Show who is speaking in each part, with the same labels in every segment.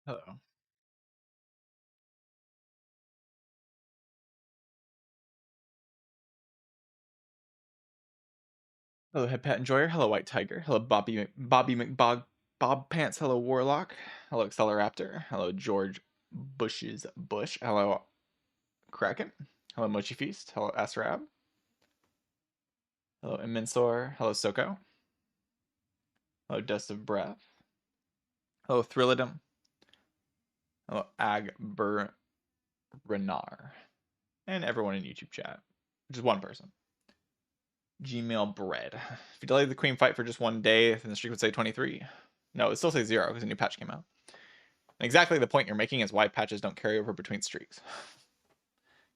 Speaker 1: Hello. Hello, Head Pat Enjoyer. Hello, White Tiger. Hello, Bobby McBog Bob Pants. Hello, Warlock. Hello, Acceleraptor. Hello, George Bush's Bush. Hello, Kraken. Hello, Mochi Feast. Hello, Asrab. Hello, Immensor. Hello, Soko. Hello, Dust of Breath. Hello, Thrilladum. Hello, Agber Renar. And everyone in YouTube chat. Just one person. Gmail Bread. If you delay the Queen fight for just one day, then the streak would say 23. No, it still says 0 because a new patch came out. And exactly the point you're making is why patches don't carry over between streaks.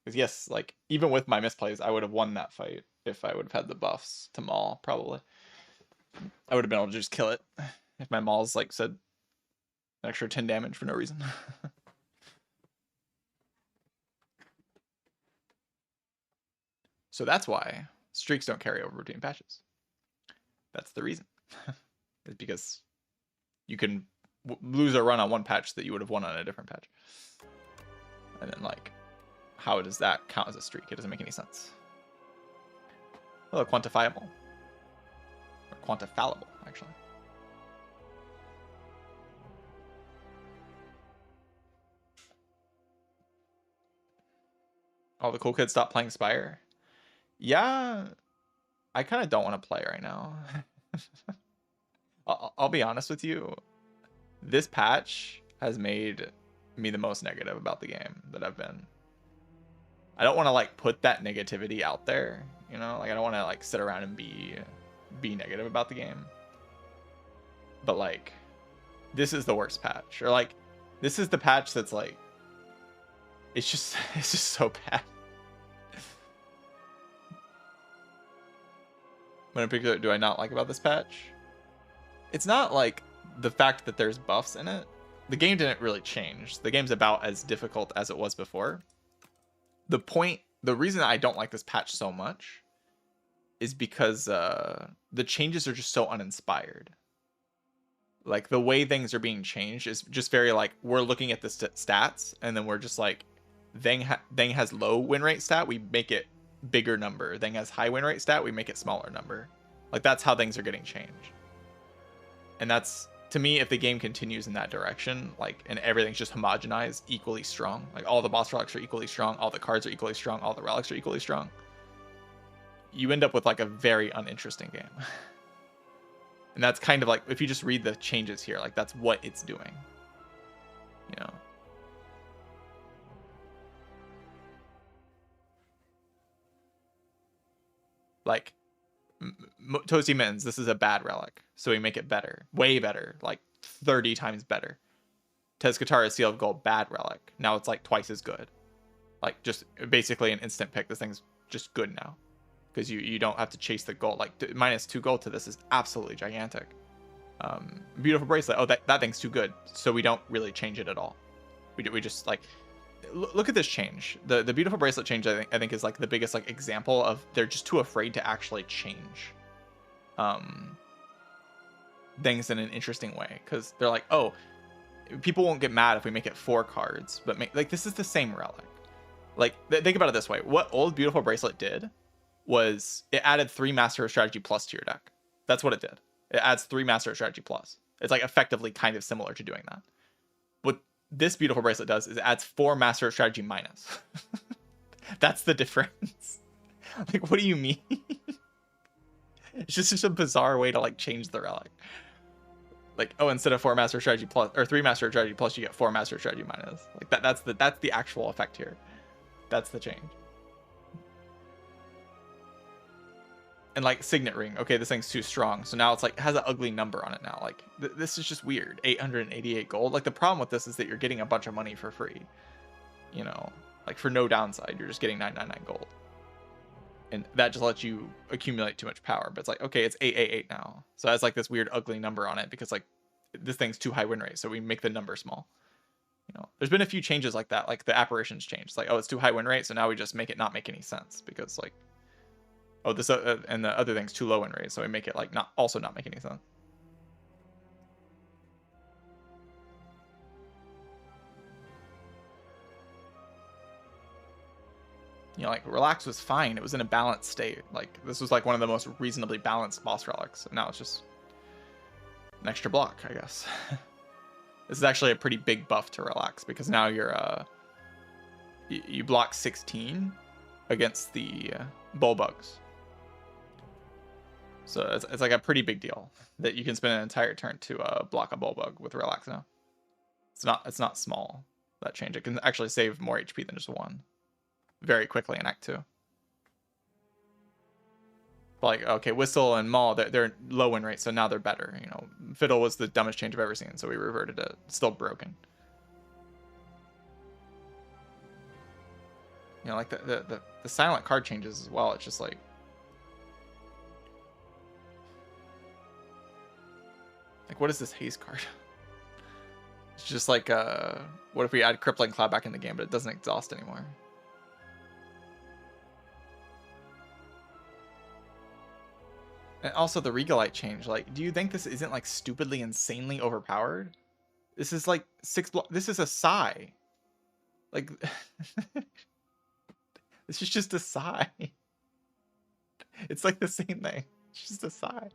Speaker 1: Because yes, like, even with my misplays, I would have won that fight if I would have had the buffs to Maul, probably. I would have been able to just kill it if my Mauls, like, said an extra 10 damage for no reason. So that's why streaks don't carry over between patches. That's the reason. It's because you can lose a run on one patch that you would have won on a different patch. And then, like, how does that count as a streak? It doesn't make any sense. Hello, quantifiable. Or quantifiable, actually. All the cool kids stop playing Spire. Yeah, I kind of don't want to play right now. I'll be honest with you. This patch has made me the most negative about the game that I've been. I don't want to like put that negativity out there, you know? Like I don't want to like sit around and be negative about the game. But like this is the worst patch, or like this is the patch that's like it's just so bad. What in particular do I not like about this patch? It's not like the fact that there's buffs in it. The game didn't really change. The game's about as difficult as it was before. The reason I don't like this patch so much is because the changes are just so uninspired. Like the way things are being changed is just very like we're looking at the stats and then we're just like Thing has low win rate stat, we make it bigger number. Thing has high win rate stat, we make it smaller number. Like that's how things are getting changed. And that's, to me, if the game continues in that direction, like, and everything's just homogenized, equally strong, like all the boss relics are equally strong, all the cards are equally strong, all the relics are equally strong, you end up with like a very uninteresting game. And that's kind of like, if you just read the changes here, like that's what it's doing, you know? Like, Toasty Mittens, this is a bad relic, so we make it better, way better, like 30 times better. Tezkatara Seal of Gold, bad relic, now it's like twice as good. Like just basically an instant pick. This thing's just good now because you don't have to chase the gold. Like -2 gold to this is absolutely gigantic. Beautiful bracelet. Oh, that thing's too good, so we don't really change it at all. We just like look at this change. The beautiful bracelet change I think is like the biggest like example of they're just too afraid to actually change things in an interesting way because they're like, oh, people won't get mad if we make it 4 cards, but like this is the same relic. Like think about it this way: what old beautiful bracelet did was it added 3 Master of Strategy plus to your deck. That's what it did. It adds 3 Master of Strategy plus. It's like effectively kind of similar to doing that. What this beautiful bracelet does is it adds 4 Master of Strategy minus. That's the difference. Like, what do you mean? It's just a bizarre way to like change the relic. Like, oh, instead of 4 Master of Strategy plus or 3 Master of Strategy plus, you get 4 Master of Strategy minus. Like that's the actual effect here. That's the change. And like Signet Ring, okay, this thing's too strong, so now it's like it has an ugly number on it now. Like this is just weird. 888 gold. Like the problem with this is that you're getting a bunch of money for free, you know, like for no downside. You're just getting 999 gold, and that just lets you accumulate too much power. But it's like, okay, it's 888 now, so it has like this weird ugly number on it because like this thing's too high win rate, so we make the number small. You know, there's been a few changes like that. Like the apparitions changed. It's like, oh, it's too high win rate, so now we just make it not make any sense because like, oh, this and the other thing's too low in rate, so we make it like not make any sense. You know, like Relax was fine. It was in a balanced state. Like this was like one of the most reasonably balanced boss relics. And now it's just an extra block, I guess. This is actually a pretty big buff to Relax because now you're you block 16 against the Bullbugs. So it's like a pretty big deal that you can spend an entire turn to block a Bullbug with Relax now. It's not small, that change. It can actually save more HP than just one very quickly in Act 2. But like, okay, Whistle and Maul, they're low win rate, so now they're better. You know, Fiddle was the dumbest change I've ever seen, so we reverted it. Still broken. You know, like the silent card changes as well. It's just like, what is this Haze card? It's just like, what if we add Crippling Cloud back in the game, but it doesn't exhaust anymore? And also the Regalite change. Like, do you think this isn't like stupidly, insanely overpowered? This is like this is a Psy. Like, this is just a Psy. It's like the same thing. It's just a Psy.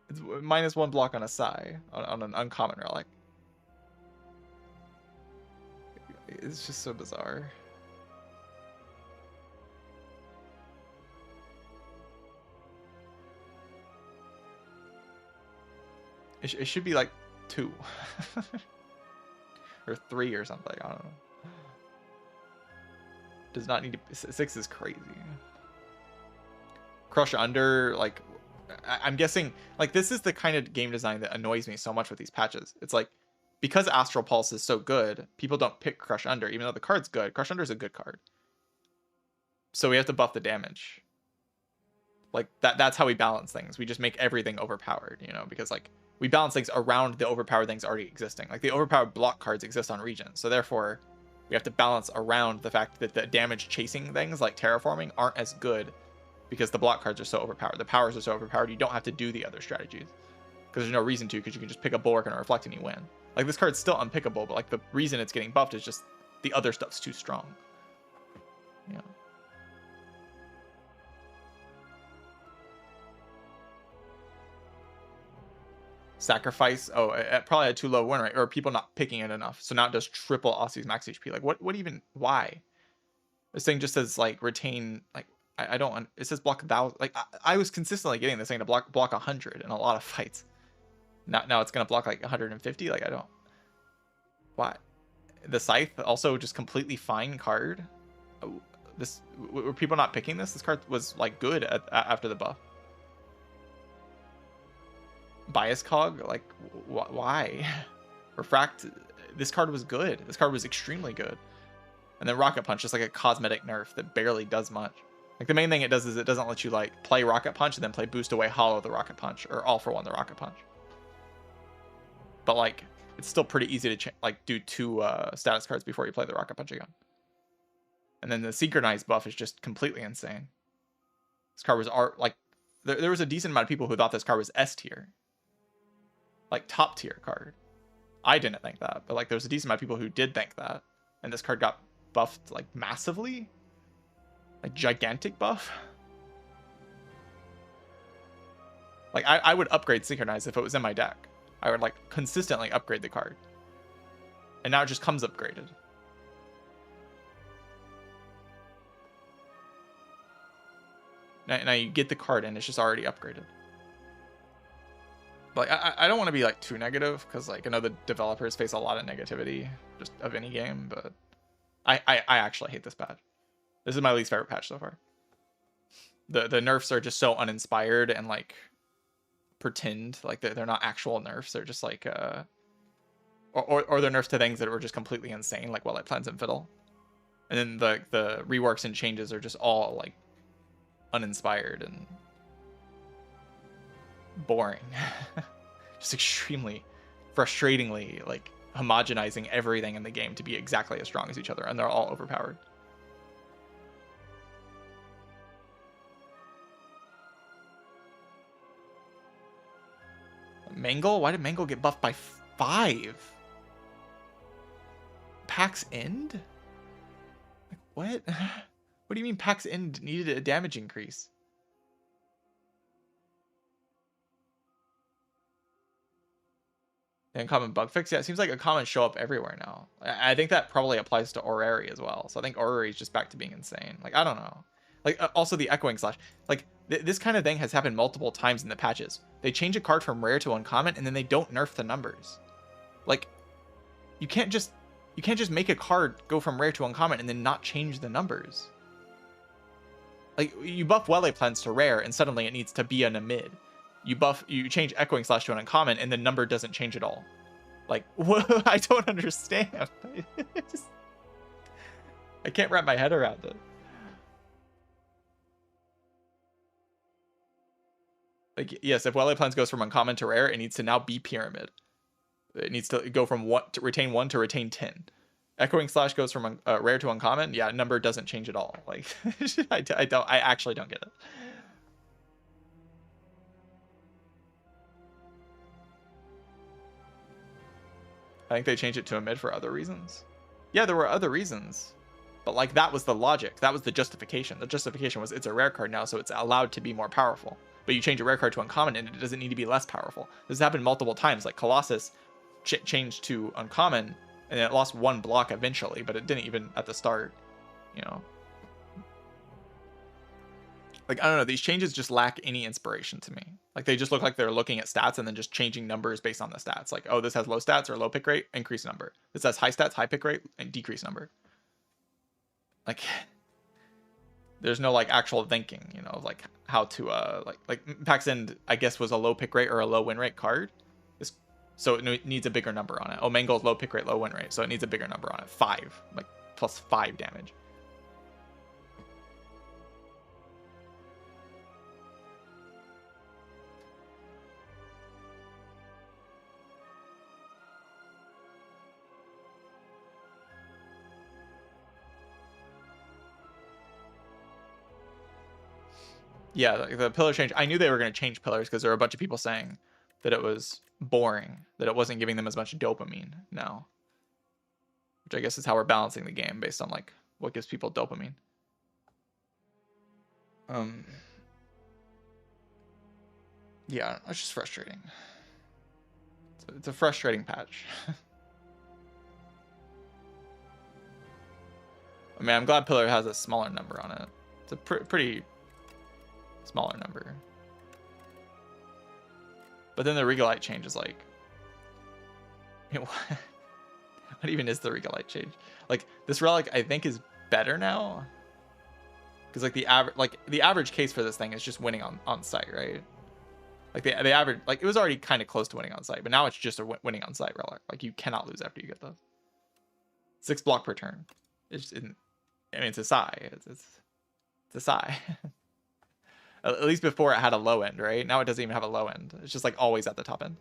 Speaker 1: It's -1 block on a Psy, on an uncommon relic. It's just so bizarre. It should be like 2. Or 3 or something, I don't know. Does not need to... 6 is crazy. Crush Under, like... I'm guessing, like, this is the kind of game design that annoys me so much with these patches. It's like, because Astral Pulse is so good, people don't pick Crush Under, even though the card's good. Crush Under is a good card. So we have to buff the damage. Like, that's how we balance things. We just make everything overpowered, you know, because, like, we balance things around the overpowered things already existing. Like, the overpowered block cards exist on Regions, so therefore, we have to balance around the fact that the damage chasing things, like Terraforming, aren't as good because the block cards are so overpowered. The powers are so overpowered, you don't have to do the other strategies. Because there's no reason to, because you can just pick a Bulwark and a Reflect and you win. Like, this card's still unpickable, but, like, the reason it's getting buffed is just the other stuff's too strong. Yeah. Sacrifice. Oh, it probably had too low win rate, or people not picking it enough. So now it does triple Aussie's max HP. Like, what even, why? This thing just says, like, retain, like, I don't, it says block 1,000. Like, I was consistently getting this thing to block 100 in a lot of fights. Now it's gonna block like 150. Like, I don't, why? The Scythe, also just completely fine card. This, were people not picking this? This card was like good after the buff. Bias Cog, like, why? Refract, this card was good. This card was extremely good. And then Rocket Punch, just like a cosmetic nerf that barely does much. Like, the main thing it does is it doesn't let you, like, play Rocket Punch and then play Boost Away Hollow the Rocket Punch, or All for One the Rocket Punch. But, like, it's still pretty easy to like do 2 status cards before you play the Rocket Punch again. And then the Synchronized buff is just completely insane. This card was like, there was a decent amount of people who thought this card was S tier. Like, top tier card. I didn't think that, but, like, there's a decent amount of people who did think that. And this card got buffed, like, massively. Like, gigantic buff. Like, I would upgrade Synchronize if it was in my deck. I would, like, consistently upgrade the card. And now it just comes upgraded. Now you get the card and it's just already upgraded. But, like, I don't want to be, like, too negative, because, like, I know the developers face a lot of negativity just of any game, but I actually hate this patch. This is my least favorite patch so far. The nerfs are just so uninspired and, like, pretend, like, they're not actual nerfs. They're just like or they're nerfs to things that were just completely insane, like Well-Lit Plans and Fiddle. And then the reworks and changes are just all, like, uninspired and boring. Just extremely frustratingly, like, homogenizing everything in the game to be exactly as strong as each other, and they're all overpowered. Mangle? Why did Mangle get buffed by 5? PAX End? What? What do you mean packs in needed a damage increase? The uncommon bug fix? Yeah, it seems like uncommons show up everywhere now. I think that probably applies to Orrery as well. So I think Orrery is just back to being insane. Like, I don't know. Like, also the Echoing Slash. Like, this kind of thing has happened multiple times in the patches. They change a card from rare to uncommon, and then they don't nerf the numbers. Like, you can't just make a card go from rare to uncommon and then not change the numbers. Like, you buff Welle Plans to rare, and suddenly it needs to be in a mid. You change Echoing Slash to an uncommon, and the number doesn't change at all. Like, what? I don't understand. I can't wrap my head around it. Like, yes, if Welle Plans goes from uncommon to rare, it needs to now be pyramid. It needs to go from retain 1 to retain 10. Echoing Slash goes from rare to uncommon. Yeah, number doesn't change at all. Like, I actually don't get it. I think they changed it to a mid for other reasons. Yeah, there were other reasons. But, like, that was the logic. That was the justification. The justification was it's a rare card now, so it's allowed to be more powerful. But you change a rare card to uncommon, and it doesn't need to be less powerful. This happened multiple times. Like, Colossus changed to uncommon, and it lost 1 block eventually, but it didn't even at the start, you know. Like, I don't know, these changes just lack any inspiration to me. Like, they just look like they're looking at stats and then just changing numbers based on the stats. Like, oh, this has low stats or low pick rate, increase number. This has high stats, high pick rate, and decrease number. Like, there's no, like, actual thinking, you know, of, like, how to, like Pax End, I guess, was a low pick rate or a low win rate card. So it needs a bigger number on it. Oh, Mango's low pick rate, low win rate. So it needs a bigger number on it. 5. Like, plus 5 damage. Yeah, the pillar change. I knew they were going to change pillars because there were a bunch of people saying that it was boring, that it wasn't giving them as much dopamine now. Which I guess is how we're balancing the game based on, like, what gives people dopamine. Yeah, it's just frustrating. It's a frustrating patch. I mean, I'm glad Pillar has a smaller number on it. It's a pretty smaller number. But then the Regalite change is like... what even is the Regalite change? Like, this relic, I think, is better now. Because, like, the average case for this thing is just winning on site, right? Like, the average... Like, it was already kind of close to winning on site, but now it's just a winning on site relic. Like, you cannot lose after you get those. 6 block per turn. It's just... I mean, it's a Sai. It's a Sai. At least before it had a low end, right? Now it doesn't even have a low end. It's just, like, always at the top end.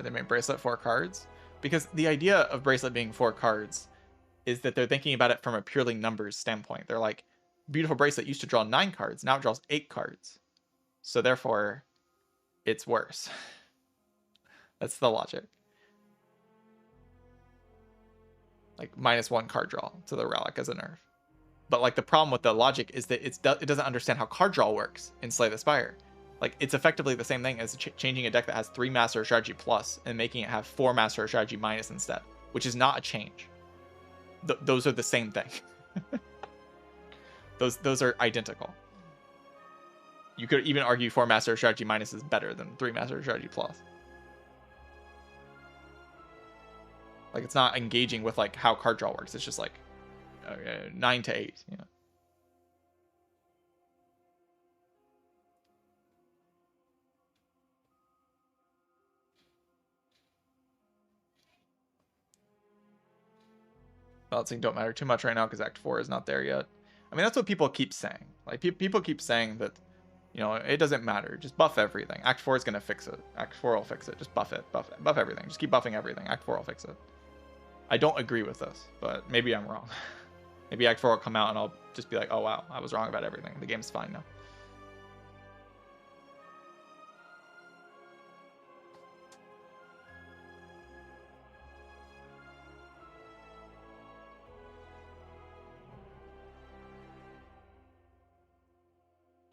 Speaker 1: They made Bracelet 4 cards, because the idea of Bracelet being 4 cards is that they're thinking about it from a purely numbers standpoint. They're like, Beautiful Bracelet used to draw 9 cards, now it draws 8 cards, so therefore it's worse. That's the logic. Like, -1 card draw to the relic as a nerf. But, like, the problem with the logic is that it doesn't understand how card draw works in Slay the Spire. Like, it's effectively the same thing as changing a deck that has 3 Master of Strategy plus and making it have 4 Master of Strategy minus instead, which is not a change. Those are the same thing. those are identical. You could even argue 4 Master of Strategy minus is better than 3 Master of Strategy plus. Like, it's not engaging with, like, how card draw works. It's just like 9 to 8, you know. Balancing don't matter too much right now because Act 4 is not there yet. I mean, that's what people keep saying. Like, people keep saying that You know, it doesn't matter. Just buff everything. Act 4 is going to fix it. Act 4 will fix it. Just buff it. Buff everything. Just keep buffing everything. Act 4 will fix it. I don't agree with this, but maybe I'm wrong. Maybe Act 4 will come out and I'll just be like, oh wow, I was wrong about everything. The game's fine now.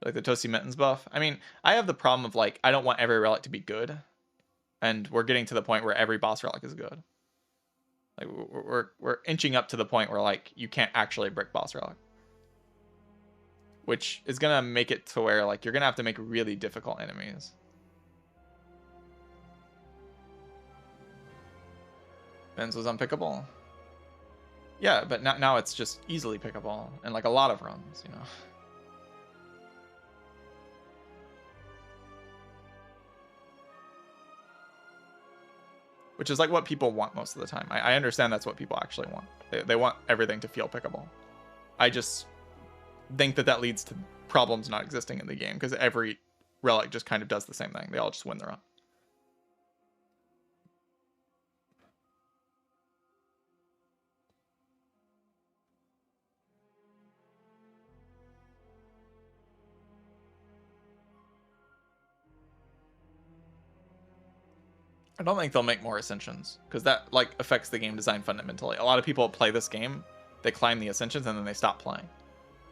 Speaker 1: Like the Toasty Mittens buff. I mean, I have the problem of like, I don't want every relic to be good. And we're getting to the point where every boss relic is good. Like we're inching up to the point where like you can't actually brick boss relic. Which is gonna make it to where like you're gonna have to make really difficult enemies. Benz was unpickable. Yeah, but now it's just easily pickable and like a lot of runs, you know. Which is like what people want most of the time. I understand that's what people actually want. They want everything to feel pickable. I just think that leads to problems not existing in the game because every relic just kind of does the same thing. They all just win the run. I don't think they'll make more Ascensions because that like affects the game design fundamentally. A lot of people play this game, they climb the Ascensions and then they stop playing.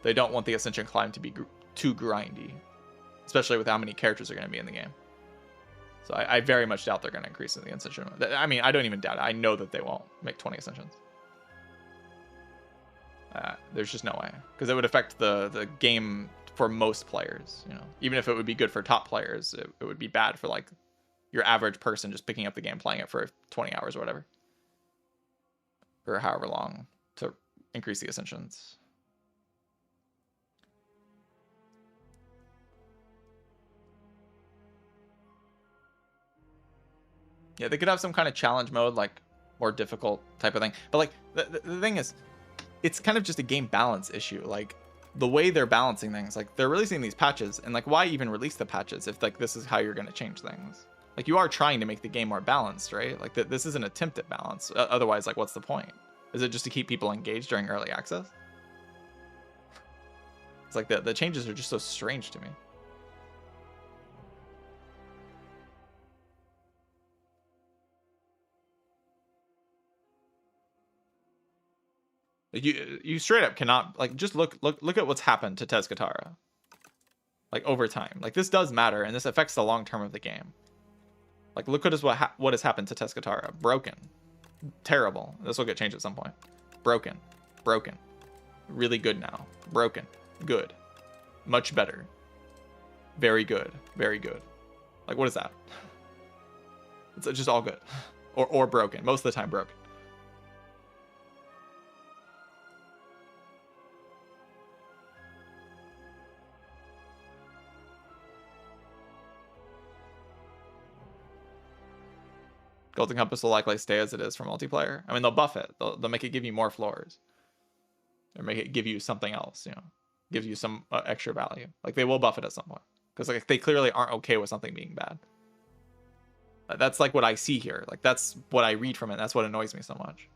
Speaker 1: They don't want the Ascension climb to be too grindy, especially with how many characters are going to be in the game. So I very much doubt they're going to increase in the Ascension. I mean, I don't even doubt it. I know that they won't make 20 Ascensions. There's just no way because it would affect the game for most players. You know, even if it would be good for top players, it would be bad for like your average person just picking up the game, playing it for 20 hours or whatever, or however long to increase the Ascensions. Yeah, they could have some kind of challenge mode, like more difficult type of thing. But like the thing is, it's kind of just a game balance issue. Like the way they're balancing things, like they're releasing these patches, and like why even release the patches if like this is how you're going to change things? Like you are trying to make the game more balanced, right? Like this is an attempt at balance. Otherwise, like what's the point? Is it just to keep people engaged during early access? It's like the changes are just so strange to me. You straight up cannot like just look at what's happened to Tez Katara. Like over time, like this does matter, and this affects the long term of the game. Like look at what has happened to Tez Katara. Broken, terrible. This will get changed at some point. Broken, really good now. Broken, good, much better. Very good, very good. Like what is that? It's just all good, or broken. Most of the time broken. Golden Compass will likely stay as it is for multiplayer. I mean, they'll buff it. They'll make it give you more floors. Or make it give you something else, you know. Give you some extra value. Like, they will buff it at some point. Because, like, they clearly aren't okay with something being bad. That's, like, what I see here. Like, that's what I read from it. That's what annoys me so much.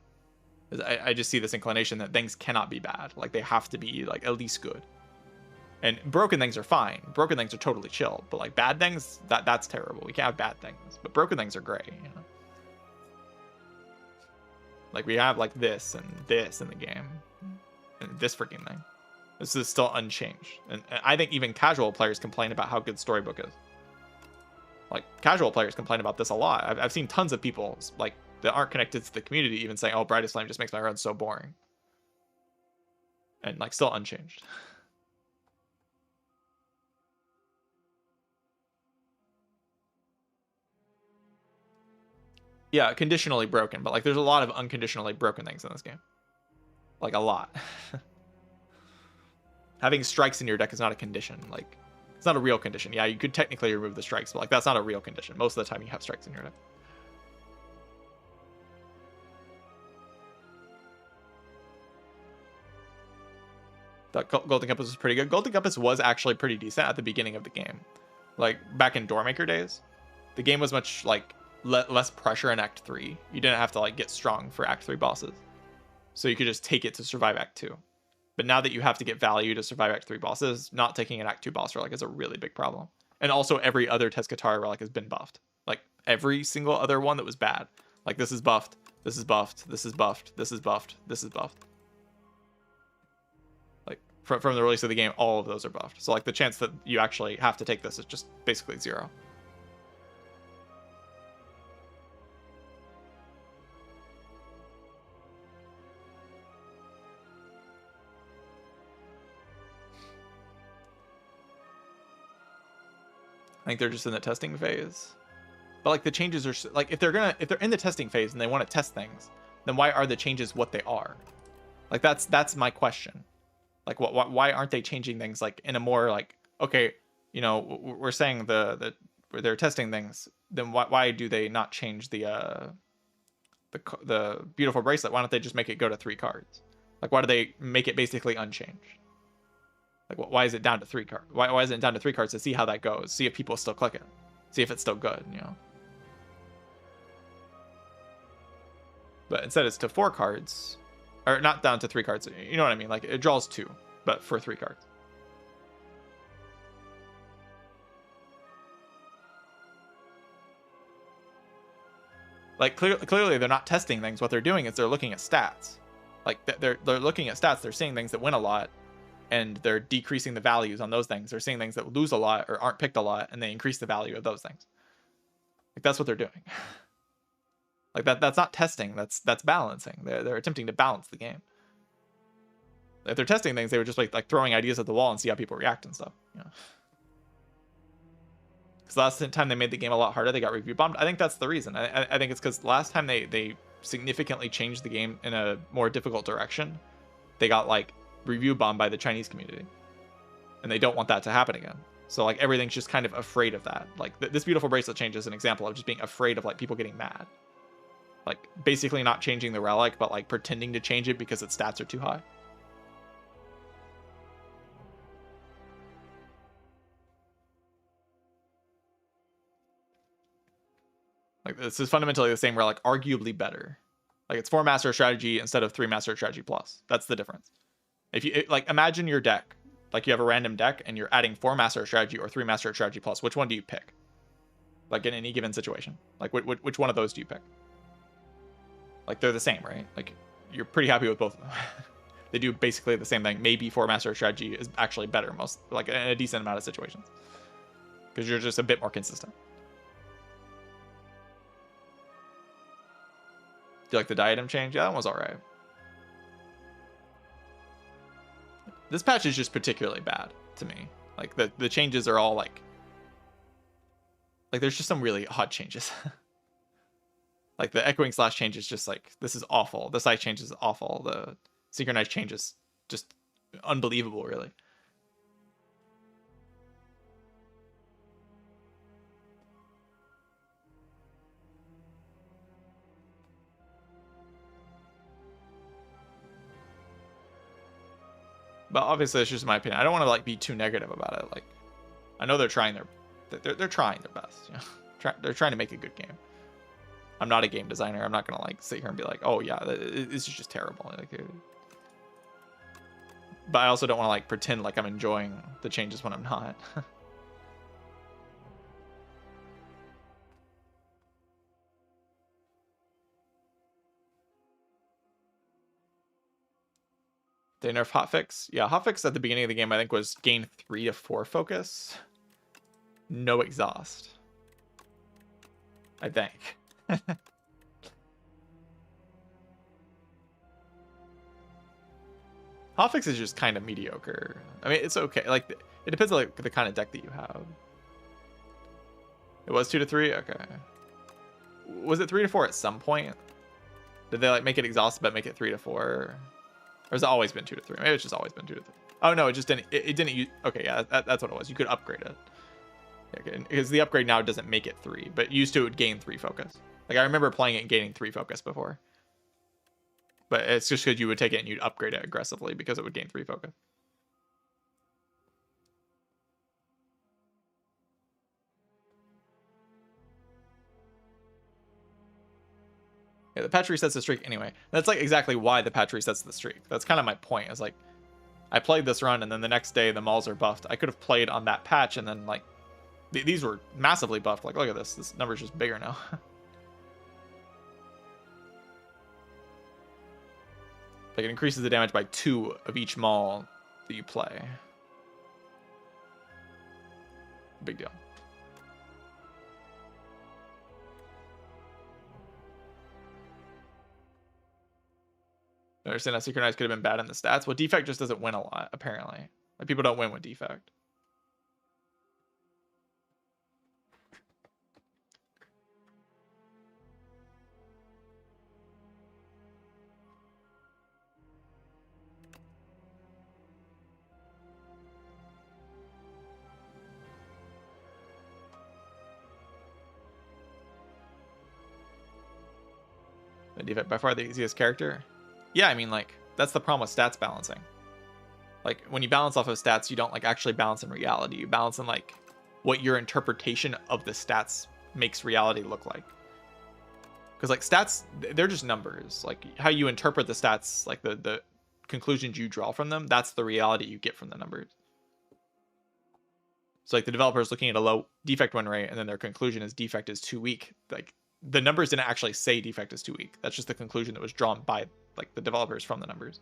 Speaker 1: Is I just see this inclination that things cannot be bad. Like, they have to be, like, at least good. And broken things are fine. Broken things are totally chill. But, like, bad things, that's terrible. We can't have bad things. But broken things are great, you know. Like, we have, like, this in the game. And this freaking thing. This is still unchanged. And I think even casual players complain about how good Storybook is. Like, casual players complain about this a lot. I've seen tons of people, like, that aren't connected to the community even saying, oh, Brightest Flame just makes my run so boring. And, like, still unchanged. Yeah, conditionally broken, but like there's a lot of unconditionally broken things in this game. Like a lot. Having strikes in your deck is not a condition. Like it's not a real condition. Yeah, you could technically remove the strikes, but like that's not a real condition. Most of the time you have strikes in your deck. Thought Golden Compass was pretty good. Golden Compass was actually pretty decent at the beginning of the game. Like back in Doormaker days, the game was much like less pressure in Act 3. You didn't have to like get strong for Act 3 bosses. So you could just take it to survive Act 2. But now that you have to get value to survive Act 3 bosses, not taking an Act 2 boss relic is a really big problem. And also every other Tezcatari relic has been buffed. Like every single other one that was bad. Like this is buffed, this is buffed, this is buffed, this is buffed, this is buffed. Like from the release of the game, all of those are buffed. So like the chance that you actually have to take this is just basically 0. I think they're just in the testing phase. But like the changes are like if they're in the testing phase and they want to test things, then why are the changes what they are? Like that's my question. Like why aren't they changing things like in a more like, okay, you know, we're saying they're testing things, then why do they not change the beautiful bracelet? Why don't they just make it go to 3 cards? Like why do they make it basically unchanged? Like why is it down to 3 cards? Why is it down to 3 cards to see how that goes? See if people still click it. See if it's still good, you know. But instead it's to 4 cards, or not down to 3 cards. You know what I mean? Like it draws 2, but for 3 cards. Like clearly they're not testing things. What they're doing is they're looking at stats. Like they're looking at stats. They're seeing things that win a lot, and they're decreasing the values on those things. They're seeing things that lose a lot or aren't picked a lot, and they increase the value of those things. Like that's what they're doing. Like that's not testing. That's balancing. They're attempting to balance the game. If they're testing things, they would just like throwing ideas at the wall and see how people react and stuff. You know? Because last time they made the game a lot harder, they got review bombed. I think that's the reason. I think it's because last time they significantly changed the game in a more difficult direction, they got like review bombed by the Chinese community, and they don't want that to happen again. So like everything's just kind of afraid of that. Like this beautiful bracelet change is an example of just being afraid of like people getting mad. Like basically not changing the relic, but like pretending to change it because its stats are too high. Like this is fundamentally the same relic, arguably better. Like it's 4 master strategy instead of 3 master strategy plus. That's the difference. If you like imagine your deck, like you have a random deck and you're adding 4 master strategy or 3 master strategy plus, which one do you pick? Like in any given situation, like which one of those do you pick? Like they're the same, right? Like you're pretty happy with both of them. They do basically the same thing. Maybe 4 master strategy is actually better most, like in a decent amount of situations, because you're just a bit more consistent. Do you like the diadem change? Yeah, that one's all right. This patch is just particularly bad to me. Like the changes are all like there's just some really odd changes. Like the echoing slash change is just like, this is awful. The sight change is awful. The synchronized change is just unbelievable, really. But obviously, it's just my opinion. I don't want to like be too negative about it. Like, I know they're trying they're trying their best. You know? They're trying to make a good game. I'm not a game designer. I'm not gonna like sit here and be like, oh yeah, this is just terrible. Like, but I also don't want to like pretend like I'm enjoying the changes when I'm not. They nerf hotfix. Yeah, hotfix at the beginning of the game I think was gain 3 to 4 focus, no exhaust, I think. Hotfix is just kind of mediocre. I mean, it's okay. Like it depends on like the kind of deck that you have. It was 2 to 3. Okay. Was it 3 to 4 at some point? Did they like make it exhausted but make it 3 to 4? Or has it always been 2 to 3? Maybe it's just always been 2 to 3. Oh no, it just didn't. It didn't use. Okay, yeah, that's what it was. You could upgrade it. Okay, because the upgrade now doesn't make it 3, but used to it would gain 3 focus. Like I remember playing it and gaining 3 focus before. But it's just because you would take it and you'd upgrade it aggressively because it would gain 3 focus. Yeah, the patch resets the streak anyway. That's like exactly why the patch resets the streak. That's kind of my point. Is like, I played this run and then the next day the malls are buffed. I could have played on that patch and then like, these were massively buffed. Like, look at this. This number's just bigger now. Like, it increases the damage by 2 of each mall that you play. Big deal. I understand that Synchronized could have been bad in the stats. Well, Defect just doesn't win a lot, apparently. Like, people don't win with Defect. The Defect by far the easiest character. Yeah, I mean, like, that's the problem with stats balancing. Like, when you balance off of stats, you don't, like, actually balance in reality. You balance in, like, what your interpretation of the stats makes reality look like. Because, like, stats, they're just numbers. Like, how you interpret the stats, like, the conclusions you draw from them, that's the reality you get from the numbers. So, like, the developer's looking at a low defect win rate, and then their conclusion is defect is too weak. Like, the numbers didn't actually say defect is too weak. That's just the conclusion that was drawn by, like, the developers from the numbers.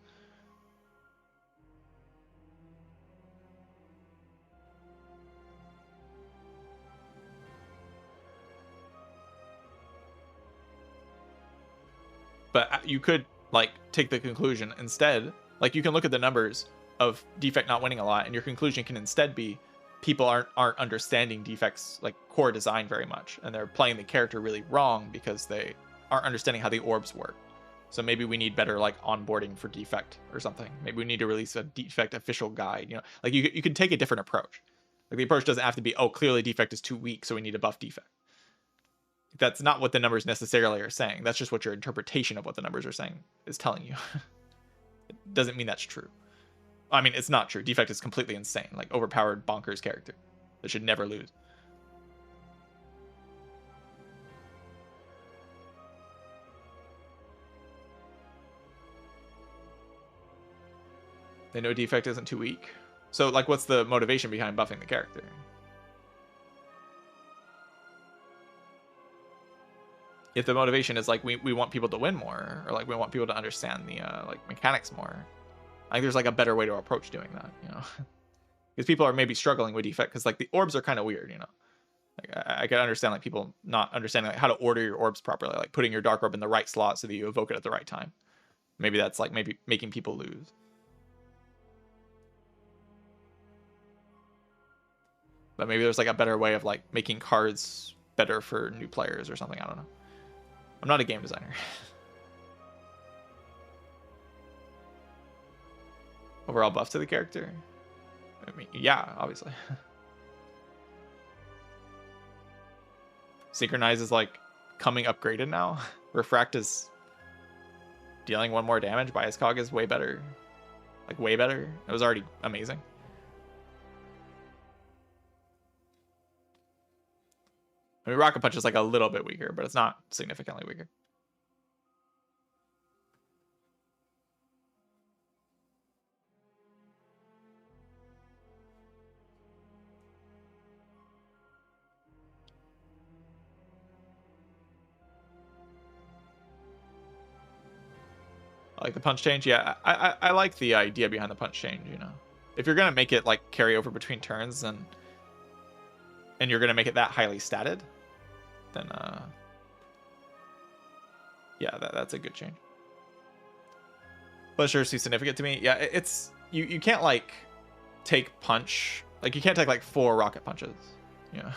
Speaker 1: But you could, like, take the conclusion instead. Like, you can look at the numbers of defect not winning a lot, and your conclusion can instead be people aren't understanding defect's, like, core design very much, and they're playing the character really wrong because they aren't understanding how the orbs work. So maybe we need better, like, onboarding for defect or something. Maybe we need to release a defect official guide. You know, like, you can take a different approach. Like, the approach doesn't have to be, oh, clearly defect is too weak, so we need to buff defect. That's not what the numbers necessarily are saying. That's just what your interpretation of what the numbers are saying is telling you. It doesn't mean that's true. I mean, it's not true. Defect is completely insane. Like, overpowered, bonkers character that should never lose. They know defect isn't too weak. So, like, what's the motivation behind buffing the character? If the motivation is like we want people to win more, or like we want people to understand the like mechanics more, I think there's like a better way to approach doing that, you know. Because people are maybe struggling with defect because like the orbs are kind of weird, you know. Like I can understand like people not understanding like how to order your orbs properly, like putting your dark orb in the right slot so that you evoke it at the right time. Maybe that's like maybe making people lose. But maybe there's like a better way of like making cards better for new players or something. I don't know. I'm not a game designer. Overall buff to the character? I mean, yeah, obviously. Synchronize is like coming upgraded now. Refract is dealing 1 more damage. Bias Cog is way better. Like, way better. It was already amazing. I mean, Rocket Punch is like a little bit weaker, but it's not significantly weaker. I like the punch change. Yeah, I like the idea behind the punch change, you know. If you're going to make it like carry over between turns and you're going to make it that highly statted, then yeah, that's a good change. But sure, seems significant to me. Yeah, it's you can't like take punch, like you can't take like 4 rocket punches, you know.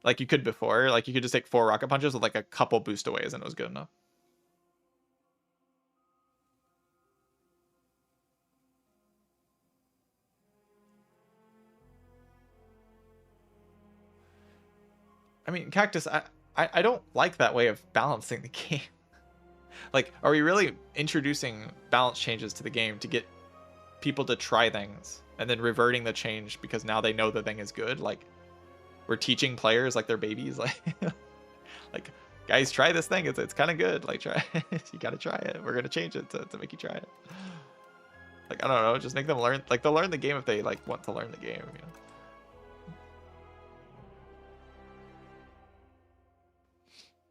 Speaker 1: Like you could before, like you could just take 4 rocket punches with like a couple boost aways and it was good enough. I mean, Cactus, I don't like that way of balancing the game. Like, are we really introducing balance changes to the game to get people to try things and then reverting the change because now they know the thing is good? Like, we're teaching players like they're babies. Like, like guys, try this thing. It's kind of good. Like, try you gotta try it. We're gonna change it to make you try it. Like, I don't know, just make them learn. Like, they'll learn the game if they like want to learn the game. You know?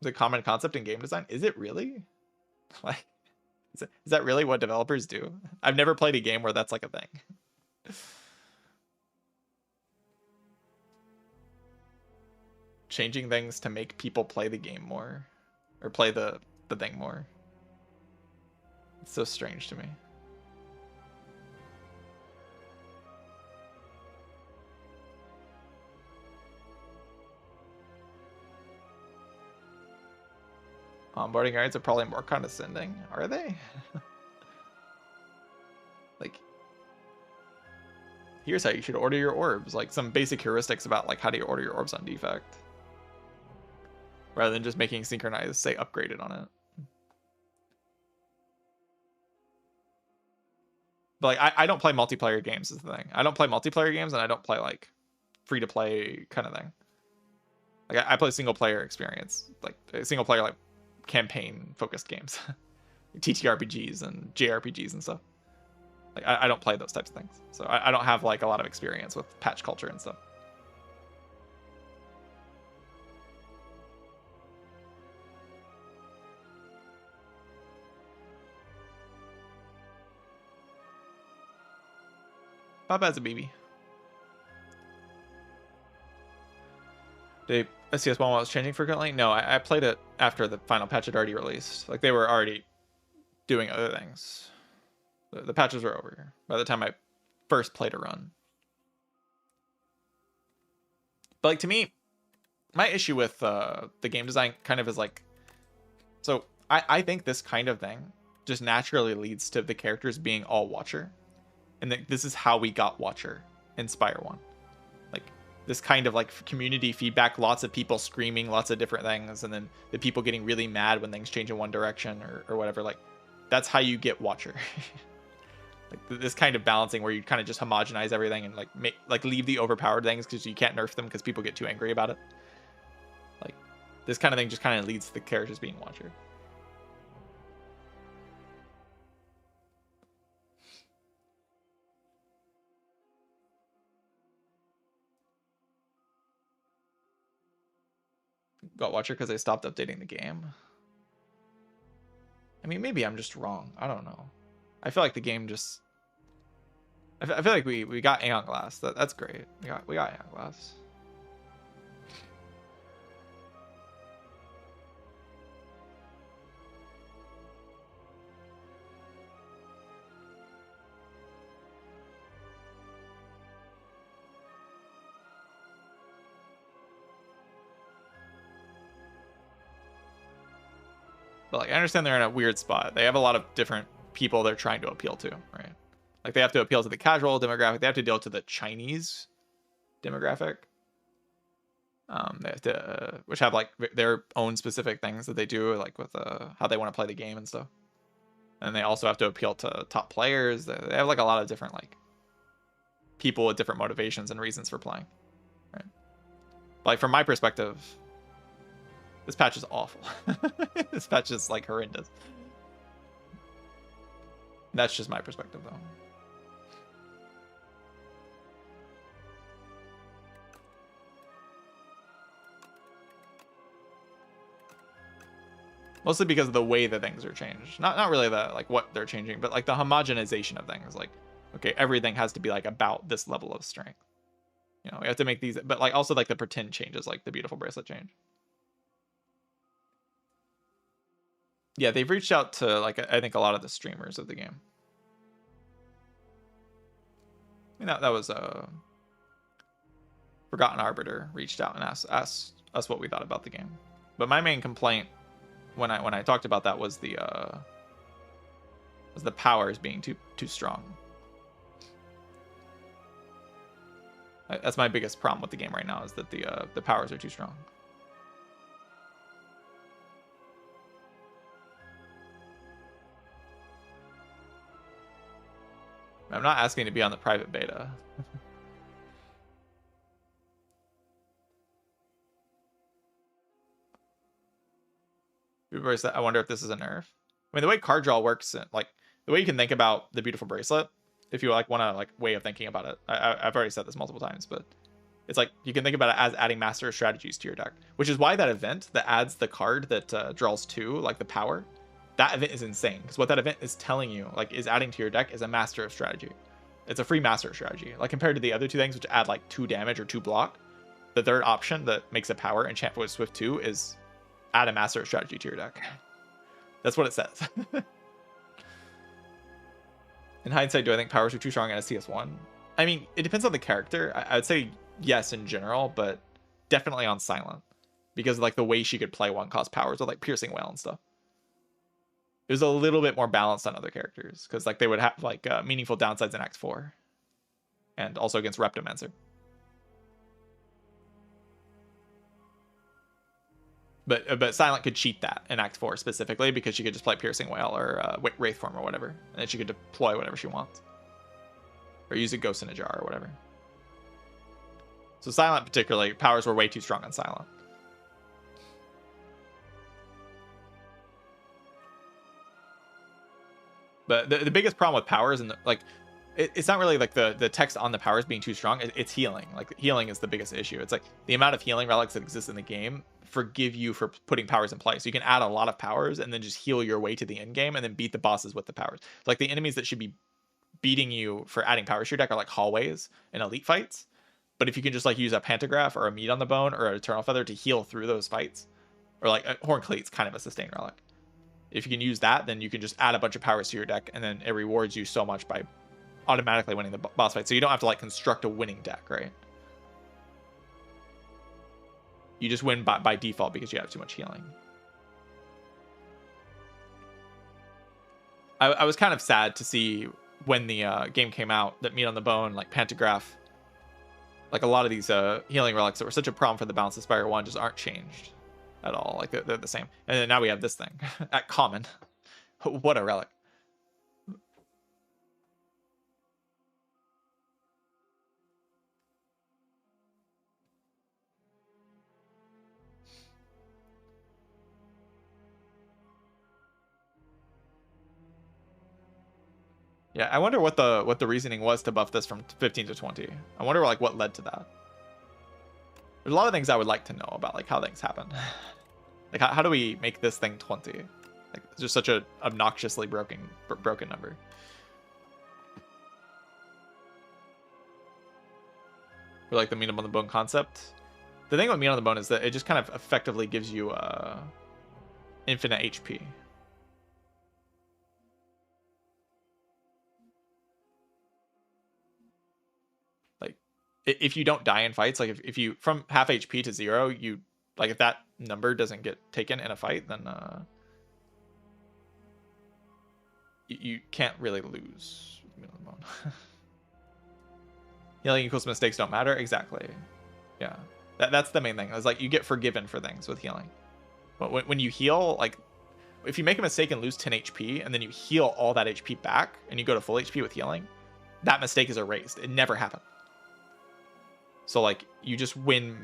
Speaker 1: The common concept in game design, is it really? Like, is that really what developers do? I've never played a game where that's like a thing. Changing things to make people play the game more, or play the thing more. It's so strange to me. Onboarding guides are probably more condescending. Are they? Like, here's how you should order your orbs. Like, some basic heuristics about, like, how do you order your orbs on defect. Rather than just making synchronized, say, upgraded on it. But, like, I don't play multiplayer games is the thing. I don't play multiplayer games, and I don't play, like, free-to-play kind of thing. Like, I play single-player experience. Like, single-player, like, campaign-focused games. TTRPGs and JRPGs and stuff. Like, I don't play those types of things. So I don't have, like, a lot of experience with patch culture and stuff. Papa has a baby. Did SCS1 while it was changing frequently? No, I played it after the final patch had already released. Like, they were already doing other things. The patches were over by the time I first played a run. But, like, to me, my issue with the game design kind of is like, so I think this kind of thing just naturally leads to the characters being all Watcher. And this is how we got Watcher in Spire 1. Like, this kind of, like, community feedback, lots of people screaming lots of different things, and then the people getting really mad when things change in one direction or whatever. Like, that's how you get Watcher. Like, this kind of balancing where you kind of just homogenize everything and, like, leave the overpowered things because you can't nerf them because people get too angry about it. Like, this kind of thing just kind of leads to the characters being Watcher. Got Watcher because they stopped updating the game. I mean, maybe I'm just wrong. I don't know. I feel like the game just... I feel like we got Aeon Glass. That's great. We got Aeon Glass. But, like, I understand they're in a weird spot. They have a lot of different people they're trying to appeal to, right? Like, they have to appeal to the casual demographic. They have to deal to the Chinese demographic. They have to, which have, like, their own specific things that they do, like, with how they want to play the game and stuff. And they also have to appeal to top players. They have, like, a lot of different, like, people with different motivations and reasons for playing, right? But, like, from my perspective, this patch is awful. This patch is, like, horrendous. That's just my perspective, though. Mostly because of the way that things are changed. Not really the, like, what they're changing, but, like, the homogenization of things. Like, okay, everything has to be, like, about this level of strength. You know, we have to make these, but, like, also, like, the pretend changes, like the beautiful bracelet change. Yeah, they've reached out to, like, I think a lot of the streamers of the game. I mean, that was Forgotten Arbiter reached out and asked us what we thought about the game. But my main complaint when I talked about that was the powers being too strong. That's my biggest problem with the game right now, is that the powers are too strong. I'm not asking to be on the private beta. I wonder if this is a nerf. I mean, the way card draw works, like the way you can think about the Beautiful Bracelet, if you like want to like way of thinking about it. I've already said this multiple times, but it's like you can think about it as adding master strategies to your deck, which is why that event that adds the card that draws 2, like the power, that event is insane. Because what that event is telling you, like, is adding to your deck is a master of strategy. It's a free master strategy. Like compared to the other 2 things, which add like 2 damage or 2 block, the third option that makes a power enchant voice swift 2 is add a master of strategy to your deck. That's what it says. In hindsight, do I think powers are too strong at CS1? I mean, it depends on the character. I would say yes in general, but definitely on Silent, because like the way she could play 1-cost powers with like Piercing Wail and stuff. It was a little bit more balanced on other characters because like they would have like meaningful downsides in Act 4 and also against Reptomancer. But Silent could cheat that in Act 4 specifically because she could just play Piercing Wail or Wraith Form or whatever, and then she could deploy whatever she wants. Or use a Ghost in a Jar or whatever. So Silent particularly, powers were way too strong on Silent. But the biggest problem with powers, and like, it's not really like the text on the powers being too strong. It's healing. Like healing is the biggest issue. It's like the amount of healing relics that exist in the game forgive you for putting powers in place. So you can add a lot of powers and then just heal your way to the end game and then beat the bosses with the powers. Like the enemies that should be beating you for adding powers to your deck are like hallways in elite fights. But if you can just like use a Pantograph or a Meat on the Bone or an Eternal Feather to heal through those fights, or like a Horn Cleat's kind of a sustain relic. If you can use that, then you can just add a bunch of powers to your deck, and then it rewards you so much by automatically winning the boss fight. So you don't have to like construct a winning deck, right? You just win by default because you have too much healing. I was kind of sad to see when the game came out that Meat on the Bone, like Pantograph, like a lot of these healing relics that were such a problem for the Balance of Spire 1 just aren't changed at all. Like they're the same. And then now we have this thing at common. What a relic. Yeah, I wonder what the reasoning was to buff this from 15 to 20. I wonder like what led to that. There's a lot of things I would like to know about, like how things happen. Like how do we make this thing 20? Like it's just such a obnoxiously broken number. For like the Meat on the Bone concept. The thing with Meat on the Bone is that it just kind of effectively gives you infinite HP. Like if you don't die in fights, like if you from half HP to 0, you like if that number doesn't get taken in a fight, then you can't really lose with Meat on the Bone. Healing equals mistakes don't matter. Exactly. Yeah. That's the main thing. It's like you get forgiven for things with healing. But when you heal, like if you make a mistake and lose 10 HP and then you heal all that HP back and you go to full HP with healing, that mistake is erased. It never happened. So like you just win.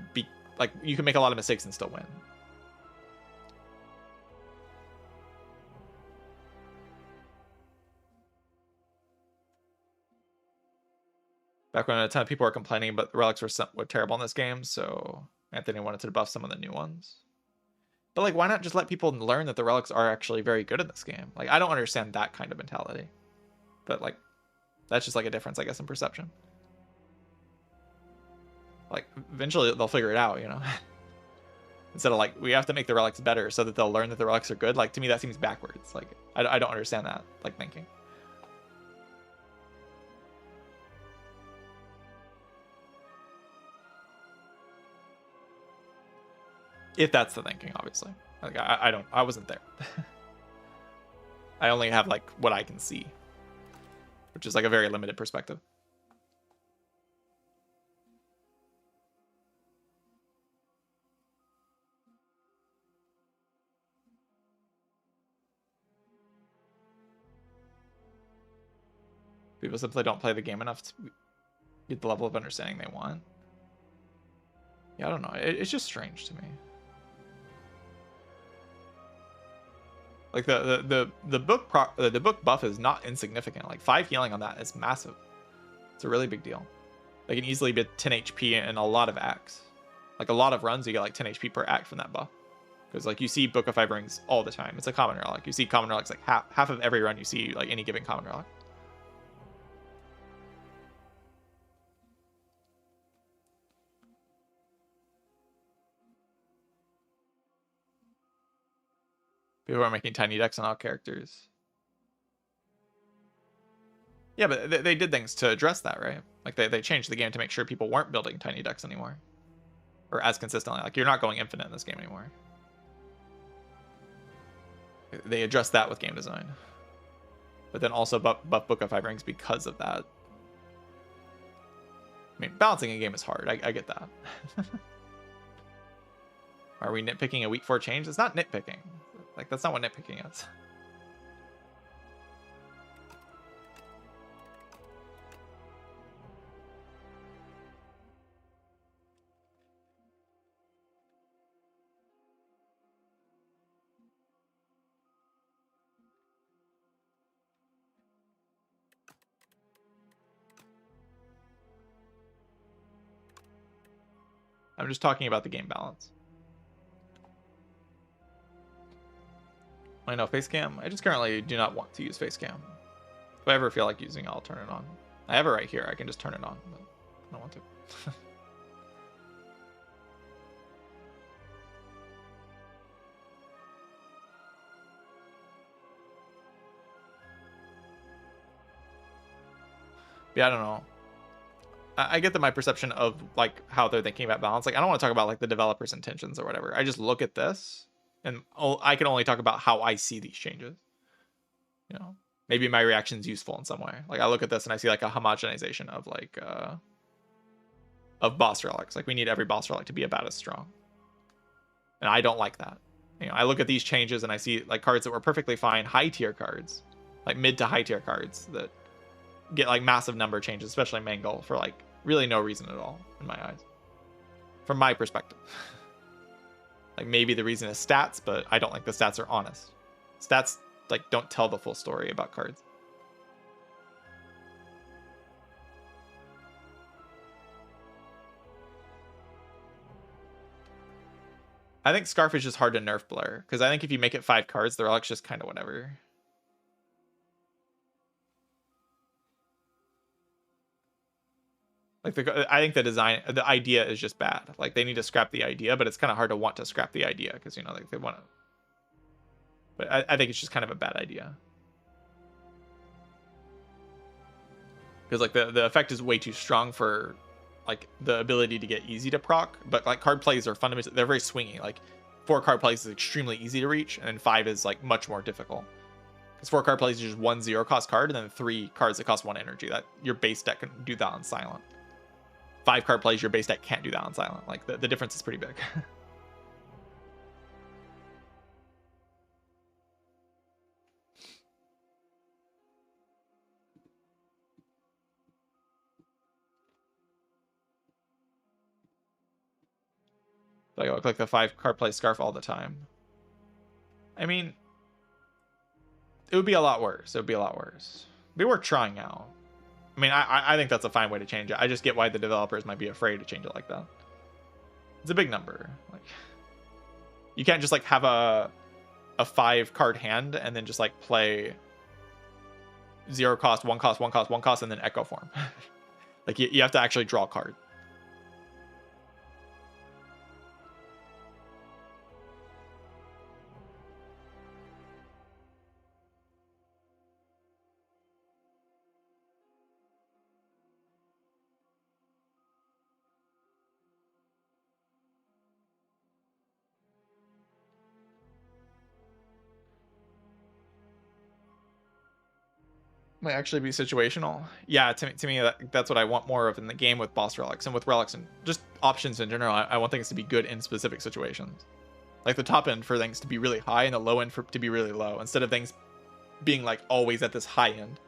Speaker 1: Like you can make a lot of mistakes and still win. Back when a ton of people were complaining, but the relics were terrible in this game, so Anthony wanted to buff some of the new ones. But like, why not just let people learn that the relics are actually very good in this game? Like, I don't understand that kind of mentality. But like, that's just like a difference, I guess, in perception. Like, eventually they'll figure it out, you know? Instead of like, we have to make the relics better so that they'll learn that the relics are good. Like, to me, that seems backwards. Like, I don't understand that, like, thinking. If that's the thinking, obviously. Like, I wasn't there. I only have like what I can see, which is like a very limited perspective. People simply don't play the game enough to get the level of understanding they want. Yeah, I don't know. It's just strange to me. Like the book buff is not insignificant. Like 5 healing on that is massive. It's a really big deal. They can easily be 10 HP in a lot of acts. Like a lot of runs, you get like 10 HP per act from that buff. Because like you see Book of Five Rings all the time. It's a common relic. You see common relics like half of every run you see like any given common relic. People are making tiny decks on all characters. Yeah, but they did things to address that, right? Like they changed the game to make sure people weren't building tiny decks anymore. Or as consistently. Like you're not going infinite in this game anymore. They addressed that with game design. But then also buff Book of Five Rings because of that. I mean, balancing a game is hard. I get that. Are we nitpicking a week 4 change? It's not nitpicking. Like, that's not what nitpicking is. I'm just talking about the game balance. I know Facecam. I just currently do not want to use Facecam. If I ever feel like using it, I'll turn it on. I have it right here. I can just turn it on, but I don't want to. Yeah, I don't know. I get that my perception of like how they're thinking about balance. Like I don't want to talk about like the developer's intentions or whatever. I just look at this and I can only talk about how I see these changes. You know, maybe my reaction is useful in some way. Like I look at this and I see like a homogenization of like of boss relics. Like we need every boss relic to be about as strong, and I don't like that. You know, I look at these changes and I see like cards that were perfectly fine, high tier cards, like mid to high tier cards that get like massive number changes, especially Mangle, for like really no reason at all in my eyes, from my perspective. Like maybe the reason is stats, but I don't think the stats are honest. Stats like don't tell the full story about cards. I think Scarf is just hard to nerf Blair, because I think if you make it 5 cards, the relic's just kind of whatever. Like I think the idea is just bad. Like they need to scrap the idea, but it's kind of hard to want to scrap the idea because you know like they want to. But I think it's just kind of a bad idea. Because like the effect is way too strong for like the ability to get easy to proc, but like card plays are fundamentally they're very swingy. Like 4 card plays is extremely easy to reach, and 5 is like much more difficult. Because 4 card plays is just 1 0-cost card, and then 3 cards that cost 1 energy. That your base deck can do that on silent. 5 card plays, your base deck can't do that on silent. Like the difference is pretty big. Like I look like the 5 card play Scarf all the time. I mean, it would be a lot worse. It would be a lot worse. It'd be worth trying out. I mean, I think that's a fine way to change it. I just get why the developers might be afraid to change it like that. It's a big number. Like, you can't just like have a 5 card hand and then just like play 0 cost, 1 cost, 1 cost, 1 cost, and then Echo Form. Like you have to actually draw a card. Might actually be situational. Yeah, to me that's what I want more of in the game with boss relics and with relics and just options in general. I want things to be good in specific situations. Like the top end for things to be really high and the low end for to be really low, instead of things being like always at this high end.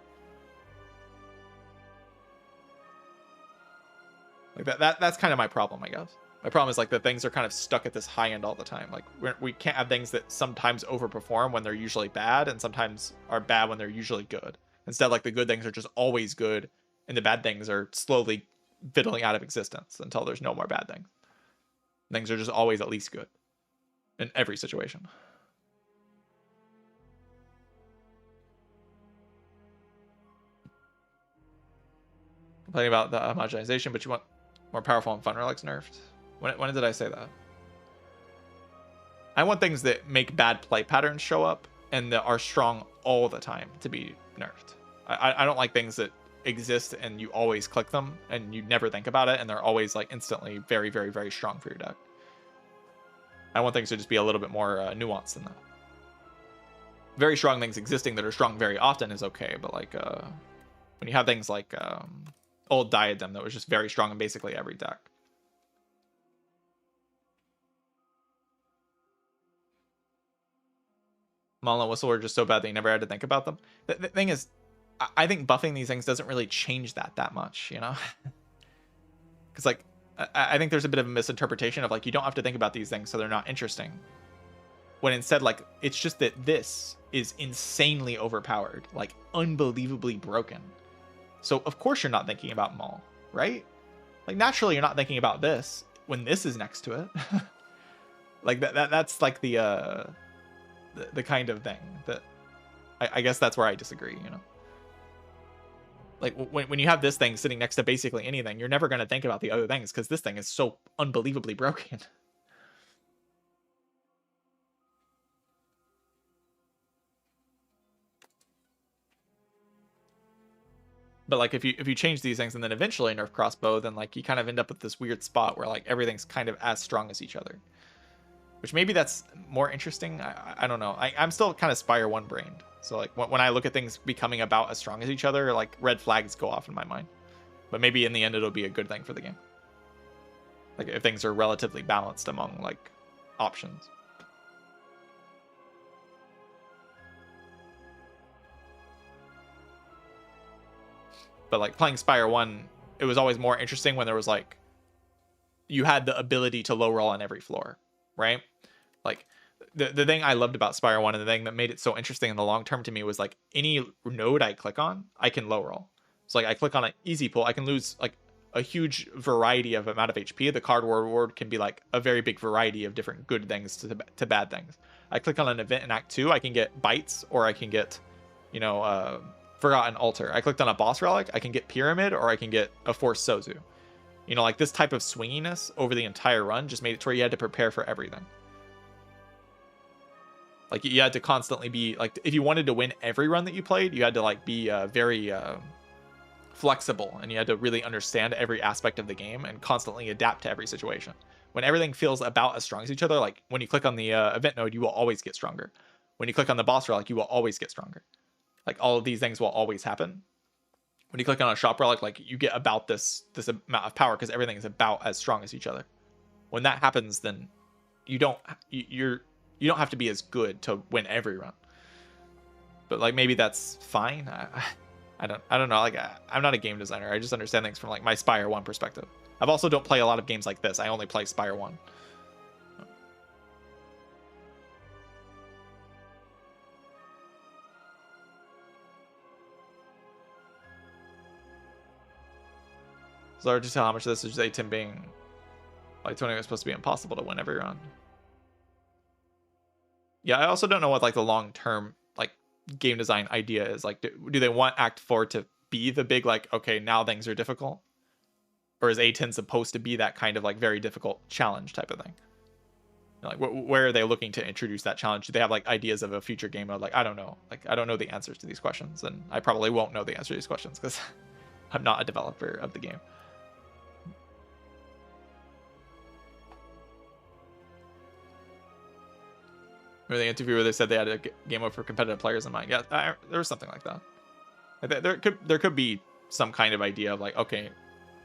Speaker 1: Like that's kind of my problem, I guess. My problem is like the things are kind of stuck at this high end all the time. Like we can't have things that sometimes overperform when they're usually bad and sometimes are bad when they're usually good. Instead, like the good things are just always good and the bad things are slowly fiddling out of existence until there's no more bad things. Things are just always at least good in every situation. Complaining about the homogenization, but you want more powerful and fun relics nerfed. When did I say that? I want things that make bad play patterns show up and that are strong all the time to be nerfed. I don't like things that exist and you always click them and you never think about it and they're always like instantly very, very, very strong for your deck. I want things to just be a little bit more nuanced than that. Very strong things existing that are strong very often is okay, but like when you have things like old Diadem that was just very strong in basically every deck. Maul and Whistle were just so bad that you never had to think about them. The thing is, I think buffing these things doesn't really change that much, you know? Because like, I think there's a bit of a misinterpretation of like, you don't have to think about these things so they're not interesting. When instead, like, it's just that this is insanely overpowered, like unbelievably broken. So of course you're not thinking about Maul, right? Like naturally you're not thinking about this when this is next to it. Like that's like the kind of thing that I guess that's where I disagree, you know? Like when you have this thing sitting next to basically anything, you're never going to think about the other things because this thing is so unbelievably broken. But like if you change these things and then eventually nerf crossbow, then like you kind of end up with this weird spot where like everything's kind of as strong as each other. Which maybe that's more interesting. I don't know. I'm still kind of Spire 1 brained. So like when I look at things becoming about as strong as each other, like red flags go off in my mind. But maybe in the end it'll be a good thing for the game. Like if things are relatively balanced among like options. But like playing Spire 1, it was always more interesting when there was like you had the ability to low roll on every floor, right? Like the thing I loved about Spire 1 and the thing that made it so interesting in the long term to me was like any node I click on, I can low roll. So like I click on an easy pull, I can lose like a huge variety of amount of HP. The card reward can be like a very big variety of different good things to bad things. I click on an event in Act 2, I can get bites or I can get, you know, Forgotten Altar. I clicked on a boss relic, I can get Pyramid or I can get a Forced Sozu. You know, like this type of swinginess over the entire run just made it to where you had to prepare for everything. Like you had to constantly be like, if you wanted to win every run that you played, you had to like be very flexible and you had to really understand every aspect of the game and constantly adapt to every situation. When everything feels about as strong as each other, like when you click on the event node, you will always get stronger. When you click on the boss relic, you will always get stronger. Like all of these things will always happen. When you click on a shop relic, like you get about this amount of power because everything is about as strong as each other. When that happens, then you don't have to be as good to win every run. But like maybe that's fine. I don't know. Like I'm not a game designer. I just understand things from like my Spire 1 perspective. I've also don't play a lot of games like this. I only play Spire 1. It's hard to tell how much of this is A10 being like 20 was supposed to be impossible to win every round. Yeah, I also don't know what like the long-term like game design idea is. Like, do they want Act 4 to be the big like, okay, now things are difficult? Or is A10 supposed to be that kind of like very difficult challenge type of thing? Like, where are they looking to introduce that challenge? Do they have like ideas of a future game mode? Like, I don't know. Like, I don't know the answers to these questions, and I probably won't know the answer to these questions because I'm not a developer of the game. Remember the interview where they said they had a game mode for competitive players in mind? Yeah, there was something like that. There could be some kind of idea of like, okay,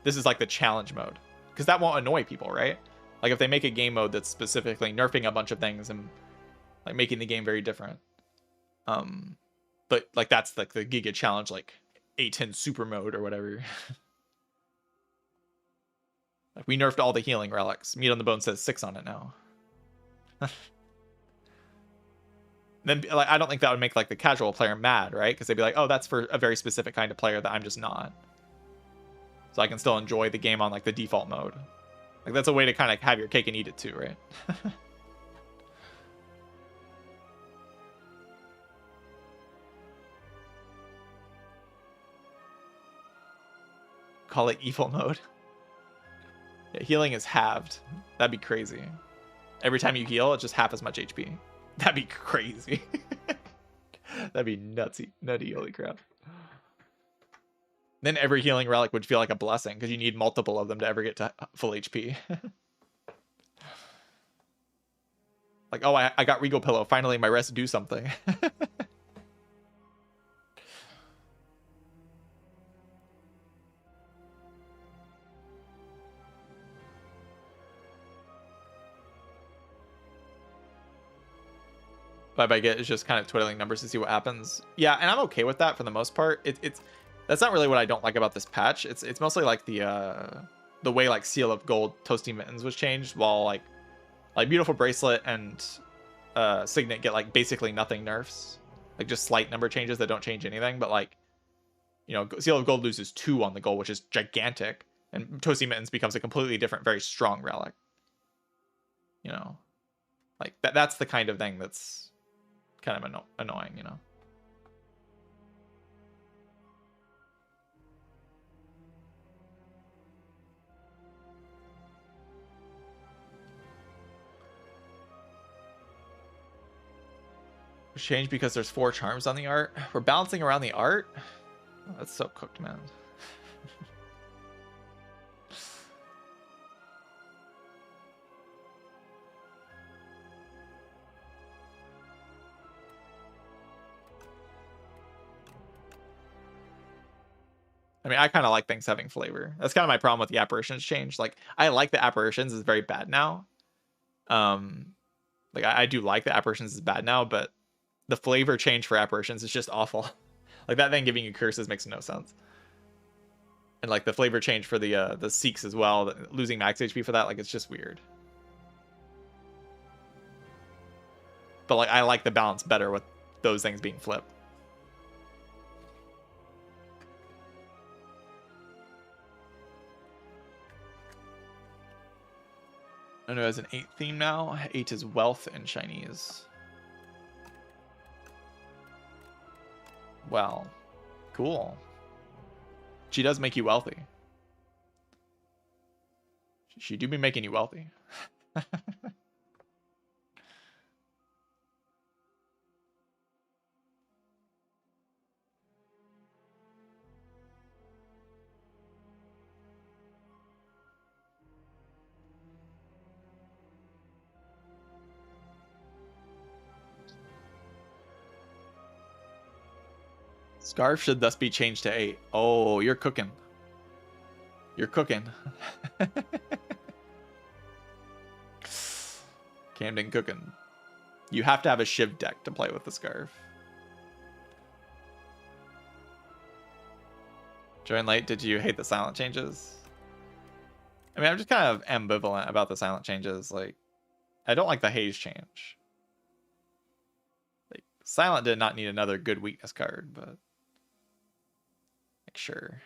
Speaker 1: this is like the challenge mode, because that won't annoy people, right? Like if they make a game mode that's specifically nerfing a bunch of things and like making the game very different, but like that's like the Giga challenge, like A10 super mode or whatever. Like, we nerfed all the healing relics. Meat on the Bone says 6 on it now. Then, like, I don't think that would make, like, the casual player mad, right? Because they'd be like, oh, that's for a very specific kind of player that I'm just not. So I can still enjoy the game on, like, the default mode. Like, that's a way to kind of have your cake and eat it too, right? Call it evil mode. Yeah, healing is halved. That'd be crazy. Every time you heal, it's just half as much HP. That'd be crazy. That'd be nutty, holy crap. Then every healing relic would feel like a blessing because you need multiple of them to ever get to full HP. Like, oh, I got Regal Pillow. Finally, my rest do something. Vibe I get is just kind of twiddling numbers to see what happens. Yeah, and I'm okay with that for the most part. It's that's not really what I don't like about this patch. It's mostly like the way like Seal of Gold Toasty Mittens was changed, while like Beautiful Bracelet and Signet get like basically nothing nerfs, like just slight number changes that don't change anything. But like, you know, Seal of Gold loses 2 on the goal, which is gigantic, and Toasty Mittens becomes a completely different, very strong relic. You know, like that's the kind of thing that's kind of annoying, you know. Change because there's 4 charms on the art. We're balancing around the art. Oh, that's so cooked, man. I mean, I kind of like things having flavor. That's kind of my problem with the apparitions change. Like, I like the apparitions is very bad now. Like I do like the apparitions is bad now, but the flavor change for apparitions is just awful. Like that thing giving you curses makes no sense. And like the flavor change for the Seeks as well, losing max HP for that, like it's just weird. But like I like the balance better with those things being flipped. I know it has an 8 theme now. 8 is wealth in Chinese. Well, cool. She does make you wealthy. She do be making you wealthy. Scarf should thus be changed to 8. Oh, you're cooking. You're cooking. Camden cooking. You have to have a Shiv deck to play with the Scarf. Join late, did you hate the silent changes? I mean, I'm just kind of ambivalent about the silent changes. Like, I don't like the haze change. Like, silent did not need another good weakness card, but like, sure.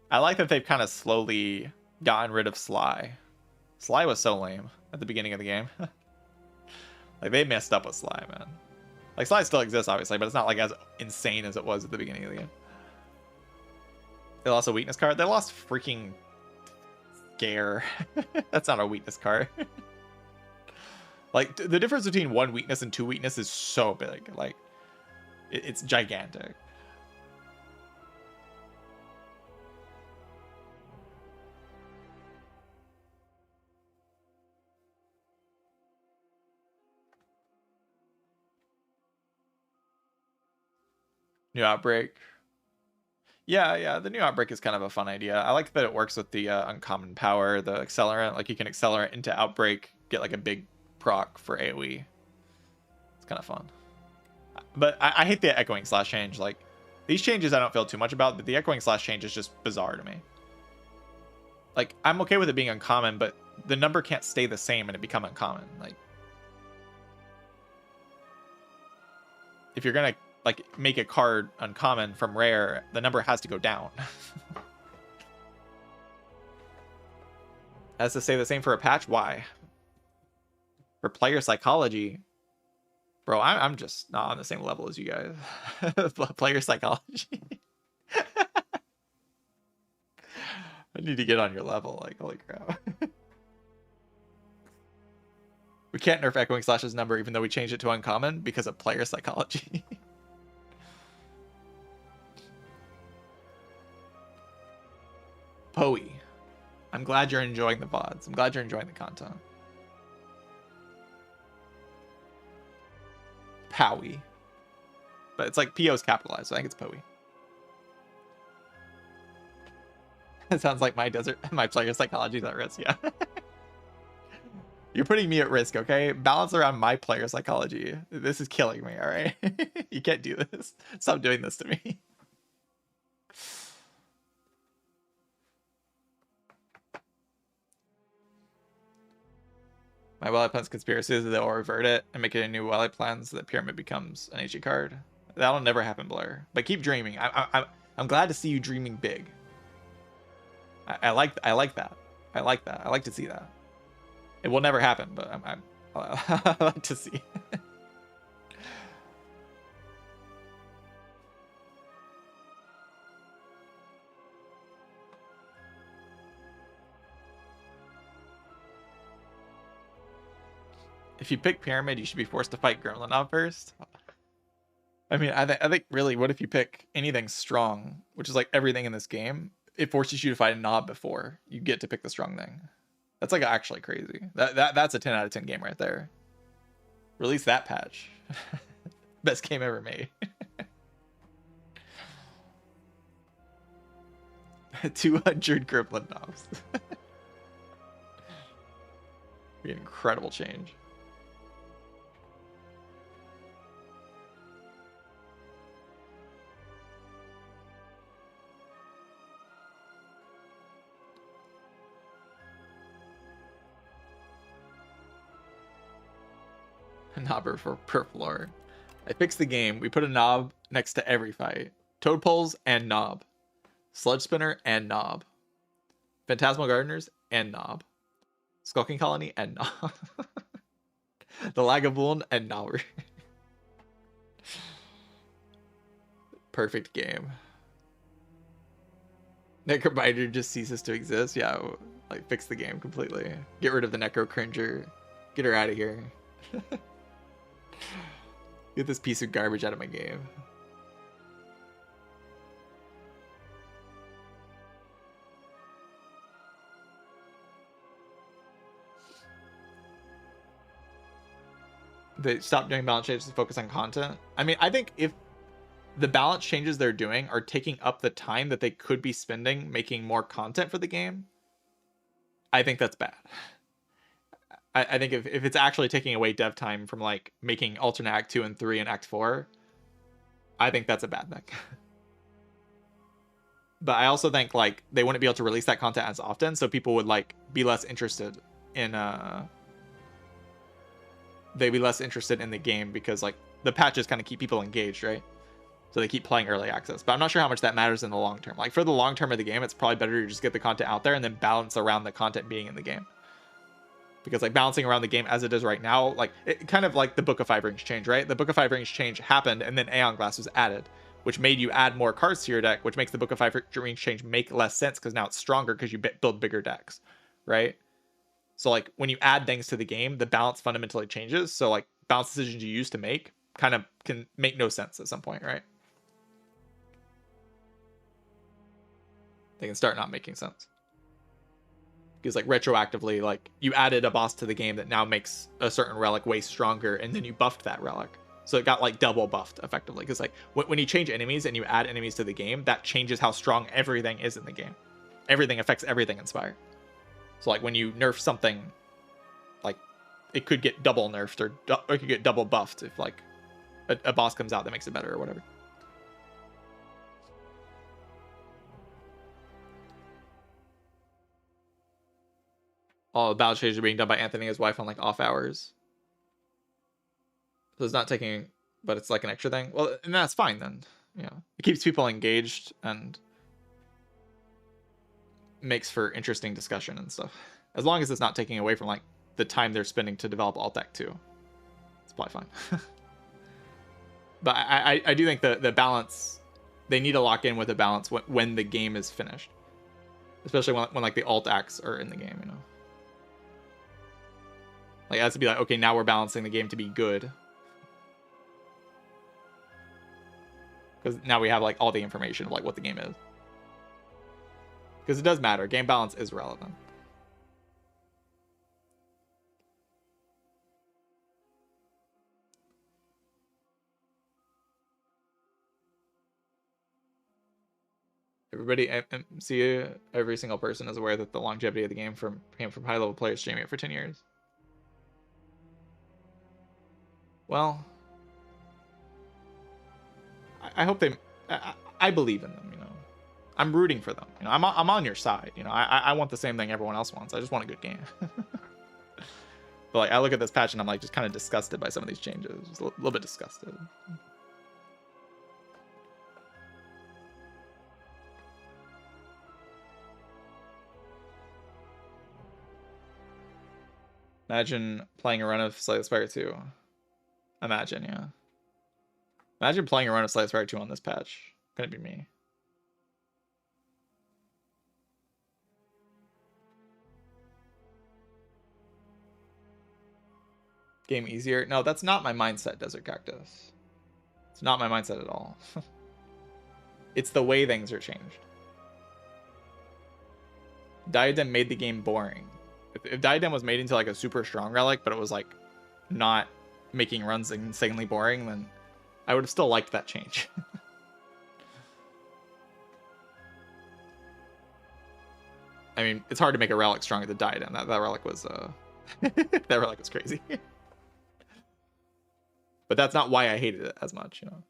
Speaker 1: I like that they've kind of slowly gotten rid of Sly. Sly was so lame at the beginning of the game. Like, they messed up with Sly, man. Like, Sly still exists, obviously, but it's not like as insane as it was at the beginning of the game. They lost a weakness card. They lost freaking Scare. That's not a weakness card. Like, the difference between 1 weakness and 2 weakness is so big. Like, it's gigantic. New Outbreak. Yeah, the new Outbreak is kind of a fun idea. I like that it works with the uncommon power, the accelerant. Like, you can accelerate into Outbreak, get like a big proc for AoE. It's kind of fun. But I hate the Echoing Slash change. Like, these changes I don't feel too much about, but the Echoing Slash change is just bizarre to me. Like, I'm okay with it being uncommon, but the number can't stay the same and it become uncommon. Like, if you're gonna like make a card uncommon from rare, the number has to go down. Has to stay the same for a patch? Why? For player psychology, bro, I'm just not on the same level as you guys. Player psychology. I need to get on your level. Like, holy crap. We can't nerf Echoing Slash's number even though we changed it to uncommon because of player psychology. Poe. I'm glad you're enjoying the VODs. I'm glad you're enjoying the content. Powie. But it's like P.O.'s capitalized, so I think it's Poe. It sounds like my player psychology is at risk, yeah. You're putting me at risk, okay? Balance around my player psychology. This is killing me, all right? You can't do this. Stop doing this to me. My Wildlife Plans conspiracy is that they'll revert it and make it a new Wildlife Plan so that Pyramid becomes an HE card. That'll never happen, Blair. But keep dreaming. I'm glad to see you dreaming big. I like that. I like that. I like to see that. It will never happen, but I like to see. If you pick Pyramid, you should be forced to fight Gremlin first. I mean, I think really, what if you pick anything strong, which is like everything in this game? It forces you to fight a Nob before you get to pick the strong thing. That's like actually crazy. That's a 10 out of 10 game right there. Release that patch. Best game ever made. 200 Gremlin Nobs. Be an incredible change. Knobber for per floor. I fixed the game. We put a knob next to every fight. Toad poles and knob. Sludge spinner and knob. Phantasmal gardeners and knob. Skulking colony and knob. The Lagavulin and knob. Perfect game. Necrobiter just ceases to exist. Yeah, like fix the game completely. Get rid of the Necro Cringer. Get her out of here. Get this piece of garbage out of my game. They stop doing balance changes to focus on content. I mean, I think if the balance changes they're doing are taking up the time that they could be spending making more content for the game, I think that's bad. I think if it's actually taking away dev time from like making alternate act 2 and 3 and act 4, I think that's a bad thing. But I also think like they wouldn't be able to release that content as often, so people would like be less interested in they'd be less interested in the game because like the patches kind of keep people engaged, right? So they keep playing early access. But I'm not sure how much that matters in the long term. Like for the long term of the game, it's probably better to just get the content out there and then balance around the content being in the game. Because like balancing around the game as it is right now, like it kind of like the Book of Five Rings change, right? The Book of Five Rings change happened and then Aeon Glass was added, which made you add more cards to your deck, which makes the Book of Five Rings change make less sense because now it's stronger because you build bigger decks, right? So like when you add things to the game, the balance fundamentally changes. So like balance decisions you used to make kind of can make no sense at some point, right? They can start not making sense. Because like retroactively, like you added a boss to the game that now makes a certain relic way stronger, and then you buffed that relic. So it got like double buffed effectively. Because like when you change enemies and you add enemies to the game, that changes how strong everything is in the game. Everything affects everything in Spire. So like when you nerf something, like it could get double nerfed or it could get double buffed if like a boss comes out that makes it better or whatever. all the battle trades are being done by Anthony and his wife on like off hours. So it's not taking, but it's like an extra thing. Well, and that's fine then. You know, it keeps people engaged and makes for interesting discussion and stuff. As long as it's not taking away from like the time they're spending to develop alt deck too. It's probably fine. But I do think the balance, they need to lock in with a balance when the game is finished. Especially when like the alt acts are in the game, you know. Like it has to be like, okay, now we're balancing the game to be good. Because now we have like all the information of like what the game is. Because it does matter. Game balance is relevant. Everybody, see, every single person is aware that the longevity of the game came from high-level players streaming it for 10 years. Well, I hope they... I believe in them, you know. I'm rooting for them. You know, I'm on your side. You know, I want the same thing everyone else wants. I just want a good game. But like, I look at this patch and I'm like just kind of disgusted by some of these changes. Just a little bit disgusted. Imagine playing a run of Slay the Spire 2. Imagine, yeah. Imagine playing a run of Slay the Spire 2 on this patch. Couldn't be me. Game easier? No, that's not my mindset, Desert Cactus. It's not my mindset at all. It's the way things are changed. Diadem made the game boring. If Diadem was made into like a super strong relic, but it was like not making runs insanely boring, then I would have still liked that change. I mean, it's hard to make a relic stronger than Diadem. That relic was that relic was crazy. But that's not why I hated it as much, you know.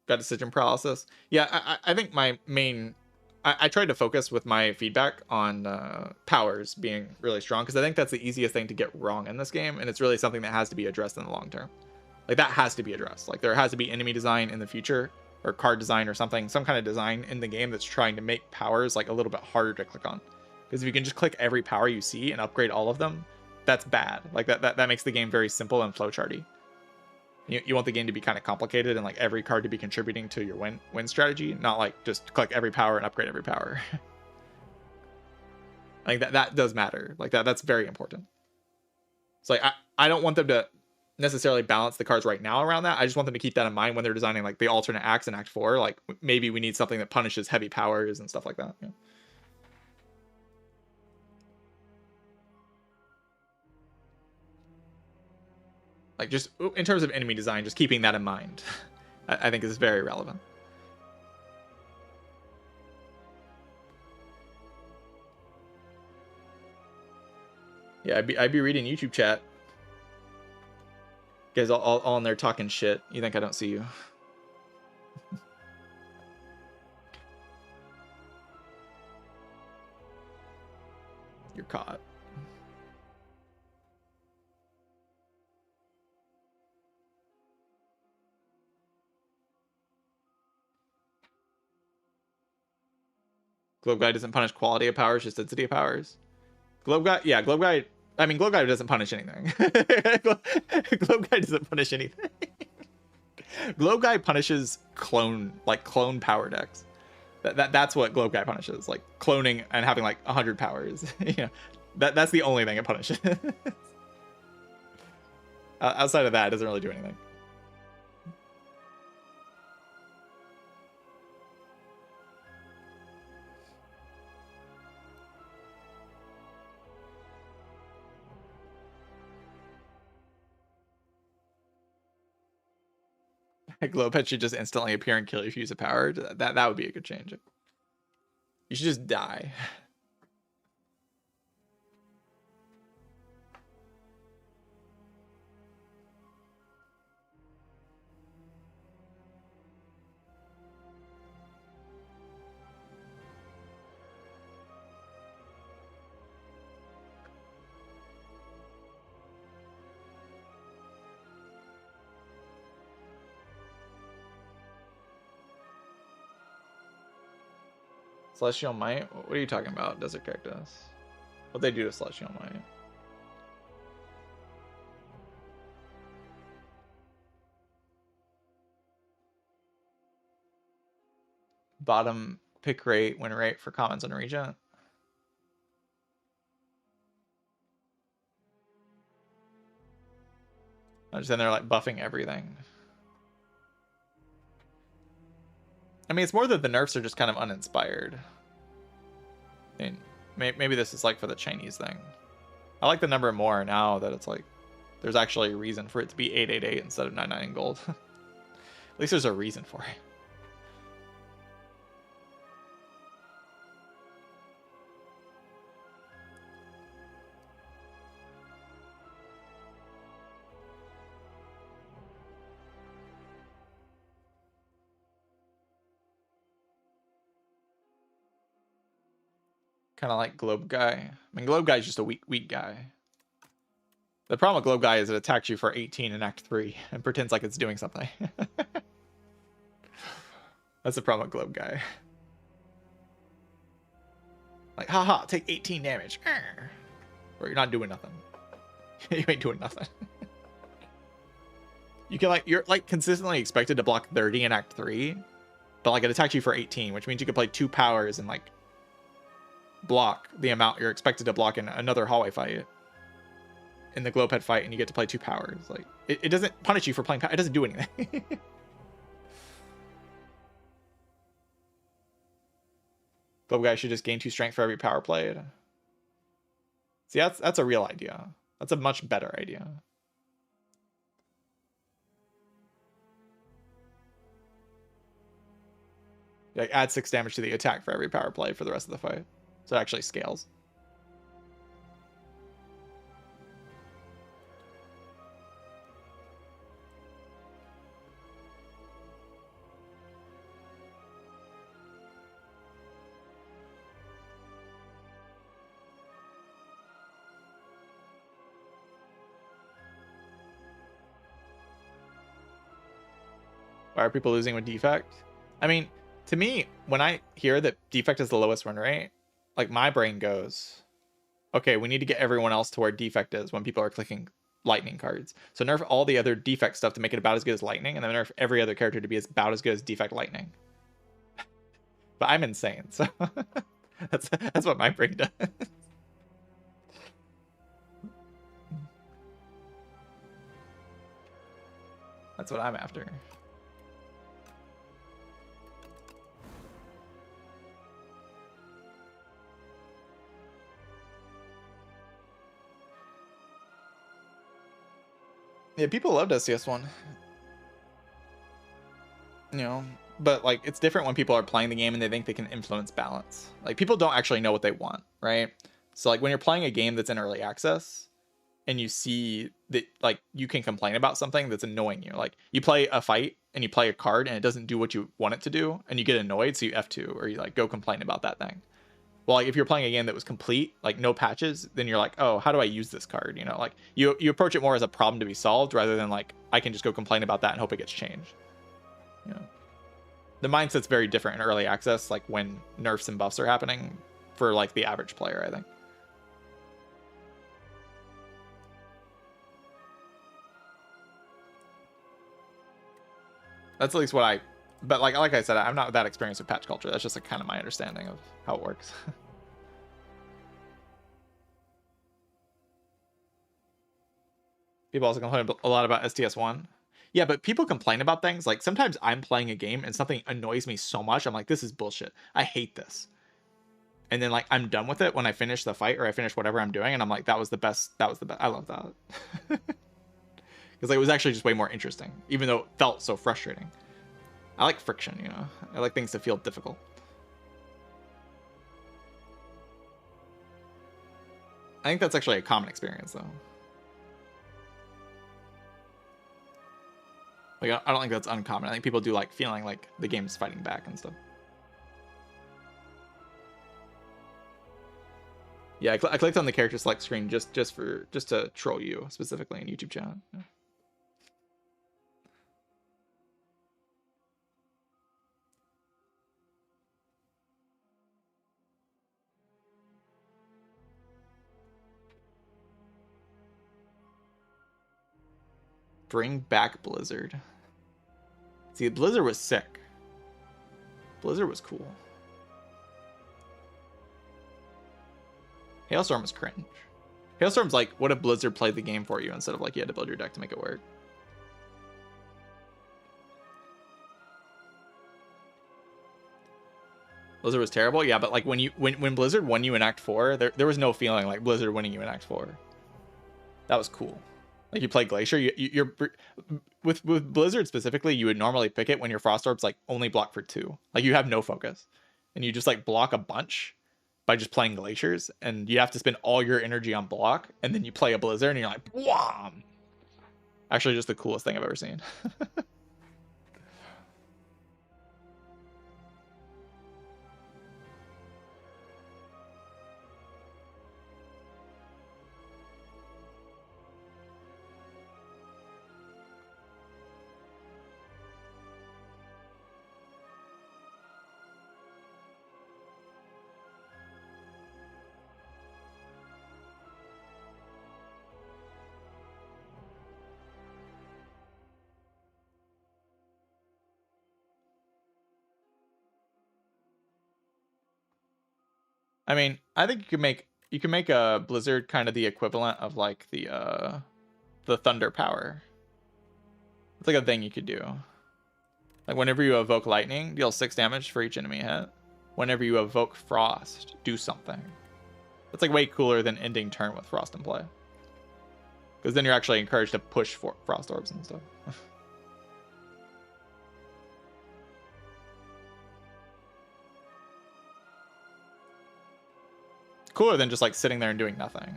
Speaker 1: Got decision paralysis. Yeah, I think my main... I tried to focus with my feedback on powers being really strong, because I think that's the easiest thing to get wrong in this game, and it's really something that has to be addressed in the long term. Like, that has to be addressed. Like, there has to be enemy design in the future, or card design or something, some kind of design in the game that's trying to make powers, like, a little bit harder to click on. Because if you can just click every power you see and upgrade all of them, that's bad. Like, that makes the game very simple and flowcharty. You want the game to be kind of complicated and like every card to be contributing to your win strategy, not like just click every power and upgrade every power. I think that does matter. Like that's very important. It's like I don't want them to necessarily balance the cards right now around that. I just want them to keep that in mind when they're designing like the alternate acts in Act 4. Like maybe we need something that punishes heavy powers and stuff like that. Yeah. Like just in terms of enemy design, just keeping that in mind, I think is very relevant. Yeah, I'd be reading YouTube chat. You guys all in there talking shit. You think I don't see you? You're caught. Globe Guide doesn't punish quality of powers, just density of powers. Globe Guide, yeah, Globe Guide. I mean, Globe Guide doesn't punish anything. Globe Guide doesn't punish anything. Globe Guide punishes clone power decks. That's what Globe Guide punishes, like cloning and having like 100 powers. Yeah, that's the only thing it punishes. Outside of that, it doesn't really do anything. Glowpet should just instantly appear and kill you if you use a power. That would be a good change. You should just die. Celestial Might? What are you talking about, Desert Cactus? What they do to Celestial Might? Bottom pick rate, win rate for commons and regent. I just then they're like buffing everything. I mean, it's more that the nerfs are just kind of uninspired. I mean, maybe this is like for the Chinese thing. I like the number more now that it's like there's actually a reason for it to be 888 instead of 99 in gold. At least there's a reason for it. Kind of like Globe Guy. I mean, Globe Guy is just a weak guy. The problem with Globe Guy is it attacks you for 18 in Act 3 and pretends like it's doing something. That's the problem with Globe Guy. Like, haha, take 18 damage. Or you're not doing nothing. You ain't doing nothing. You can you're consistently expected to block 30 in Act 3, but like it attacks you for 18, which means you could play 2 powers and like block the amount you're expected to block in another hallway fight. In the Glowpet fight, and you get to play 2 powers. Like it doesn't punish you for playing. It doesn't do anything. Globe Guy should just gain 2 strength for every power played. See, that's a real idea. That's a much better idea. Like add 6 damage to the attack for every power play for the rest of the fight, so it actually scales. Why are people losing with Defect? I mean, to me, when I hear that Defect is the lowest win rate, like my brain goes, okay, we need to get everyone else to where Defect is when people are clicking Lightning cards. So nerf all the other Defect stuff to make it about as good as Lightning, and then nerf every other character to be about as good as Defect Lightning. But I'm insane, so that's what my brain does. That's what I'm after. Yeah, people loved SCS1. You know, but like it's different when people are playing the game and they think they can influence balance. Like people don't actually know what they want, right? So like when you're playing a game that's in early access and you see that like you can complain about something that's annoying you. Like you play a fight and you play a card and it doesn't do what you want it to do and you get annoyed, so you F2 or you like go complain about that thing. Well, like if you're playing a game that was complete, like no patches, then you're like, oh, how do I use this card? You know, like you approach it more as a problem to be solved rather than like I can just go complain about that and hope it gets changed. You know, the mindset's very different in early access, like when nerfs and buffs are happening for like the average player, I think. That's at least what but like I said, I'm not that experienced with patch culture. That's just like kind of my understanding of how it works. People also complain a lot about STS1. Yeah, but people complain about things. Like sometimes I'm playing a game and something annoys me so much. I'm like, this is bullshit. I hate this. And then like I'm done with it when I finish the fight or I finish whatever I'm doing. And I'm like, that was the best. That was the best. I love that. Because like, it was actually just way more interesting, even though it felt so frustrating. I like friction, you know. I like things to feel difficult. I think that's actually a common experience, though. Like, I don't think that's uncommon. I think people do like feeling like the game's fighting back and stuff. Yeah, I clicked on the character select screen just to troll you specifically in YouTube chat. Yeah. Bring back Blizzard. See, Blizzard was sick. Blizzard was cool. Hailstorm was cringe. Hailstorm's like, what if Blizzard played the game for you instead of like you had to build your deck to make it work? Blizzard was terrible, yeah, but like when Blizzard won you in Act 4, there was no feeling like Blizzard winning you in Act 4. That was cool. Like you play Glacier, you're with Blizzard specifically, you would normally pick it when your Frost Orbs like only block for 2. Like you have no focus, and you just like block a bunch by just playing Glaciers, and you have to spend all your energy on block, and then you play a Blizzard, and you're like, wham! Actually, just the coolest thing I've ever seen. I mean, I think you can make a Blizzard kind of the equivalent of like the Thunder power. It's like a thing you could do. Like whenever you evoke Lightning, deal 6 damage for each enemy hit. Whenever you evoke Frost, do something. It's like way cooler than ending turn with Frost in play. Because then you're actually encouraged to push for Frost Orbs and stuff. Cooler than just like sitting there and doing nothing.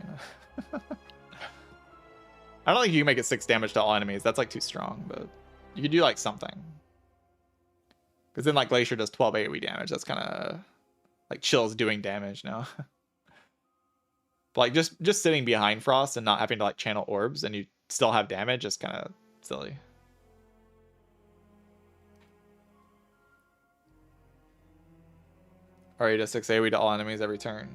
Speaker 1: I don't think you can make it 6 damage to all enemies. That's like too strong, but you could do like something. Because then like Glacier does 12 AoE damage. That's kind of like Chill's doing damage now. But like just sitting behind Frost and not having to like channel orbs and you still have damage is kind of silly. Or you does 6 AoE to all enemies every turn.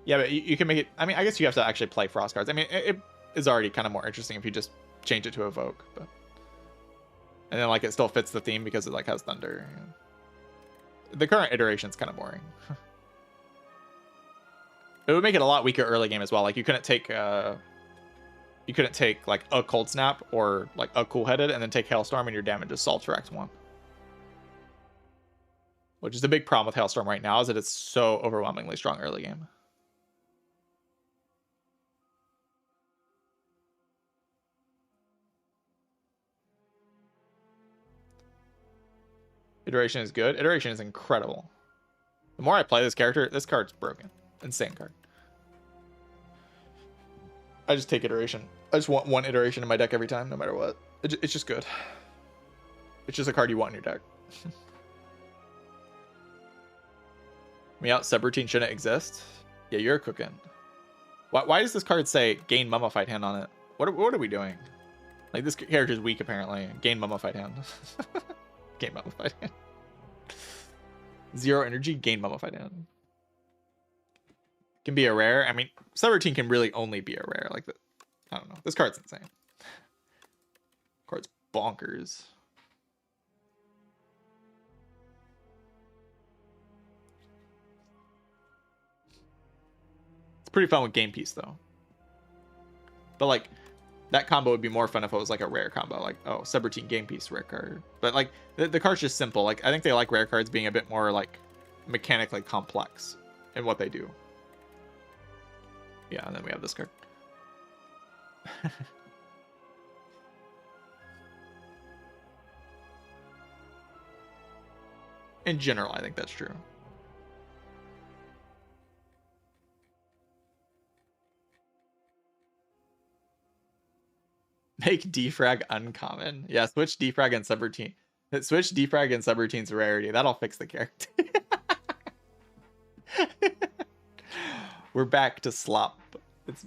Speaker 1: Yeah, but you can make it. I mean, I guess you have to actually play Frost cards. I mean, it is already kind of more interesting if you just change it to evoke, but and then like it still fits the theme because it like has thunder. The current iteration is kind of boring. It would make it a lot weaker early game as well. Like you couldn't take like a Cold Snap or like a Cool Headed and then take Hailstorm and your damage is solved for Act 1. Which is the big problem with Hailstorm right now is that it's so overwhelmingly strong early game. Iteration is good. Iteration is incredible. The more I play this character, this card's broken. Insane card. I just take Iteration. I just want one Iteration in my deck every time, no matter what. It's just good. It's just a card you want in your deck. Me out, Subroutine shouldn't exist. Yeah, you're cooking. Why does this card say gain Mummified Hand on it? What are we doing? Like this character is weak apparently. Gain Mummified Hand. Gain Mummified Hand. 0 energy, gain Mummified Hand. Can be a rare. I mean, Subroutine can really only be a rare. Like, I don't know. This card's insane. Card's bonkers. It's pretty fun with Game Piece though. But like, that combo would be more fun if it was like a rare combo. Like, oh, Subroutine Game Piece rare card. But like, the card's just simple. Like, I think they like rare cards being a bit more like mechanically complex in what they do. Yeah, and then we have this card. In general, I think that's true. Make defrag uncommon. Yeah, switch defrag and subroutine. Switch defrag and subroutine's rarity. That'll fix the character. We're back to slop. It's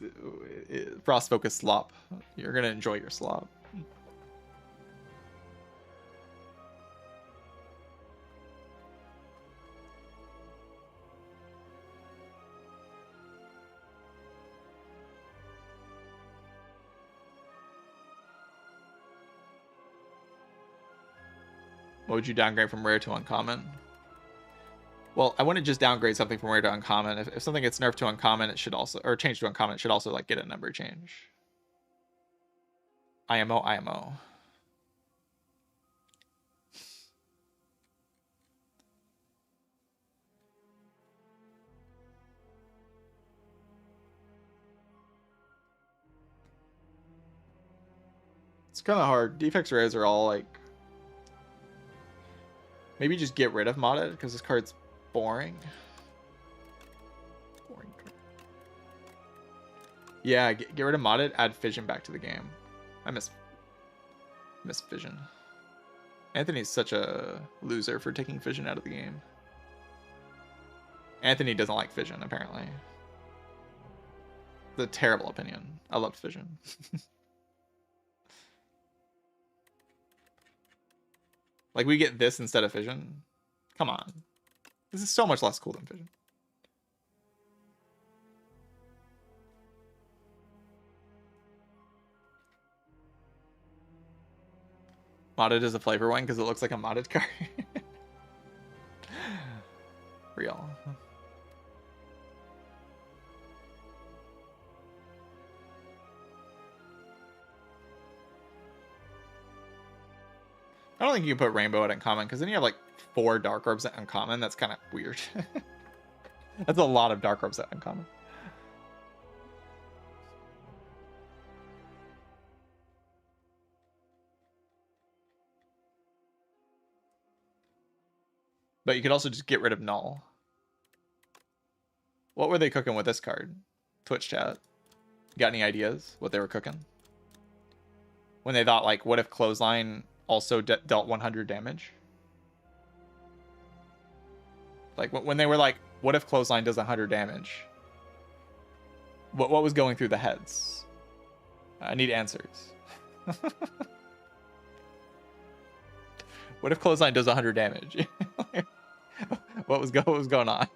Speaker 1: Frost Focus slop. You're gonna enjoy your slop. What would you downgrade from rare to uncommon? Well, I wouldn't just downgrade something from rare to uncommon. If something gets nerfed to uncommon, it should also, or changed to uncommon, it should also like get a number change. IMO, IMO. It's kind of hard. Defects rares are all like, maybe just get rid of modded because this card's boring. Boring. Yeah, get rid of modded. Add fission back to the game. I miss fission. Anthony's such a loser for taking fission out of the game. Anthony doesn't like fission apparently. It's a terrible opinion. I loved fission. Like, we get this instead of fission? Come on. This is so much less cool than fission. Modded is a flavor one because it looks like a modded card. Real. I don't think you can put rainbow at uncommon because then you have like 4 dark orbs at uncommon. That's kind of weird. That's a lot of dark orbs at uncommon. But you could also just get rid of null. What were they cooking with this card? Twitch chat. Got any ideas what they were cooking? When they thought like, what if clothesline also dealt 100 damage? Like when they were like, what if clothesline does 100 damage? What was going through the heads? I need answers. What if clothesline does 100 damage? what was going on?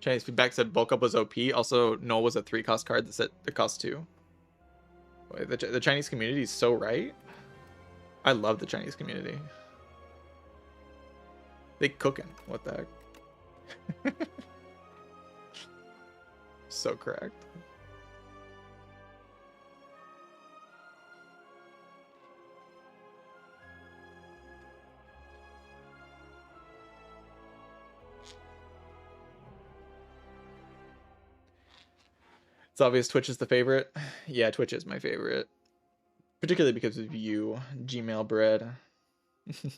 Speaker 1: Chinese feedback said bulk up was OP. Also, Null was a 3-cost card that said it cost 2. Wait, the Chinese community is so right. I love the Chinese community. They cooking. What the heck? So correct. It's obvious Twitch is the favorite. Yeah, Twitch is my favorite. Particularly because of you, Gmail bread.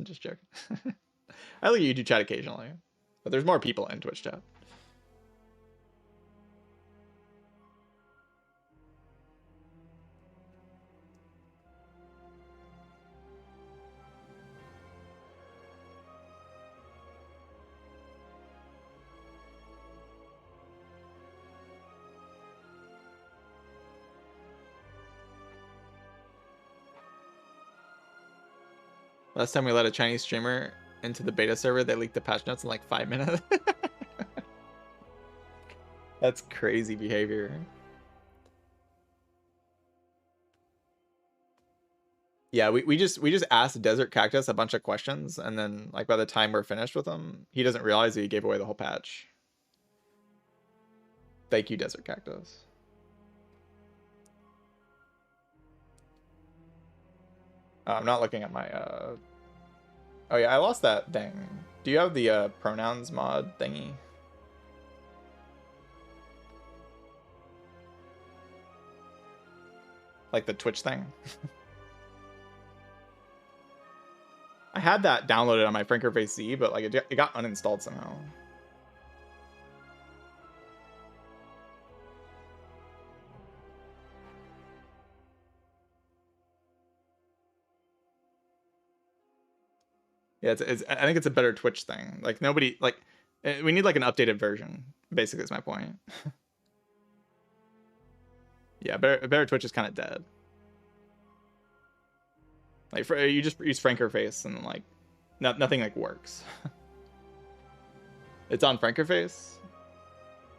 Speaker 1: Just joking. I look at YouTube chat occasionally. But there's more people in Twitch chat. Last time we let a Chinese streamer into the beta server, they leaked the patch notes in like 5 minutes. That's crazy behavior. Yeah, we just asked Desert Cactus a bunch of questions, and then like by the time we're finished with him, he doesn't realize that he gave away the whole patch. Thank you, Desert Cactus. I'm not looking at my Oh yeah, I lost that thing. Do you have the pronouns mod thingy? Like the Twitch thing? I had that downloaded on my Frankerface Z, but like it got uninstalled somehow. Yeah, I think it's a better Twitch thing. Like nobody, like, we need like an updated version, basically is my point. Yeah, better Twitch is kind of dead. Like you just use Franker Face and like nothing like works. It's on Franker Face.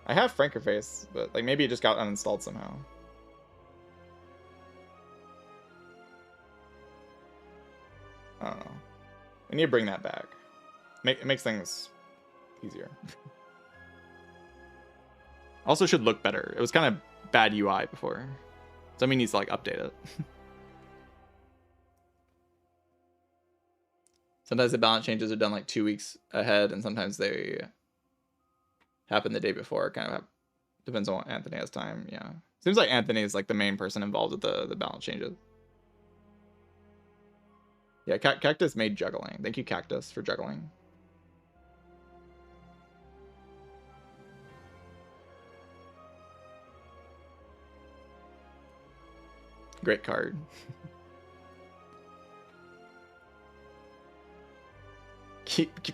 Speaker 1: I have Franker Face, but like maybe it just got uninstalled somehow. I don't know. We need to bring that back. It makes things easier. Also should look better. It was kind of bad UI before. Somebody needs to like update it. Sometimes the balance changes are done like 2 weeks ahead, and sometimes they happen the day before. Kind of depends on what Anthony has time. Yeah. Seems like Anthony is like the main person involved with the balance changes. Yeah, Cactus made juggling. Thank you, Cactus, for juggling. Great card.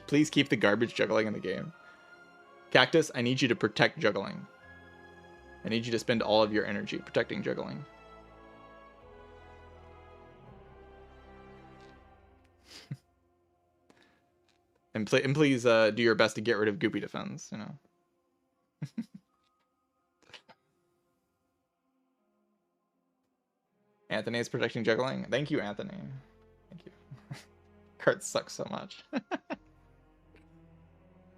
Speaker 1: Please keep the garbage juggling in the game. Cactus, I need you to protect juggling. I need you to spend all of your energy protecting juggling. And please do your best to get rid of Goopy Defense, you know. Anthony is protecting juggling. Thank you, Anthony. Thank you. Card sucks so much.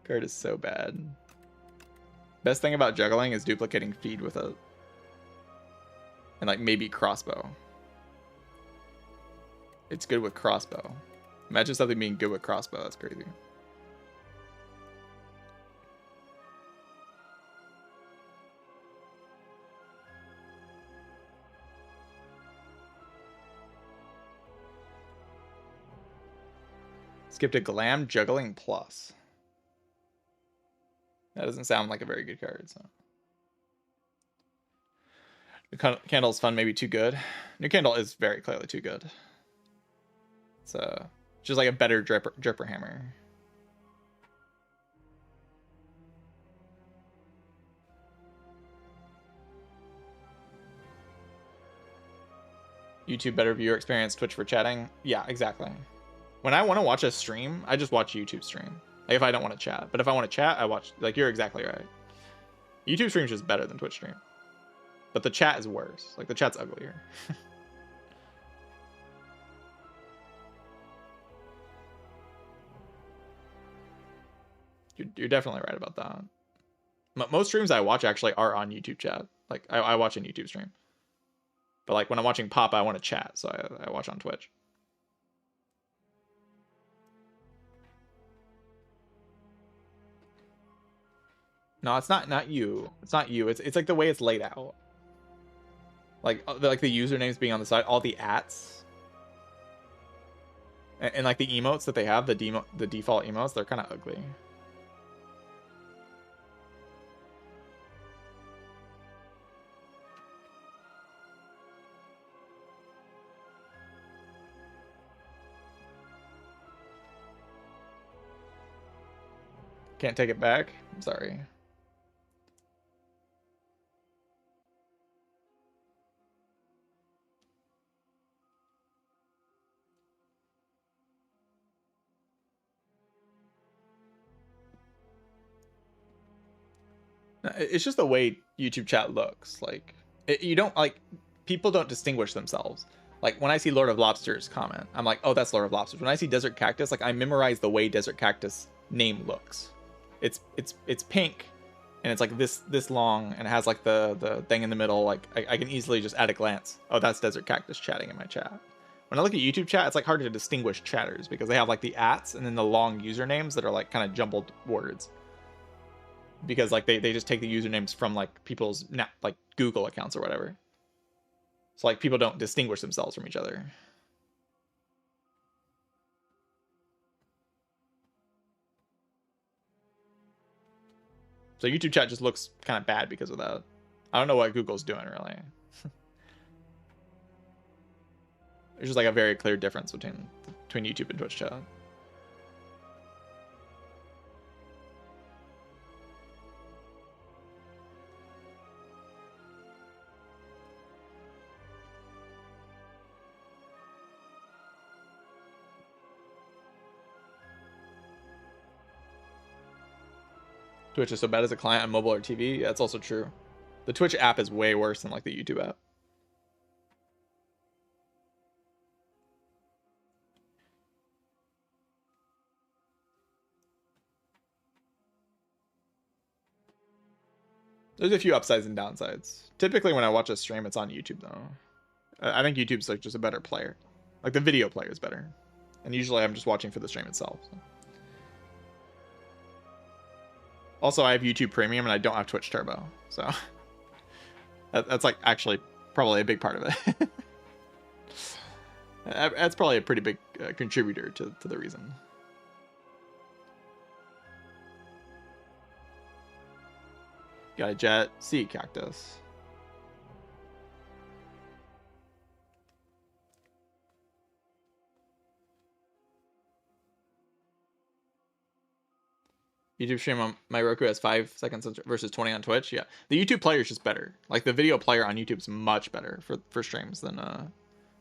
Speaker 1: Card is so bad. Best thing about juggling is duplicating feed with it. And like maybe crossbow. It's good with crossbow. Imagine something being good with crossbow. That's crazy. Skipped a Glam Juggling Plus. That doesn't sound like a very good card, so. New Candle's fun, maybe too good. New Candle is very clearly too good. It's just like a better dripper hammer. YouTube better viewer experience, Twitch for chatting. Yeah, exactly. When I want to watch a stream, I just watch YouTube stream. Like if I don't want to chat. But if I want to chat, I watch, like you're exactly right. YouTube stream is just better than Twitch stream. But the chat is worse. Like the chat's uglier. You're definitely right about that. Most streams I watch actually are on YouTube chat. Like I watch a YouTube stream. But like when I'm watching Pop, I want to chat, so I watch on Twitch. No, it's not you. It's not you. It's like the way it's laid out. Like the usernames being on the side, all the ats, and like the emotes that they have, the default emotes, they're kind of ugly. Can't take it back. I'm sorry. It's just the way YouTube chat looks. Like you don't like people don't distinguish themselves. Like when I see Lord of Lobsters comment, I'm like, oh, that's Lord of Lobsters. When I see Desert Cactus, like I memorize the way Desert Cactus name looks. It's pink, and it's like this long, and it has like the thing in the middle. Like I can easily just at a glance, oh, that's Desert Cactus chatting in my chat. When I look at YouTube chat, it's like hard to distinguish chatters because they have like the ats and then the long usernames that are like kind of jumbled words. Because like they just take the usernames from like people's like Google accounts or whatever. So like people don't distinguish themselves from each other. So YouTube chat just looks kind of bad because of that. I don't know what Google's doing really. There's just like a very clear difference between YouTube and Twitch chat. Twitch is so bad as a client on mobile or TV. Yeah, that's also true. The Twitch app is way worse than like the YouTube app. There's a few upsides and downsides. Typically when I watch a stream, it's on YouTube though. I think YouTube's like just a better player. Like the video player is better. And usually I'm just watching for the stream itself. So. Also, I have YouTube Premium and I don't have Twitch Turbo. So that's like actually probably a big part of it. That's probably a pretty big contributor to the reason. Got a jet, sea cactus. YouTube stream on my Roku has 5 seconds versus 20 on Twitch. Yeah, the YouTube player is just better. Like the video player on YouTube is much better for streams than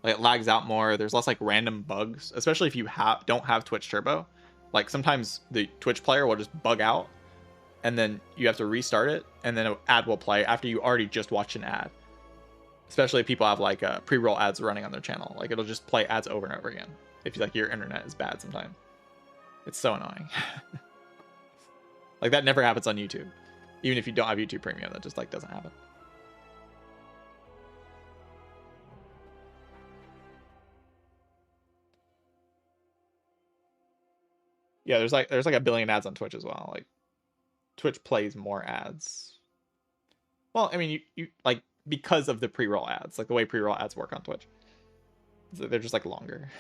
Speaker 1: like it lags out more. There's less like random bugs, especially if you don't have Twitch Turbo. Like sometimes the Twitch player will just bug out, and then you have to restart it, and then an ad will play after you already just watched an ad. Especially if people have like pre-roll ads running on their channel, like it'll just play ads over and over again. If you like your internet is bad sometimes, it's so annoying. Like that never happens on YouTube. Even if you don't have YouTube Premium, that just like doesn't happen. Yeah, there's like a billion ads on Twitch as well. Like Twitch plays more ads. Well, I mean, you like because of the pre-roll ads, like the way pre-roll ads work on Twitch. They're just like longer.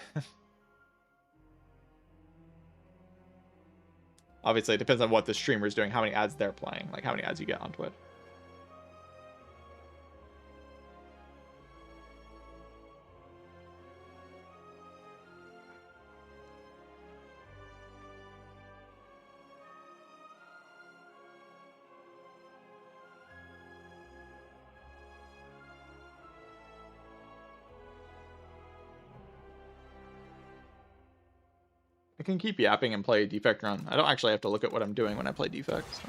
Speaker 1: Obviously, it depends on what the streamer is doing, how many ads they're playing, like how many ads you get on Twitch. I can keep yapping and play Defect Run. I don't actually have to look at what I'm doing when I play Defect. So.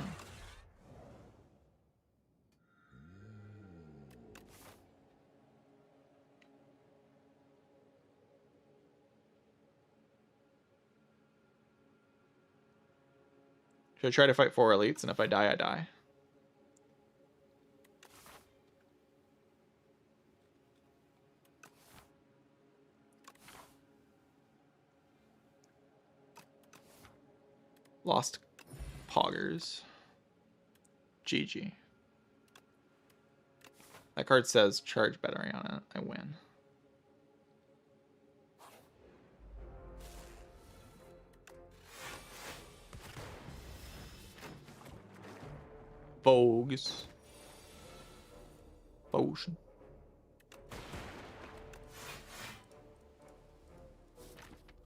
Speaker 1: Should I try to fight 4 elites, and if I die, I die? Lost Poggers. GG. That card says charge battery on it. I win. Bogus. Potion.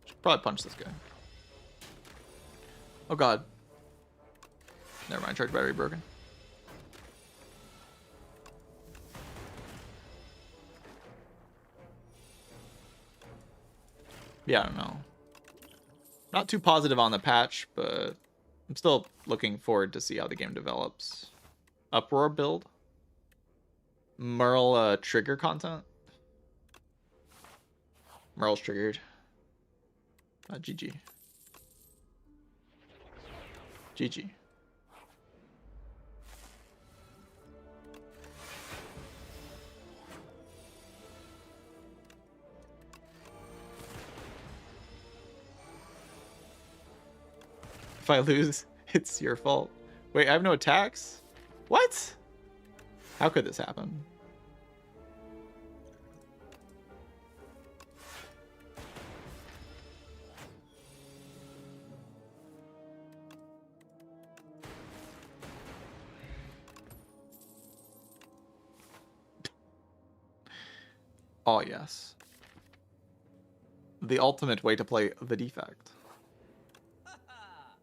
Speaker 1: Should probably punch this guy. Oh god. Never mind, charge battery broken. Yeah, I don't know. Not too positive on the patch, but I'm still looking forward to see how the game develops. Uproar build. Merle trigger content. Merle's triggered. GG. GG. If I lose, it's your fault. Wait, I have no attacks? What? How could this happen? Oh, yes. The ultimate way to play the Defect.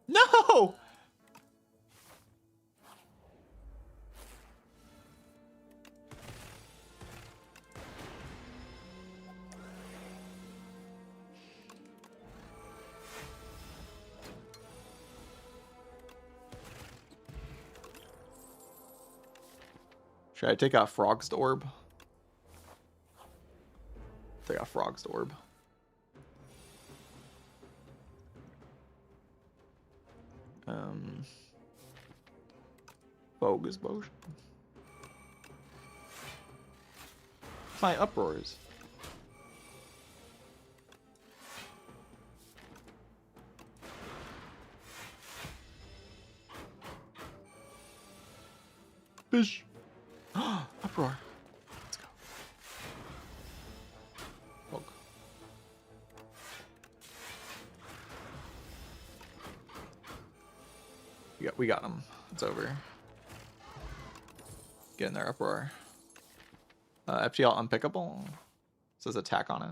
Speaker 1: No! Should I take a Frog's Orb? Take a Frog's Orb. Bogus motion. My uproars. Fish. Uproar. Let's go. Poke. We got him. It's over. Get in there, uproar. FTL unpickable. Says attack on it.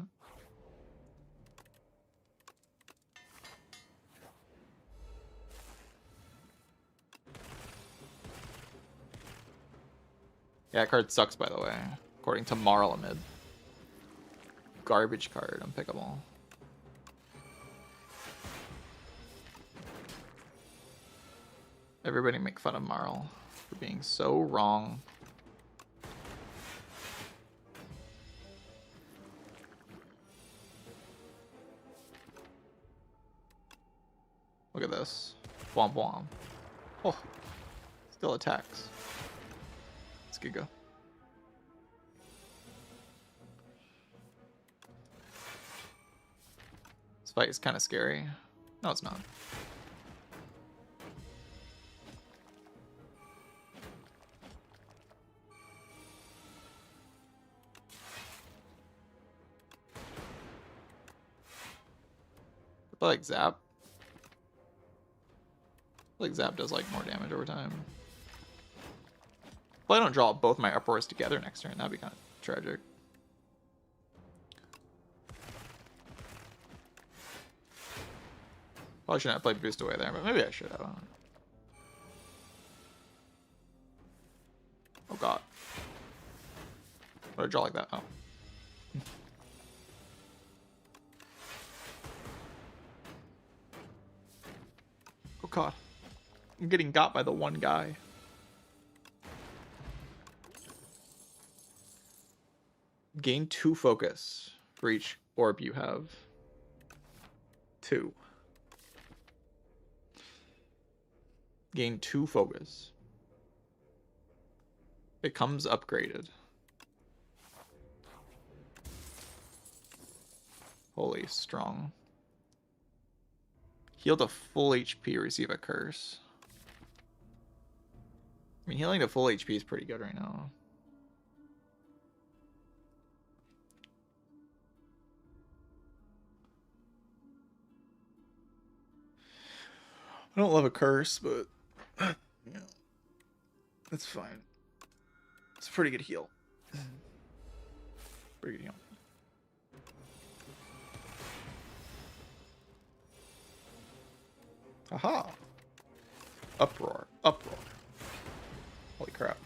Speaker 1: Yeah, that card sucks, by the way. According to Marlamid. Garbage card, unpickable. Everybody make fun of Marl for being so wrong. Look at this. Womp womp. Oh, still attacks. Let's get go. This fight is kind of scary. No, it's not. I feel like Zap. I feel like Zap does like more damage over time. If I don't draw both my uproars together next turn, that'd be kind of tragic. Probably shouldn't have played Boost Away there, but maybe I should have. Oh god. Why did I draw like that? Oh. Oh god. I'm getting got by the one guy. Gain 2 focus for each orb you have. 2. Gain 2 focus. Becomes upgraded. Holy strong. Heal to full HP, receive a curse. I mean, healing to full HP is pretty good right now. I don't love a curse, but yeah, that's fine. It's a pretty good heal. Pretty good heal. Aha! Uproar. Uproar. Holy crap.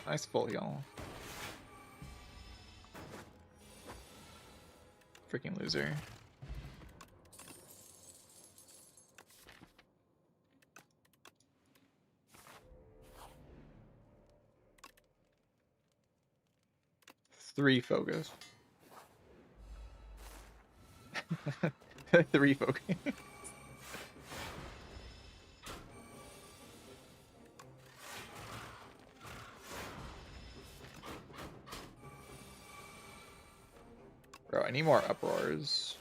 Speaker 1: Nice full heal. Freaking loser. Three focus. 3 focus. Bro, I need more uproars.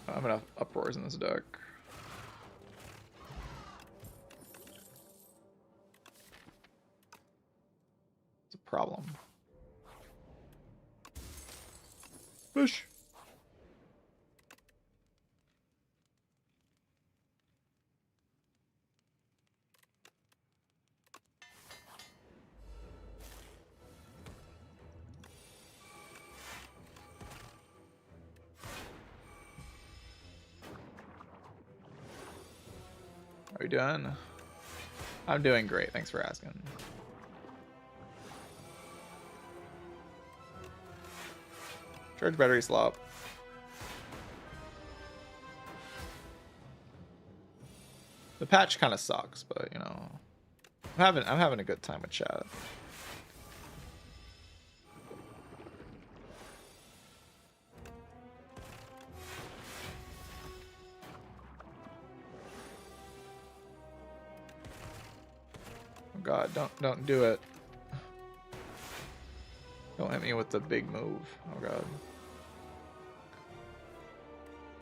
Speaker 1: I don't have enough uproars in this deck. It's a problem. Push. Are we done? I'm doing great. Thanks for asking. Charge battery slop. The patch kind of sucks, but you know, I'm having a good time with chat. Oh god, don't do it. Don't hit me with the big move. Oh god.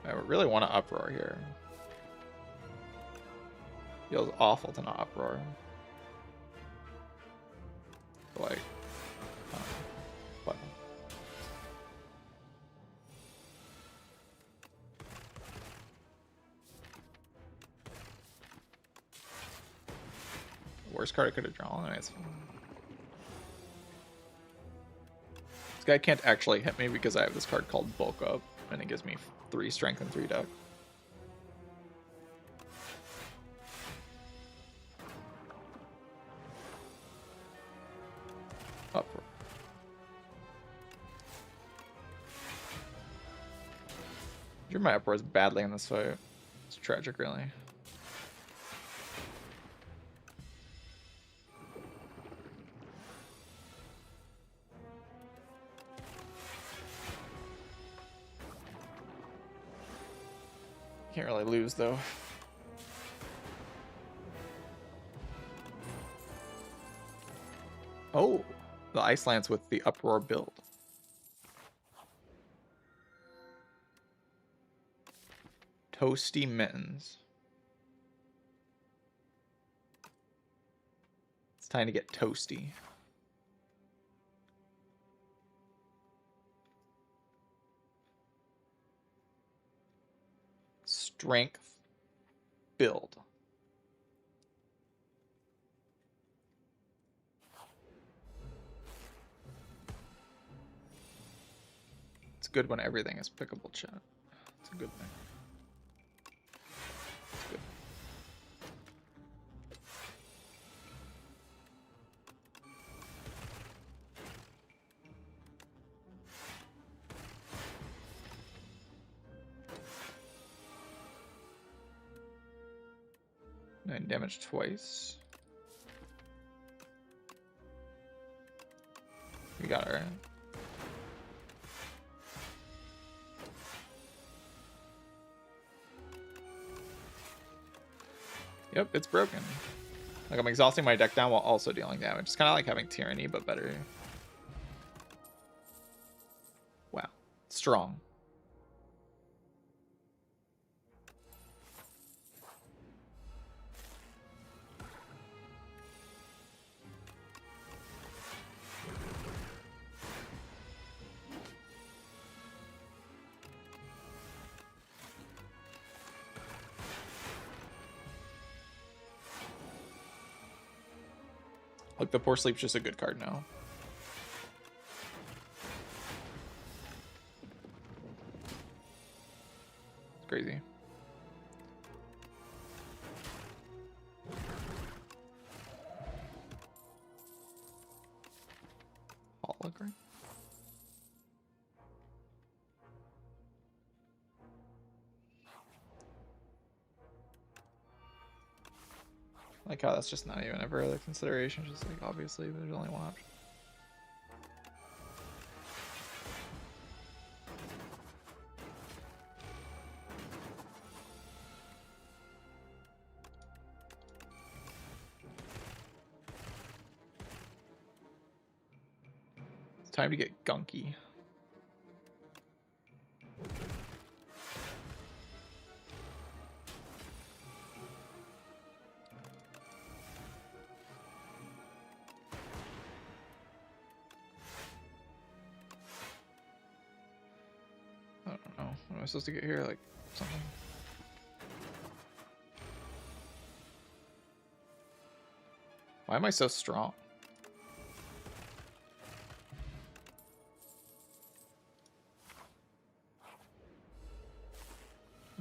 Speaker 1: I really want to uproar here. Feels awful to not uproar. Like, what? Worst card I could have drawn. Anyways. This guy can't actually hit me because I have this card called Bulk Up, and it gives me 3 strength and 3 deck. Uproar. Drew my uproars badly in this fight. It's tragic, really. Can't really lose though. Oh, the Ice Lance with the Uproar build. Toasty Mittens. It's time to get toasty. Strength build. It's good when everything is pickable, chat. It's a good thing. It's good. Nine damage twice. We got it, right? Yep, it's broken. Like, I'm exhausting my deck down while also dealing damage. It's kind of like having Tyranny, but better. Wow. Strong. Like, the Poor Sleep's just a good card now. It's crazy. Hologram? Like how that's just not even ever a consideration. Just like, obviously there's only one option. It's time to get gunky. I don't know. What am I supposed to get here? Like, something? Why am I so strong?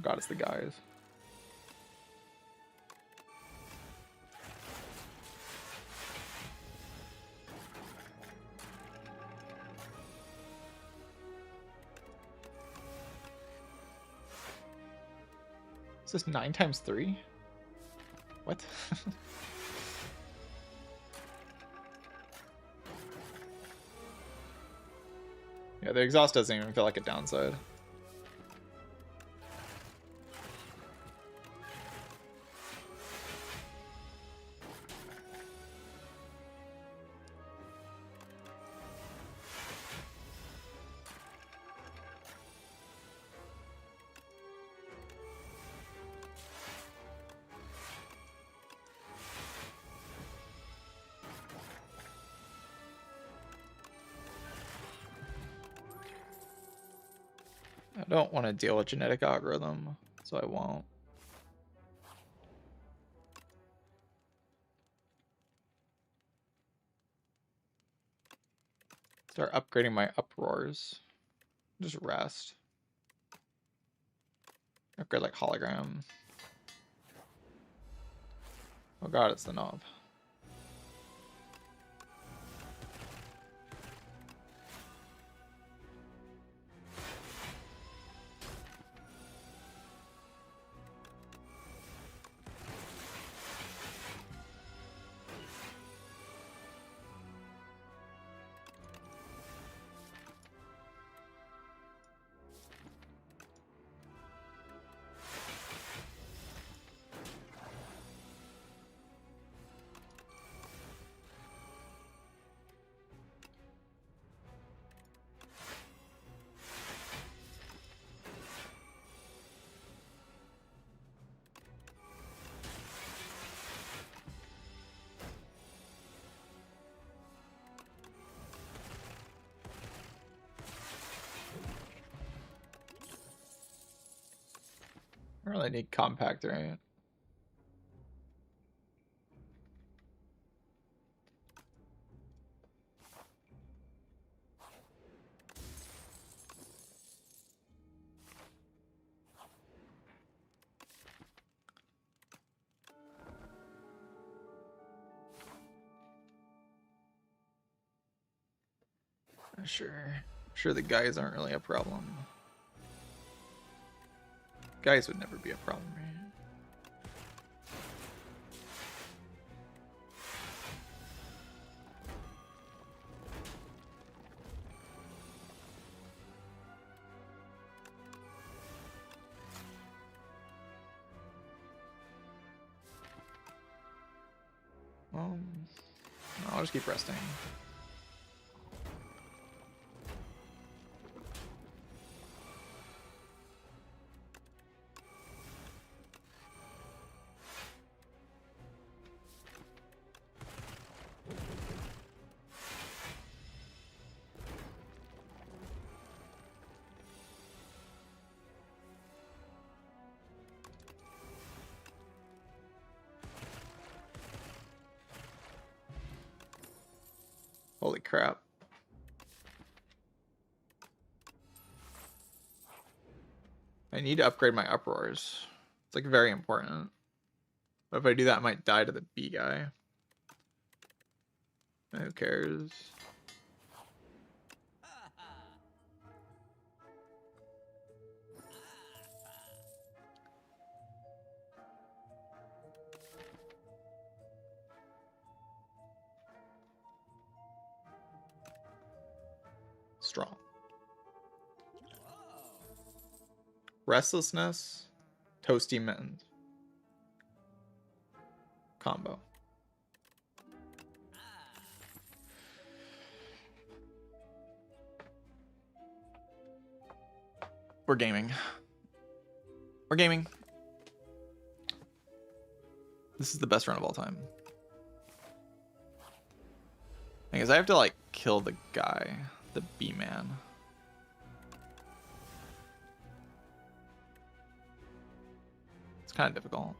Speaker 1: God, it's the guys. Is this 9 times 3? What? Yeah, the exhaust doesn't even feel like a downside. I don't want to deal with genetic algorithm, so I won't. Start upgrading my uproars. Just rest. Upgrade like hologram. Oh god, it's the knob. I really need compact, right? Sure the guys aren't really a problem. Guys would never be a problem, right? I'll just keep resting. Holy crap. I need to upgrade my uproars. It's like very important. But if I do that, I might die to the B guy. Who cares? Strong. Restlessness. Toasty mittens. Combo. We're gaming. We're gaming. This is the best run of all time. Thing is, I have to like kill the guy, the B-man. It's kind of difficult.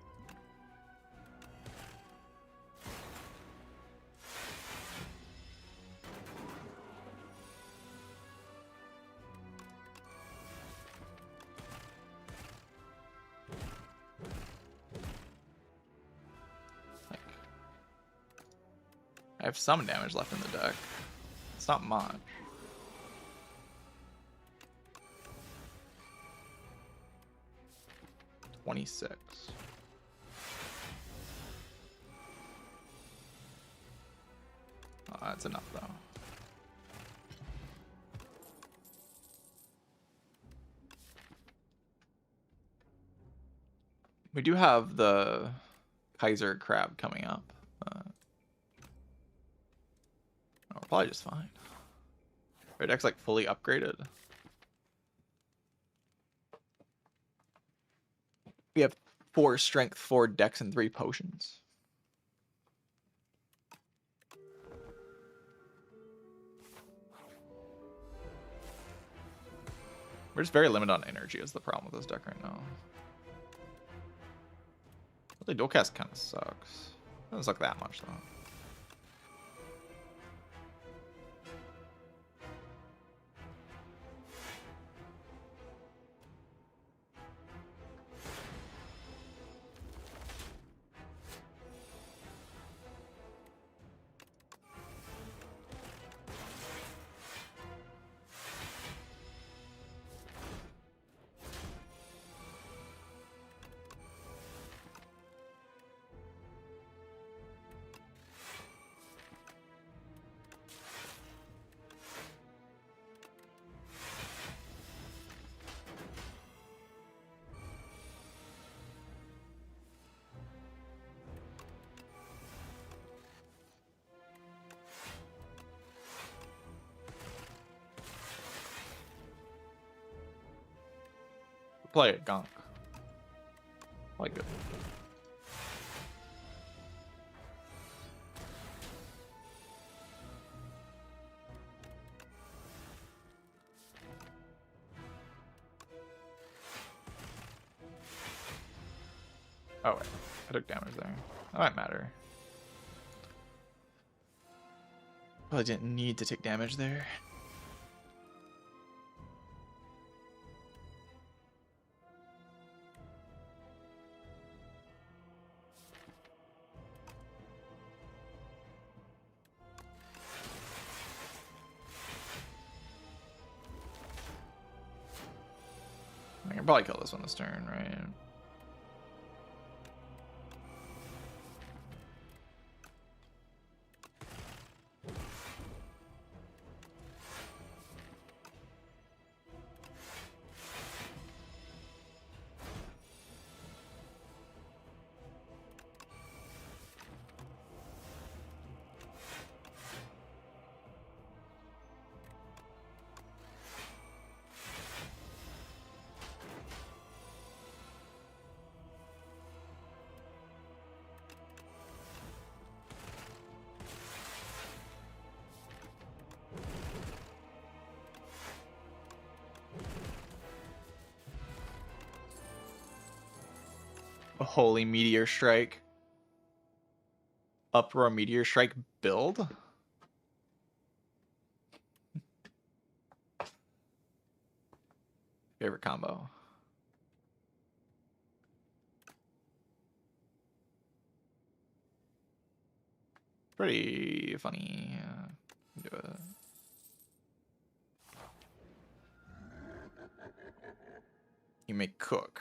Speaker 1: I have some damage left in the deck. It's not much. 26. Oh, that's enough though. We do have the Kaiser Crab coming up. We're probably just fine. Our deck's like fully upgraded. We have 4 strength, 4 dex, and 3 potions. We're just very limited on energy is the problem with this deck right now. The dual cast kind of sucks. Doesn't suck that much though. Play it, Gonk. Like it. Oh wait, I took damage there. That might matter. Probably didn't need to take damage there. I can probably kill this one this turn, right? A Holy Meteor Strike. Uproar Meteor Strike build? Favorite combo. Pretty funny. Do it. You may cook.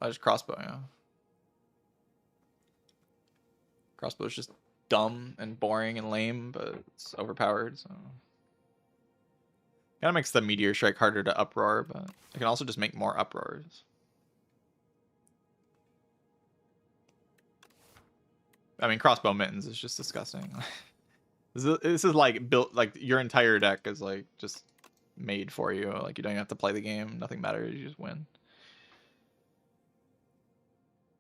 Speaker 1: I just crossbow, yeah. Crossbow is just dumb and boring and lame, but it's overpowered, so. Kinda makes the Meteor Strike harder to uproar, but it can also just make more uproars. I mean, crossbow mittens is just disgusting. This is like built, like your entire deck is like just made for you. Like you don't even have to play the game. Nothing matters. You just win.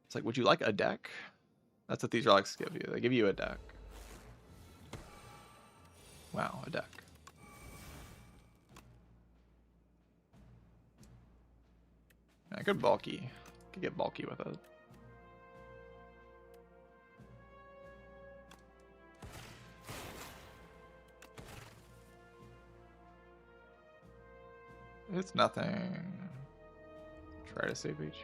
Speaker 1: It's like, would you like a deck? That's what these relics give you. They give you a deck. Wow, a deck. I could bulky. Could get bulky with it. It's nothing. Try to save HP.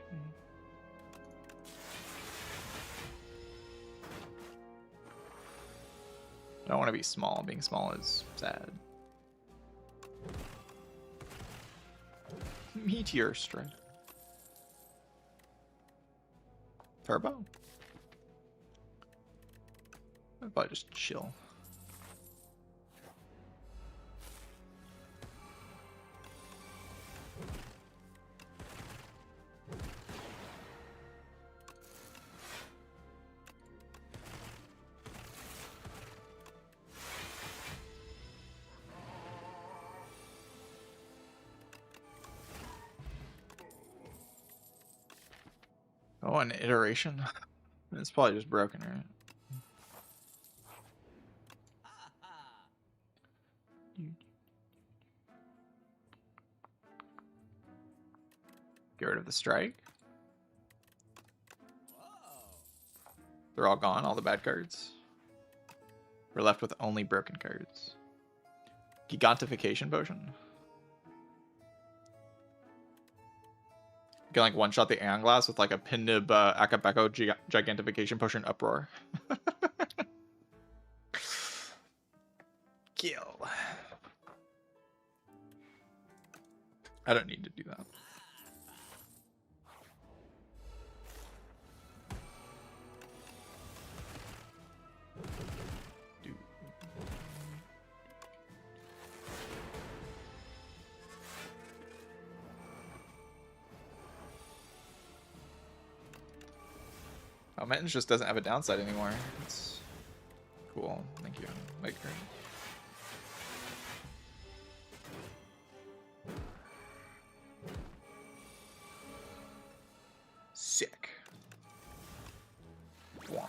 Speaker 1: I don't want to be small. Being small is sad. Meteor strike. Turbo? I'd probably just chill. Oh, an iteration? It's probably just broken, right? Get rid of the strike. They're all gone, all the bad cards. We're left with only broken cards. Gigantification potion. You can like one-shot the Aeon Glass with like a Pindib Akabeko Gigantification potion uproar. Kill. I don't need to do that. Oh, Mittens just doesn't have a downside anymore. It's cool. Thank you. Like, sick. Wow.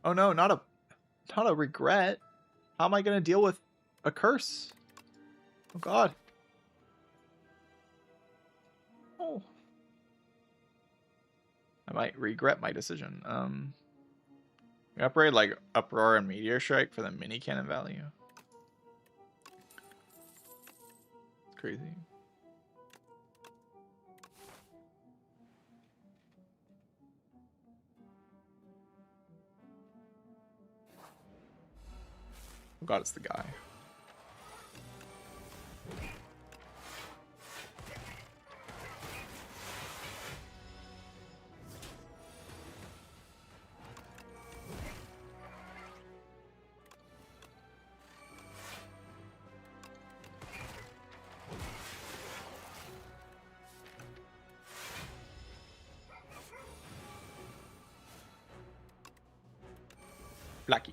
Speaker 1: Oh no, not a regret. How am I gonna deal with a curse? Oh god. Oh. I might regret my decision. We upgrade like Uproar and Meteor Strike for the mini cannon value. It's crazy. Oh god, it's the guy. Blackie.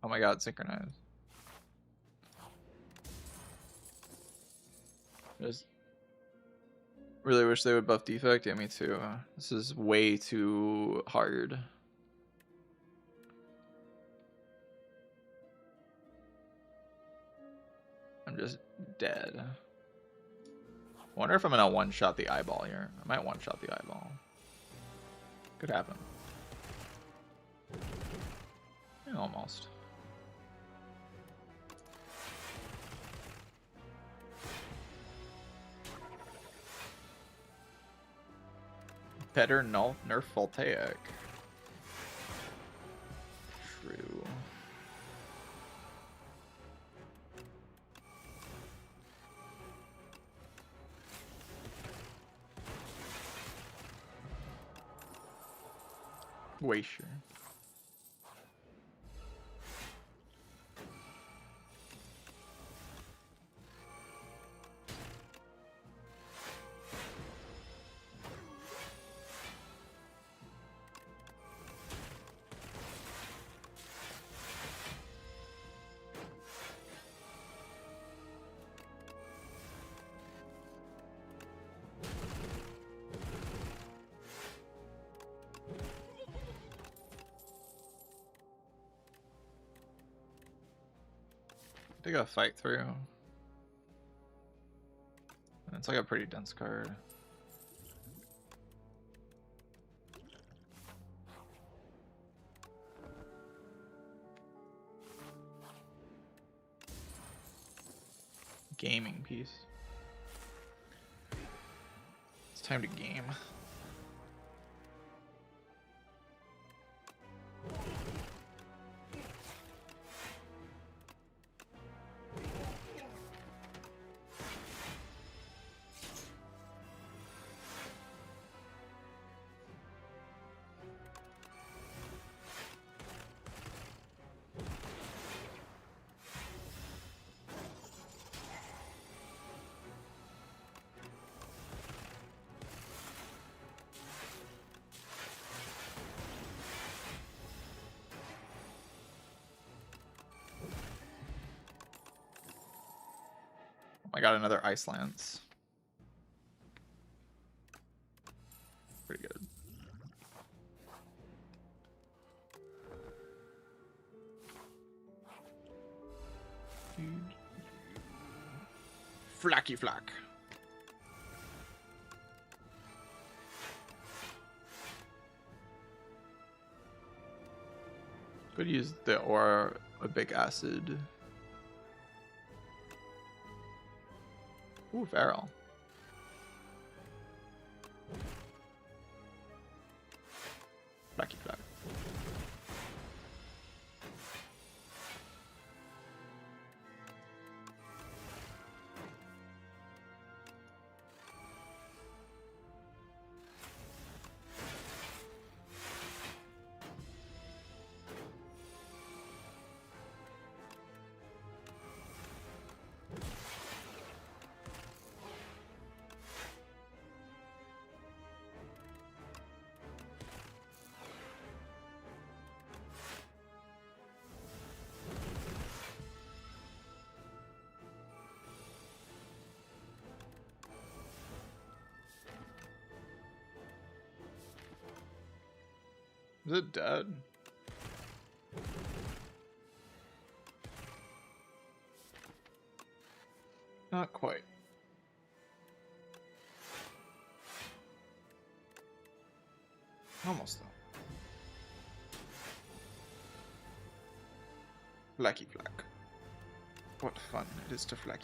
Speaker 1: Oh my god, synchronized. Just really wish they would buff defect. Yeah, me too. This is way too hard. I'm just dead. Wonder if I'm gonna one-shot the eyeball here. I might one-shot the eyeball. Could happen. Yeah, almost. Better nerf Voltaic. True. Way sure. They gotta fight through. It's like a pretty dense card. Gaming piece. It's time to game. I got another Ice Lance. Pretty good. Flacky Flack. Could use the Aura a big acid. Ooh, Feral. Flacky Flack. Is it dead? Not quite. Almost though. Flacky Flack. What fun it is to Flacky.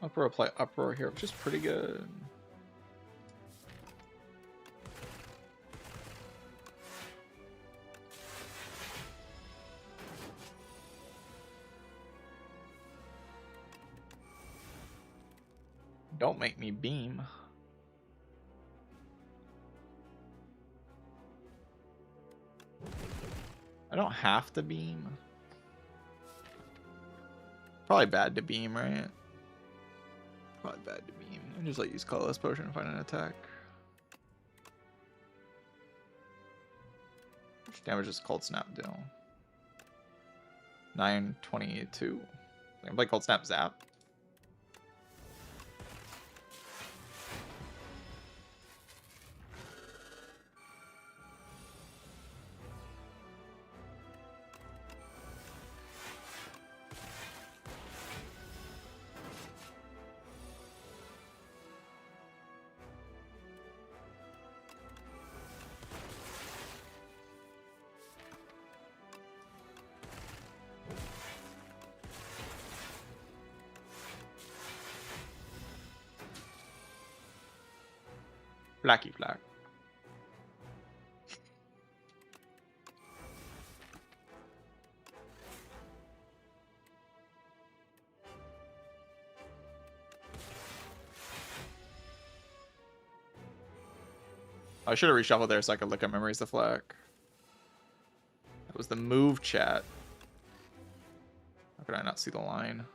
Speaker 1: Uproar play Uproar here, which is pretty good. Don't make me beam. I don't have to beam. Probably bad to beam, right? Probably bad to beam. And just like use Colorless Potion and find an attack. Which damage does Cold Snap do? 922. I can play Cold Snap Zap. Flaky Flack. I should have reshuffled there so I could look at Memories of Flack. That was the move chat. How could I not see the line?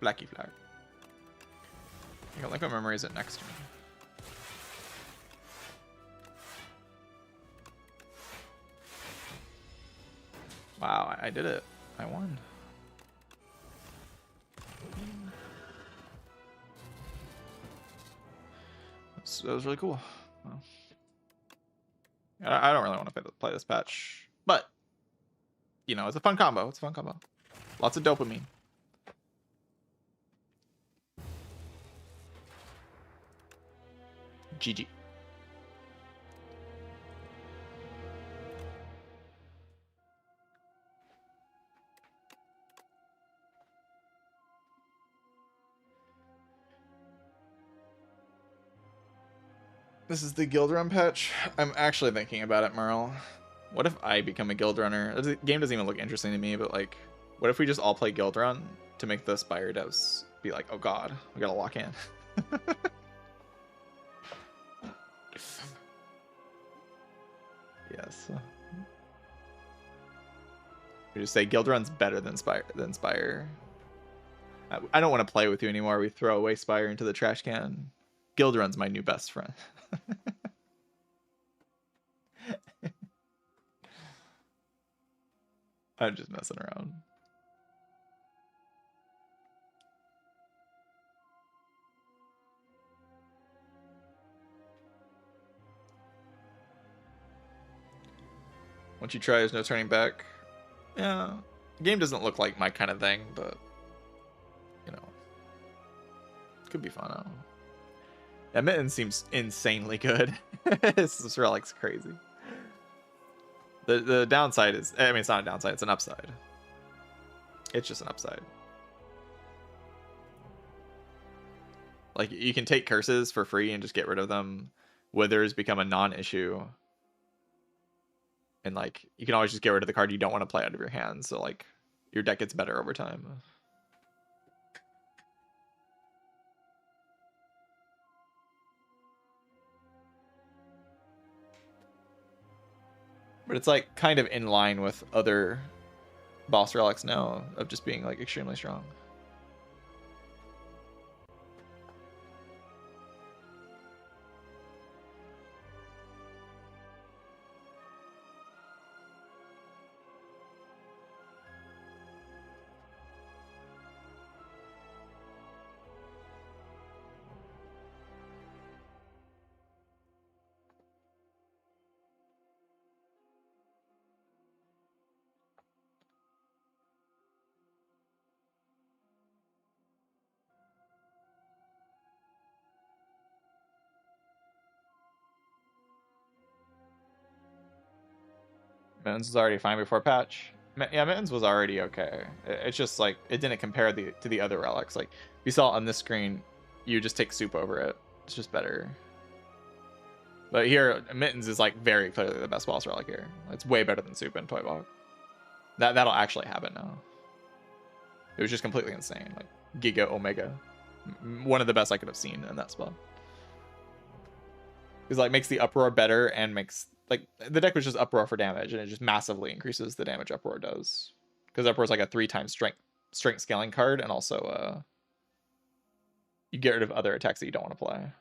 Speaker 1: Flaky Flack. I got like what memory is it next to me? Wow, I did it. I won. That was really cool. Well, I don't really want to play this patch, but you know, it's a fun combo. It's a fun combo. Lots of dopamine. GG. This is the guild run patch. I'm actually thinking about it, Merle. What if I become a guild runner? The game doesn't even look interesting to me, but like, what if we just all play guild run to make the Spire devs be like, oh god, we gotta lock in. Yes. We just say guild run's better than Spire. I don't want to play with you anymore. We throw away Spire into the trash can. Guild run's my new best friend. I'm just messing around. Once you try, there's no turning back. Yeah, the game doesn't look like my kind of thing, but you know, could be fun. I don't know. Yeah, Mittens seems insanely good. This relic's crazy. The downside is, I mean, it's not a downside, it's an upside. It's just an upside. Like, you can take curses for free and just get rid of them. Withers become a non-issue. And, like, you can always just get rid of the card you don't want to play out of your hand. So, like, your deck gets better over time. But it's, like, kind of in line with other boss relics now of just being, like, extremely strong. Mittens was already fine before patch. Yeah, Mittens was already okay. It's just like it didn't compare to the other relics. Like you saw on this screen, you just take soup over it. It's just better. But here, Mittens is like very clearly the best boss relic here. It's way better than soup and Toy Walk. That'll actually happen now. It was just completely insane. Like Giga Omega, one of the best I could have seen in that spot. Because like makes the uproar better and makes like the deck was just uproar for damage and it just massively increases the damage uproar does. Because uproar is like a 3x strength scaling card and also you get rid of other attacks that you don't want to play.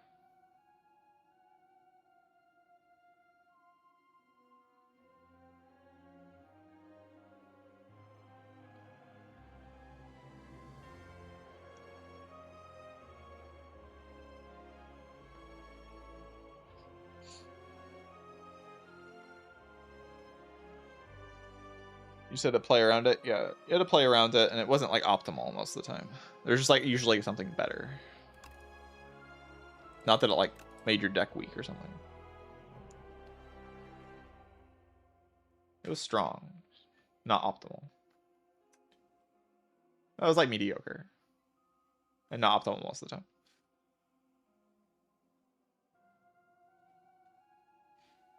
Speaker 1: You said to play around it? Yeah, you had to play around it, and it wasn't like optimal most of the time. There's just like usually something better. Not that it like made your deck weak or something. It was strong. not optimal. That was like mediocre. And not optimal most of the time.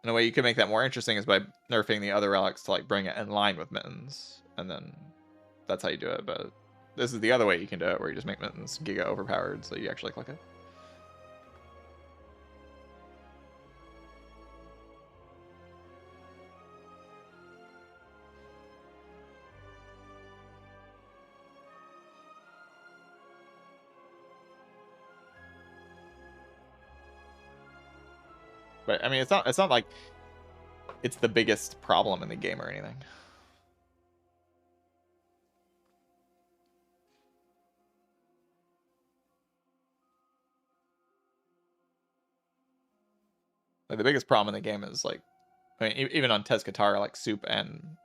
Speaker 1: And a way you can make that more interesting is by nerfing the other relics to like bring it in line with Mittens. And then that's how you do it. But this is the other way you can do it, where you just make Mittens giga overpowered so you actually click it. But I mean, it's not like it's the biggest problem in the game or anything. Like the biggest problem in the game is like, I mean, even on Tezcatar, like Soup and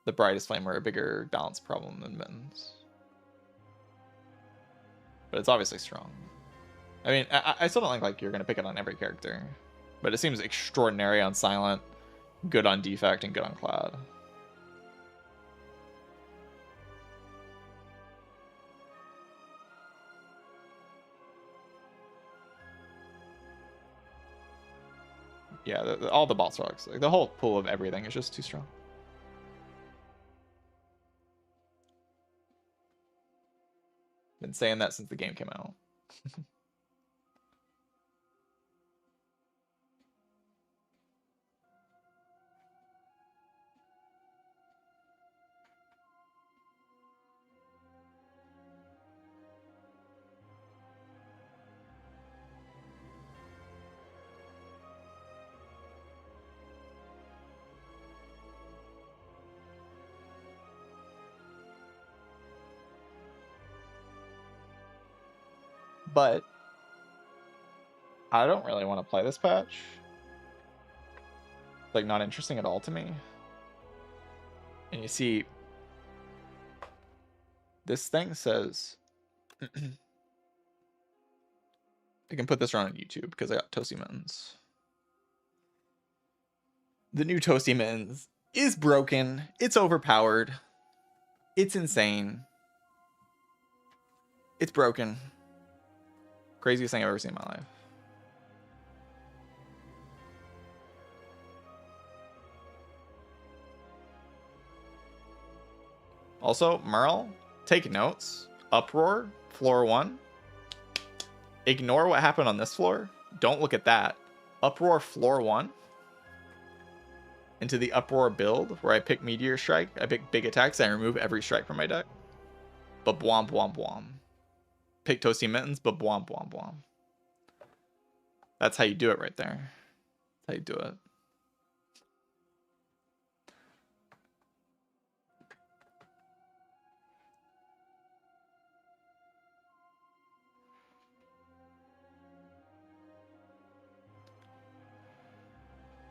Speaker 1: the Brightest Flame are a bigger balance problem than Mittens. But it's obviously strong. I mean, I still don't think like you're gonna pick it on every character, but it seems extraordinary on Silent, good on Defect, and good on Cloud. Yeah, all the boss rocks, like the whole pool of everything is just too strong. Been saying that since the game came out. But I don't really want to play this patch. It's like not interesting at all to me. And you see, this thing says, I can put this around on YouTube because I got Toasty Mittens. The new Toasty Mittens is broken. It's overpowered. It's insane. It's broken. Craziest thing I've ever seen in my life. Also, Merle, take notes. Uproar, floor 1. Ignore what happened on this floor. Don't look at that. Uproar, floor 1. Into the Uproar build, where I pick Meteor Strike, I pick big attacks, and I remove every strike from my deck. But bwom, bwom, bwom. Pick Toasty Mittens, but bwom, bwom, bwom. That's how you do it right there. That's how you do it.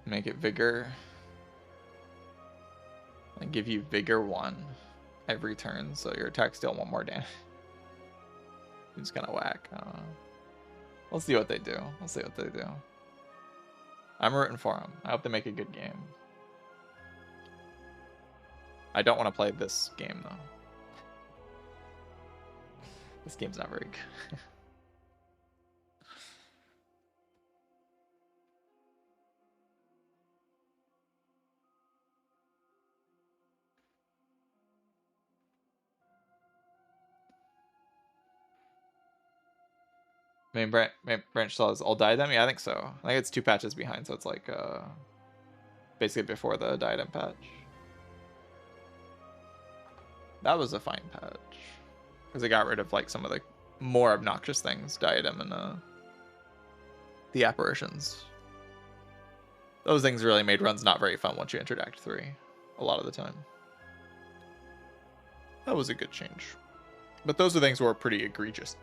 Speaker 1: Make it Vigor. And give you Vigor 1 every turn, so your attacks deal 1 more damage. It's kind of whack. Let's see what they do. Let's see what they do. I'm rooting for them. I hope they make a good game. I don't want to play this game, though. This game's not very good. Main branch still has all diadem? Yeah, I think so. I think it's 2 patches behind, so it's like basically before the diadem patch. That was a fine patch. Because they got rid of like some of the more obnoxious things, diadem and the apparitions. Those things really made runs not very fun once you entered Act 3. A lot of the time. That was a good change. But those are things that were pretty egregious.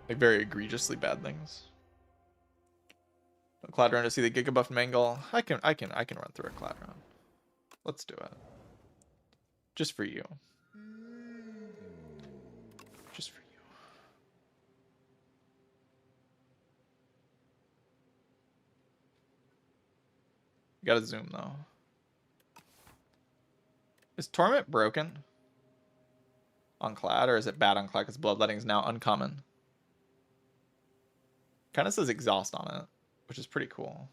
Speaker 1: Like very egregiously bad things. A Cloud Run to see the Giga Buff Mangle. I can run through a Cloud Run. Let's do it. Just for you. Just for you. You gotta zoom though. Is Torment broken on Clad, or is it bad on Clad because Bloodletting is now uncommon? Kind of says Exhaust on it, which is pretty cool.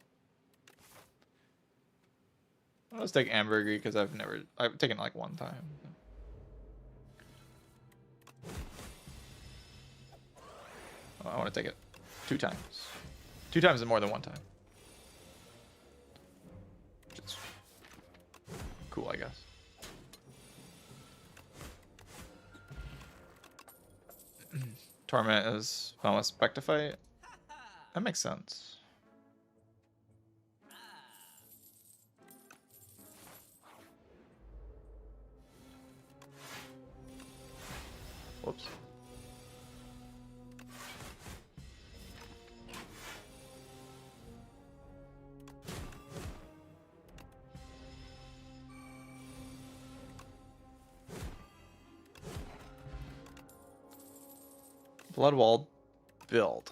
Speaker 1: Let's take Ambergris because I've taken it like one time. Oh, I want to take it 2 times. 2 times is more than 1 time. Which is cool, I guess. Torment is fun with Spectifight. That makes sense. Whoops. Bloodwall build.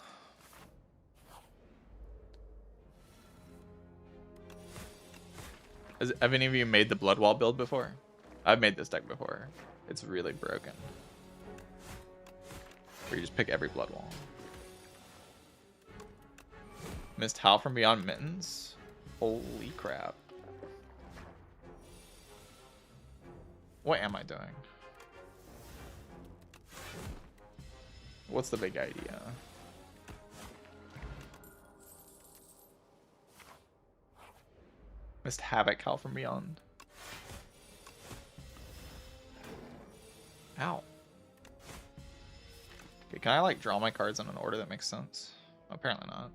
Speaker 1: Have any of you made the Bloodwall build before? I've made this deck before. It's really broken. Where you just pick every Bloodwall. Missed Howl from Beyond Mittens? Holy crap. What am I doing? What's the big idea? Missed Havoc, Howl from Beyond. Ow. Okay, can I like draw my cards in an order that makes sense? Apparently not.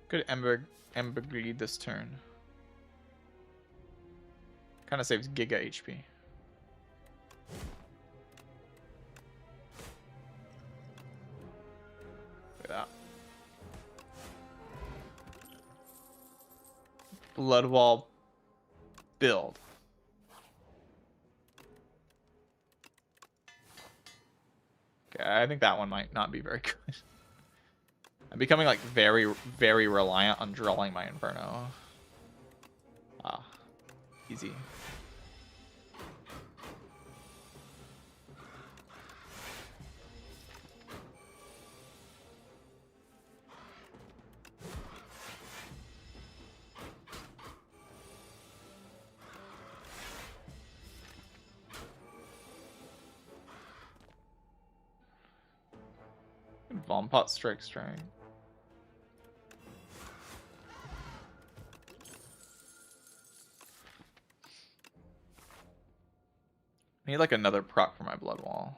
Speaker 1: Good Ambergris this turn. Kind of saves Giga HP. Look at that. Bloodwall build. Okay, I think that one might not be very good. I'm becoming like very, very reliant on drawing my Inferno. Ah, easy. Vompot Strike Strike. I need like another proc for my Bloodwall.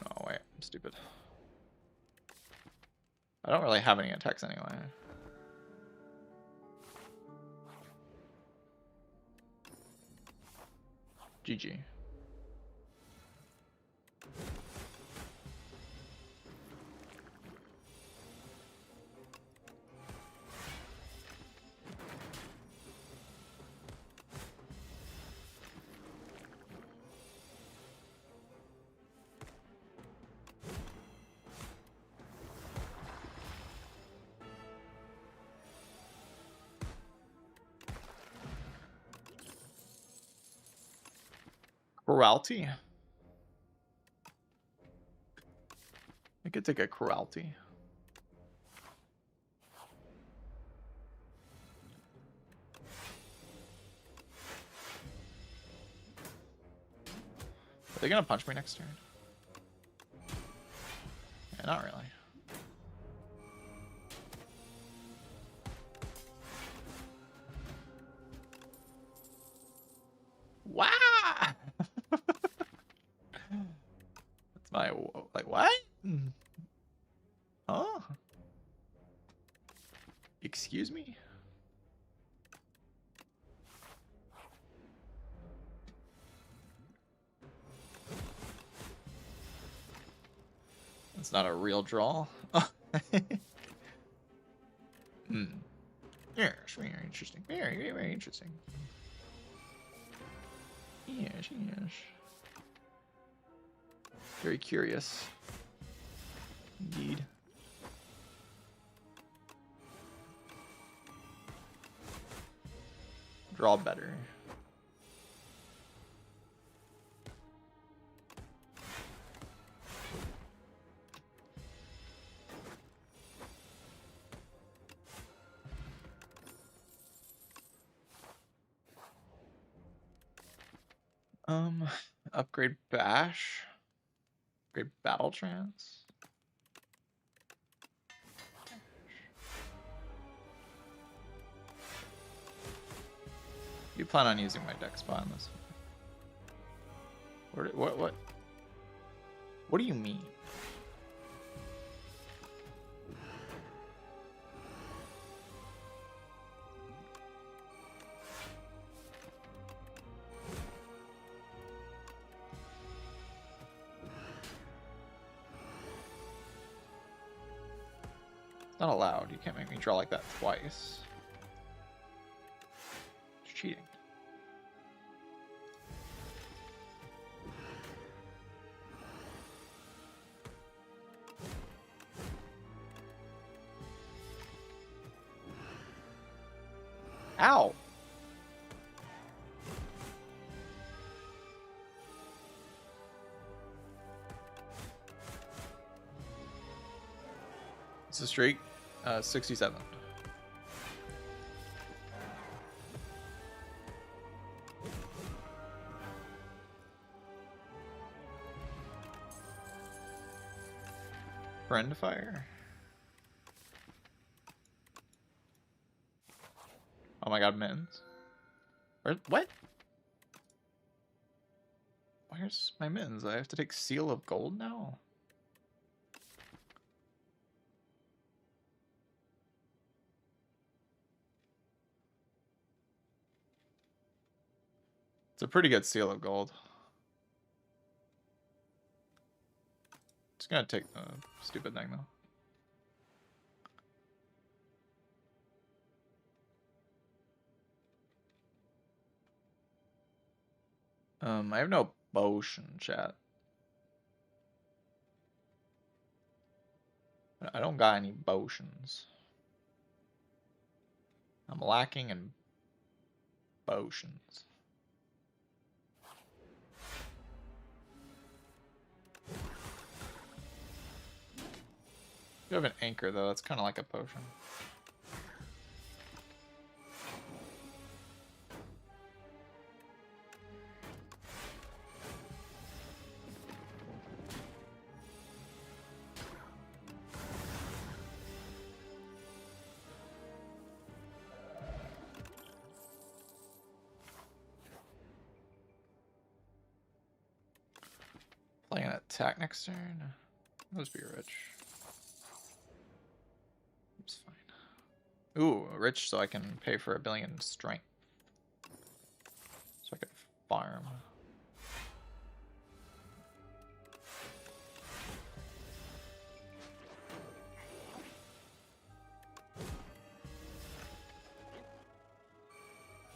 Speaker 1: Oh wait, I'm stupid. I don't really have any attacks anyway. GG. Cruelty. I could take a Cruelty. Are they gonna punch me next turn? Yeah, not really. Wow! That's my, like, what? Huh? Excuse me? That's not a real draw. Very interesting. Very, very, very interesting. Yes, yes. Very curious. Indeed. Draw better. Upgrade Bash. Upgrade Battle Trance. You plan on using my deck spot in this one? What do you mean? It's not allowed. You can't make me draw like that twice. It's cheating. Ow! It's a streak. 67. Friend fire. Oh my god, mittens. What? Where's my mittens? I have to take Seal of Gold now? It's a pretty good Seal of Gold. It's gonna take the stupid thing though. I have no potion, chat. I don't got any potions. I'm lacking in potions. You have an anchor though, that's kind of like a potion. Playing an attack next turn. Let's be rich. It's fine. Ooh, rich so I can pay for 1,000,000,000 strength. So I can farm.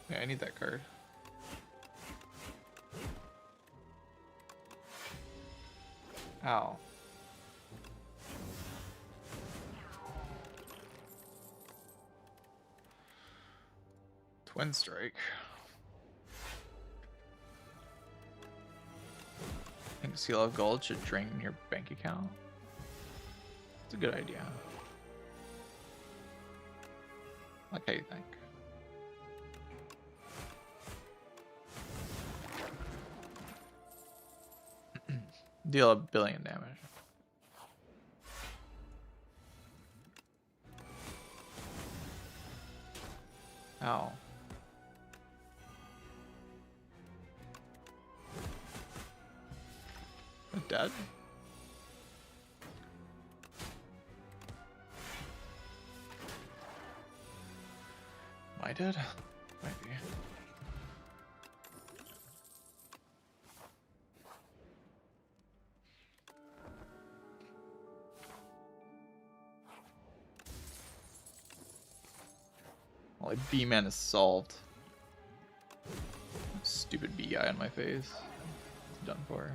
Speaker 1: Yeah, I need that card. Ow. Twin Strike. I think Seal of Gold should drain your bank account. It's a good idea. Like how you think. Deal 1,000,000,000 damage. Ow. I'm dead? Am I dead? Might be. Only B-man is solved. Stupid B guy on my face. It's done for.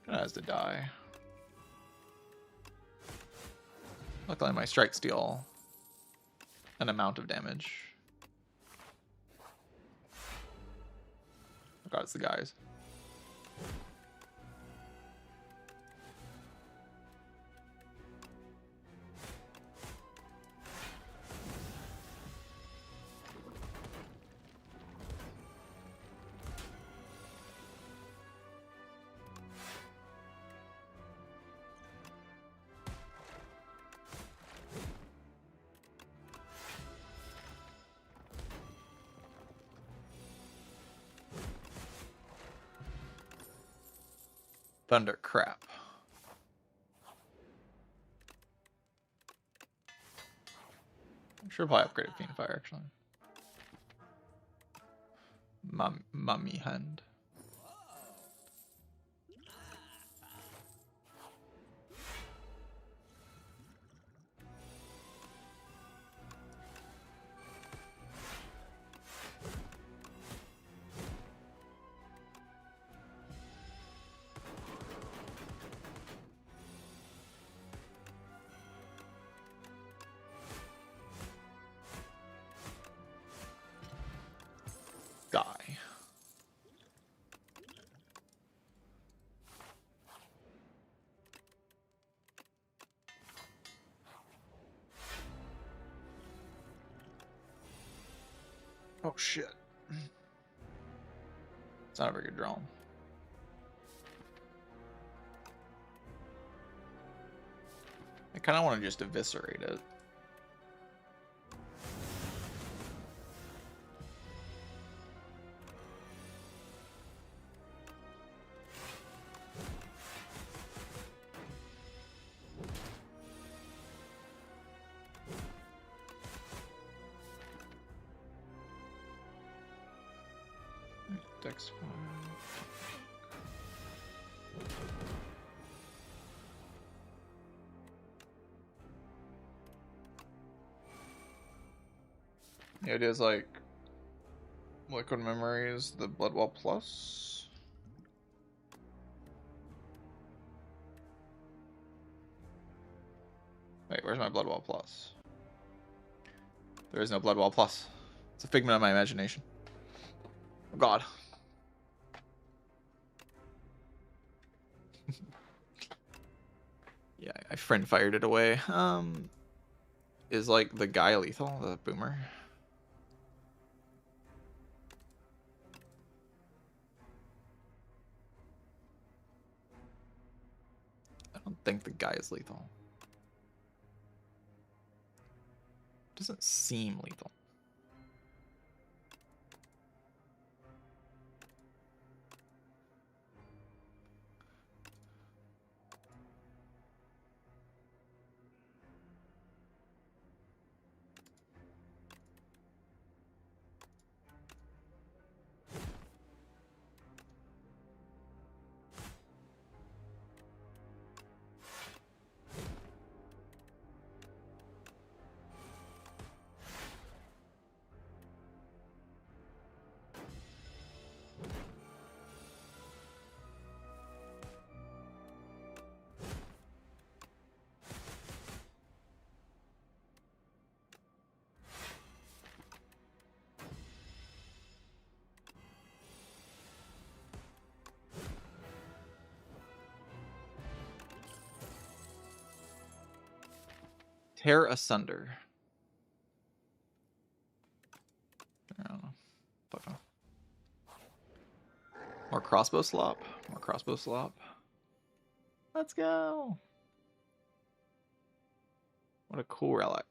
Speaker 1: Kinda has to die. Luckily my strikes deal an amount of damage. Oh god, it's the guys. Thunder crap. I should probably upgrade Fiend Fire actually. Mummy hand. Die. Oh shit. It's not a very good draw. I kind of want to just eviscerate it. Dex 5. The idea is like Liquid Memories, the Bloodwell Plus. Wait, where's my Bloodwell Plus? There is no Bloodwell Plus. It's a figment of my imagination. Oh god. Yeah, I friend fired it away. Is like the guy lethal, the boomer? I don't think the guy is lethal. Doesn't seem lethal. Tear asunder. I don't know. Fuck off. More crossbow slop. More crossbow slop. Let's go. What a cool relic.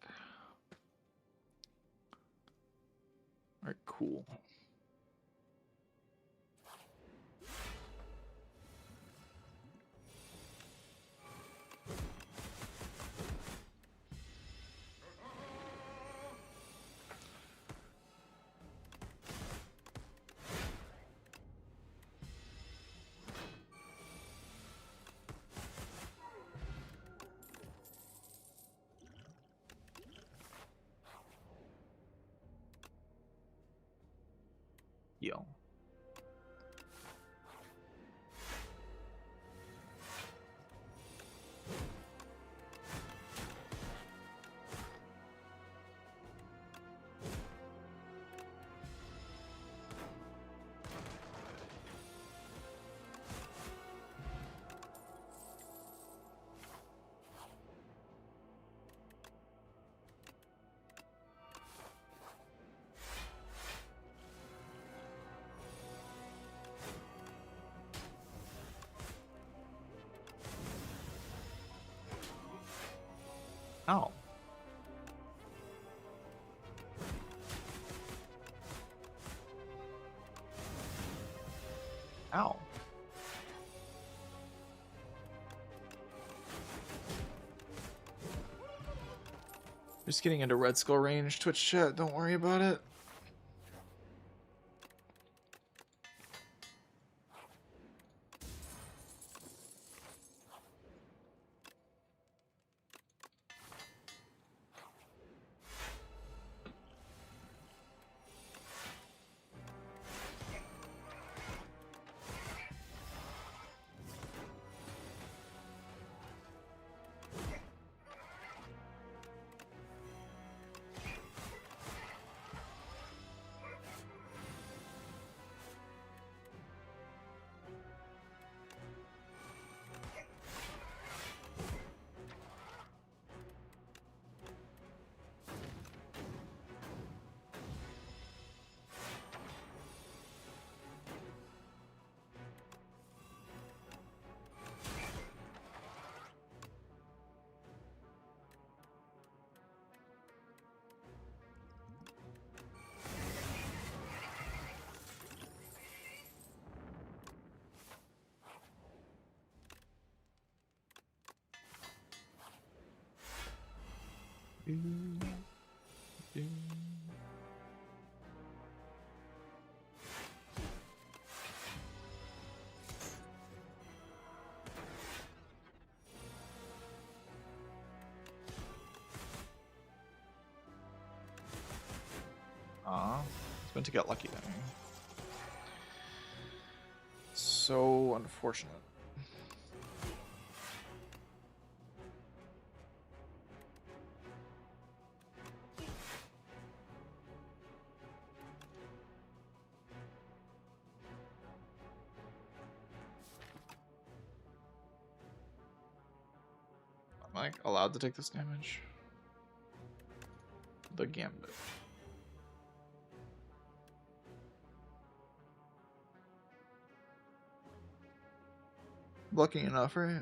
Speaker 1: Very cool. heal. Ow. Ow. Just getting into Red Skull range, Twitch chat, don't worry about it. It's meant to get lucky there. So unfortunate. Am I allowed to take this damage? The Gambit. Lucky enough, right?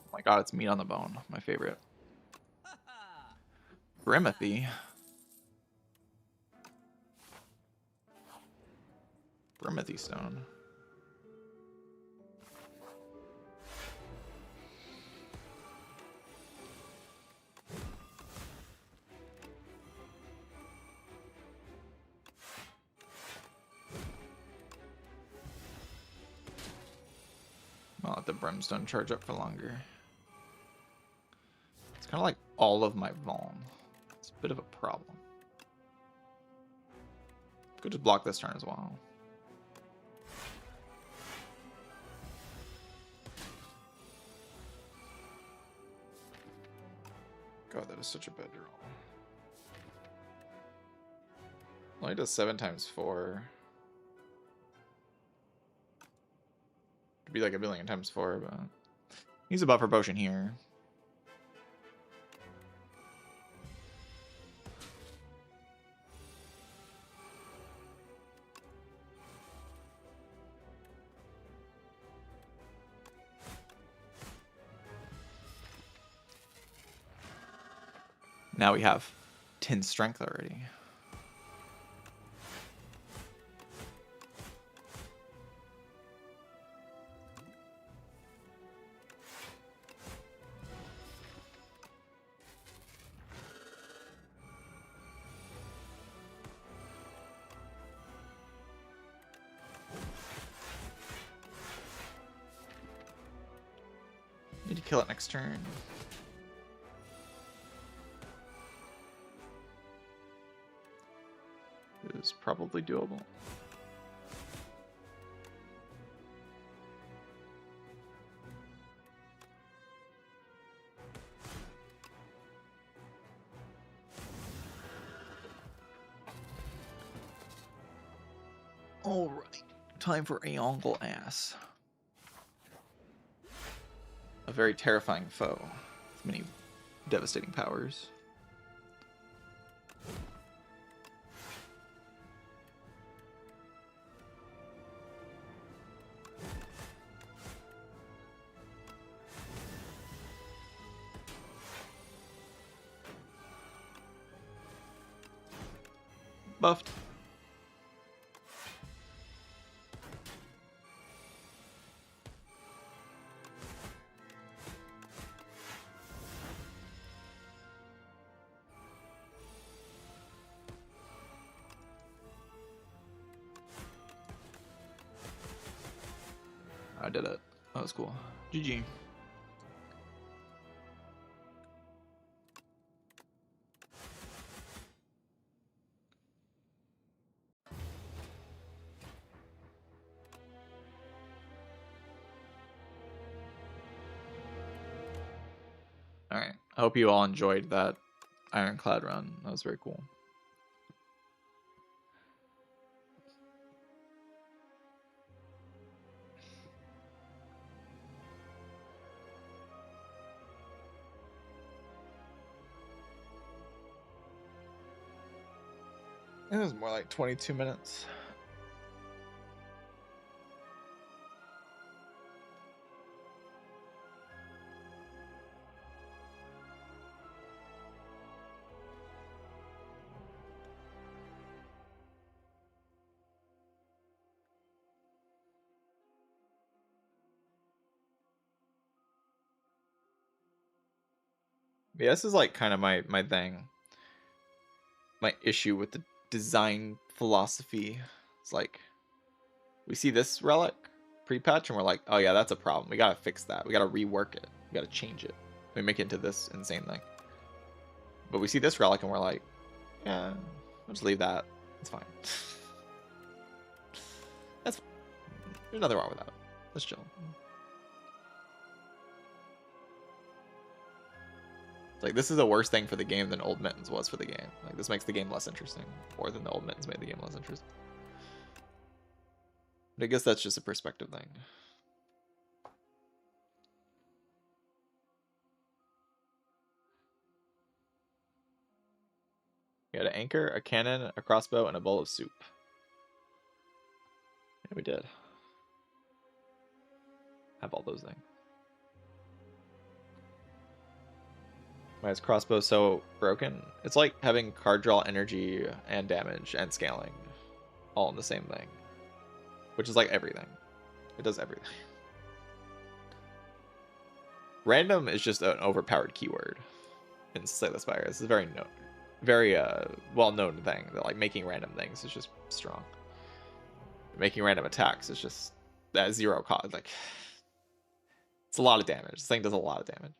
Speaker 1: Oh my god, it's meat on the bone. My favorite. Brimothy. Brimothy stone. I'll let the brimstone charge up for longer. It's kind of like all of my Vuln. It's a bit of a problem. Could just block this turn as well. God, that is such a bad draw. Only does 7 times 4. Could be like 1,000,000,000 times 4, but he's a buffer potion here. Now we have 10 strength already. kill it next turn. Is probably doable. All right, time for Aongle Ass. A very terrifying foe with many devastating powers. Buffed. I did it. That was cool. GG. Alright. I hope you all enjoyed that Ironclad run. That was very cool. It was more like 22 minutes. Yeah, this is like kind of my thing. My issue with the design philosophy. It's like we see this relic pre-patch and we're like, oh yeah, that's a problem. We gotta fix that. We gotta rework it. We gotta change it. We make it into this insane thing. But we see this relic and we're like, yeah, we'll just leave that. It's fine. That's fine. There's nothing wrong with that. Let's chill. Like, this is a worse thing for the game than Old Mittens was for the game. Like, this makes the game less interesting. More than the Old Mittens made the game less interesting. But I guess that's just a perspective thing. We had an anchor, a cannon, a crossbow, and a bowl of soup. Yeah, we did. Have all those things. Why is crossbow so broken? It's like having card draw energy and damage and scaling all in the same thing. Which is like everything. It does everything. Random is just an overpowered keyword in Slay the Spire. This is a very well-known thing that like making random things is just strong. Making random attacks is just that zero cost. Like, it's a lot of damage. This thing does a lot of damage.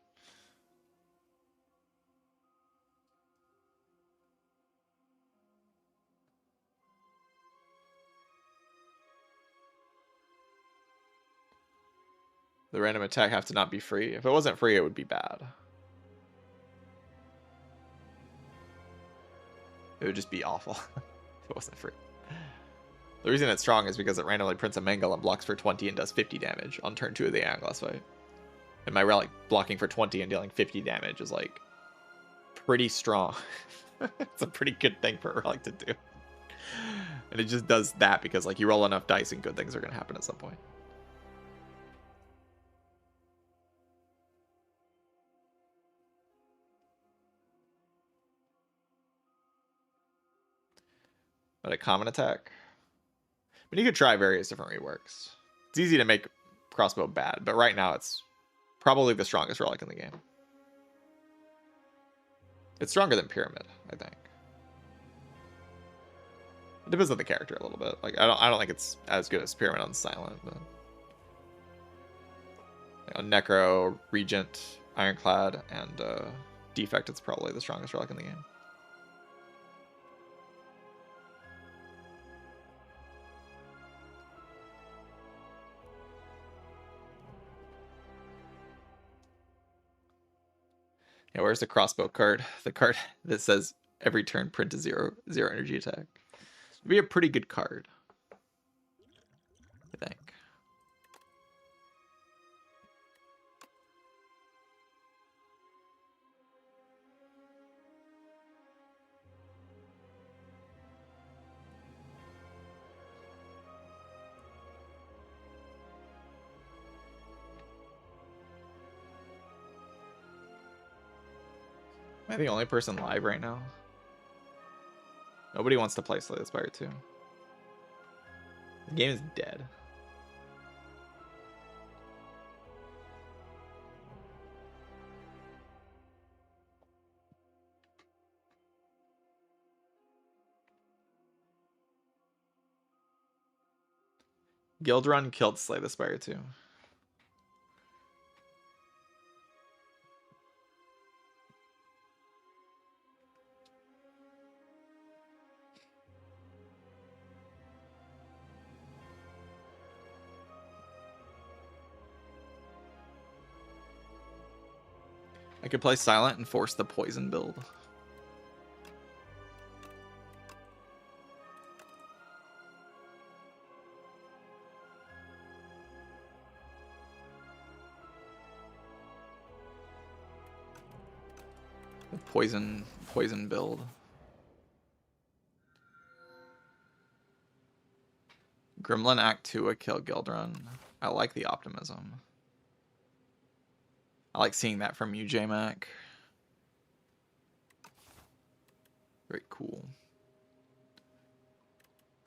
Speaker 1: The random attack have to not be free. If it wasn't free, it would be bad. It would just be awful if it wasn't free. The reason it's strong is because it randomly prints a Mangle and blocks for 20 and does 50 damage on turn 2 of the Hourglass fight. And my relic blocking for 20 and dealing 50 damage is like pretty strong. It's a pretty good thing for a relic to do. And it just does that because like you roll enough dice and good things are going to happen at some point. But a common attack. But you could try various different reworks. It's easy to make crossbow bad, but right now it's probably the strongest relic in the game. It's stronger than Pyramid, I think. It depends on the character a little bit. Like I don't think it's as good as Pyramid on Silent, but A Necro, Regent, Ironclad, and Defect. It's probably the strongest relic in the game. Yeah, where's the crossbow card? The card that says every turn print a 0 energy attack. It'd be a pretty good card, I think. Am I the only person live right now? Nobody wants to play Slay the Spire 2. The game is dead. Guildrun killed Slay the Spire 2. I could play Silent and force the poison build. The poison build. Gremlin Act 2 a kill Guildrun. I like the optimism. I like seeing that from you, J-Mac. Very cool.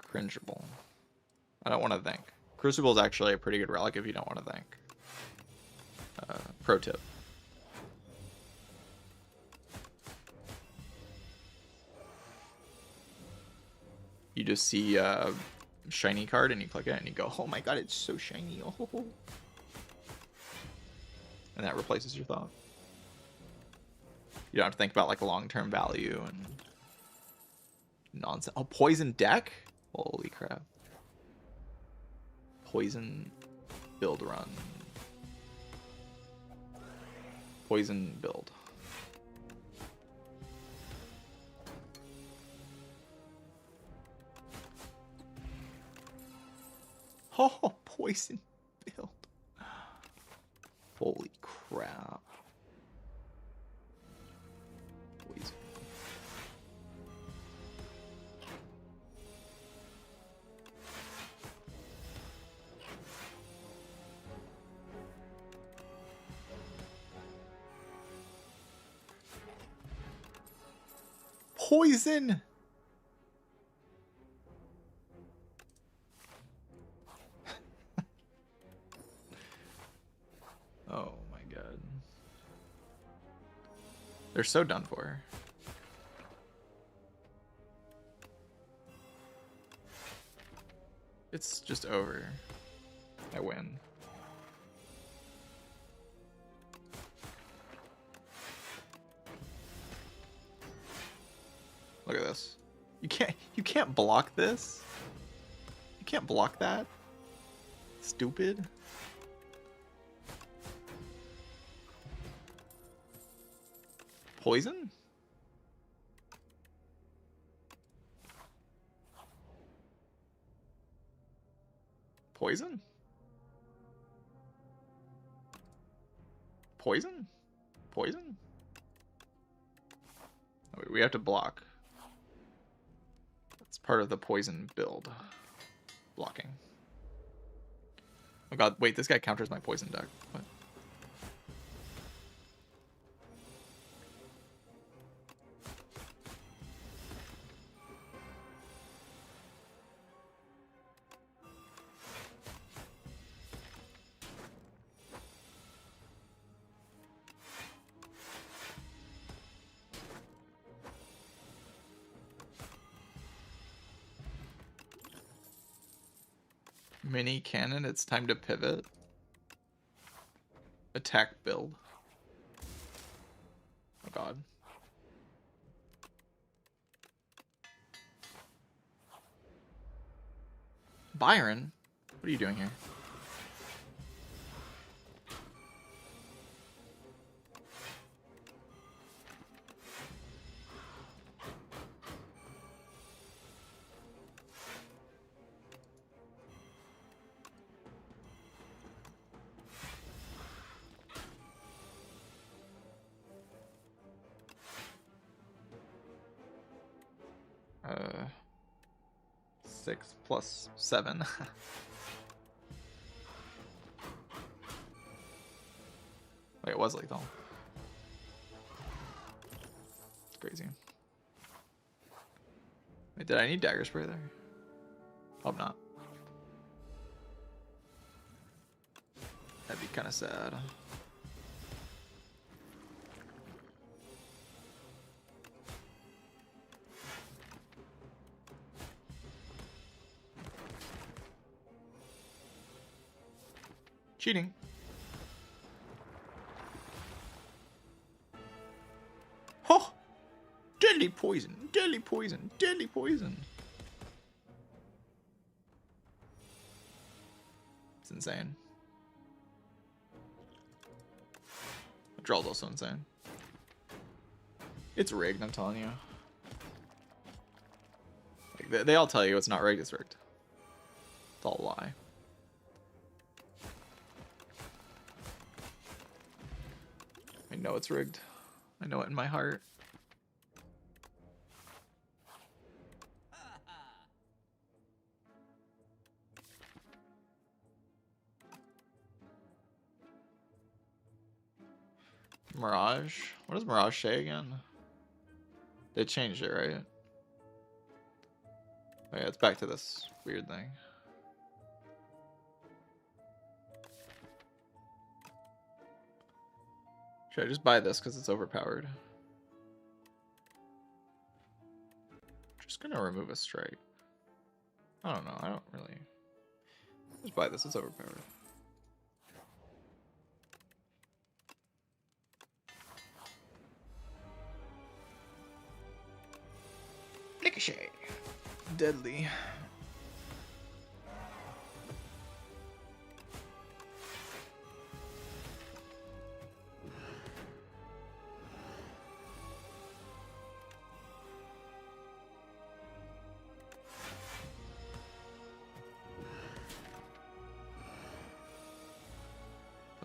Speaker 1: Cringeable. I don't want to think. Crucible is actually a pretty good relic if you don't want to think. Pro tip. You just see a shiny card and you click it and you go, oh my god, it's so shiny. Oh. And that replaces your thought. You don't have to think about like long-term value and nonsense. Oh, poison deck? Holy crap. Poison build run. Poison build. Oh, poison build. Holy crap. Poison. Poison. Oh my god. They're so done for. It's just over. I win. Look at this. You can't block this. You can't block that. Stupid. Poison? Poison? Poison? Poison? Oh, wait, we have to block. That's part of the poison build. Blocking. Oh god, wait, this guy counters my poison deck. What? Mini cannon, it's time to pivot. attack build. Oh god. Byron, what are you doing here? Uh, 6 plus 7. Wait, it was lethal. It's crazy. Wait, did I need dagger spray there? Hope not. That'd be kind of sad. Cheating. Oh! Deadly poison! Deadly poison! Deadly poison! It's insane. The draw's also insane. It's rigged, I'm telling you. Like, they all tell you it's not rigged, it's rigged. It's all a lie. I know it's rigged. I know it in my heart. Mirage? What does Mirage say again? They changed it, right? Oh yeah, it's back to this weird thing. Should I just buy this because it's overpowered? Just gonna remove a strike. I don't know. I don't really. Just buy this. It's overpowered. Ricochet. Deadly.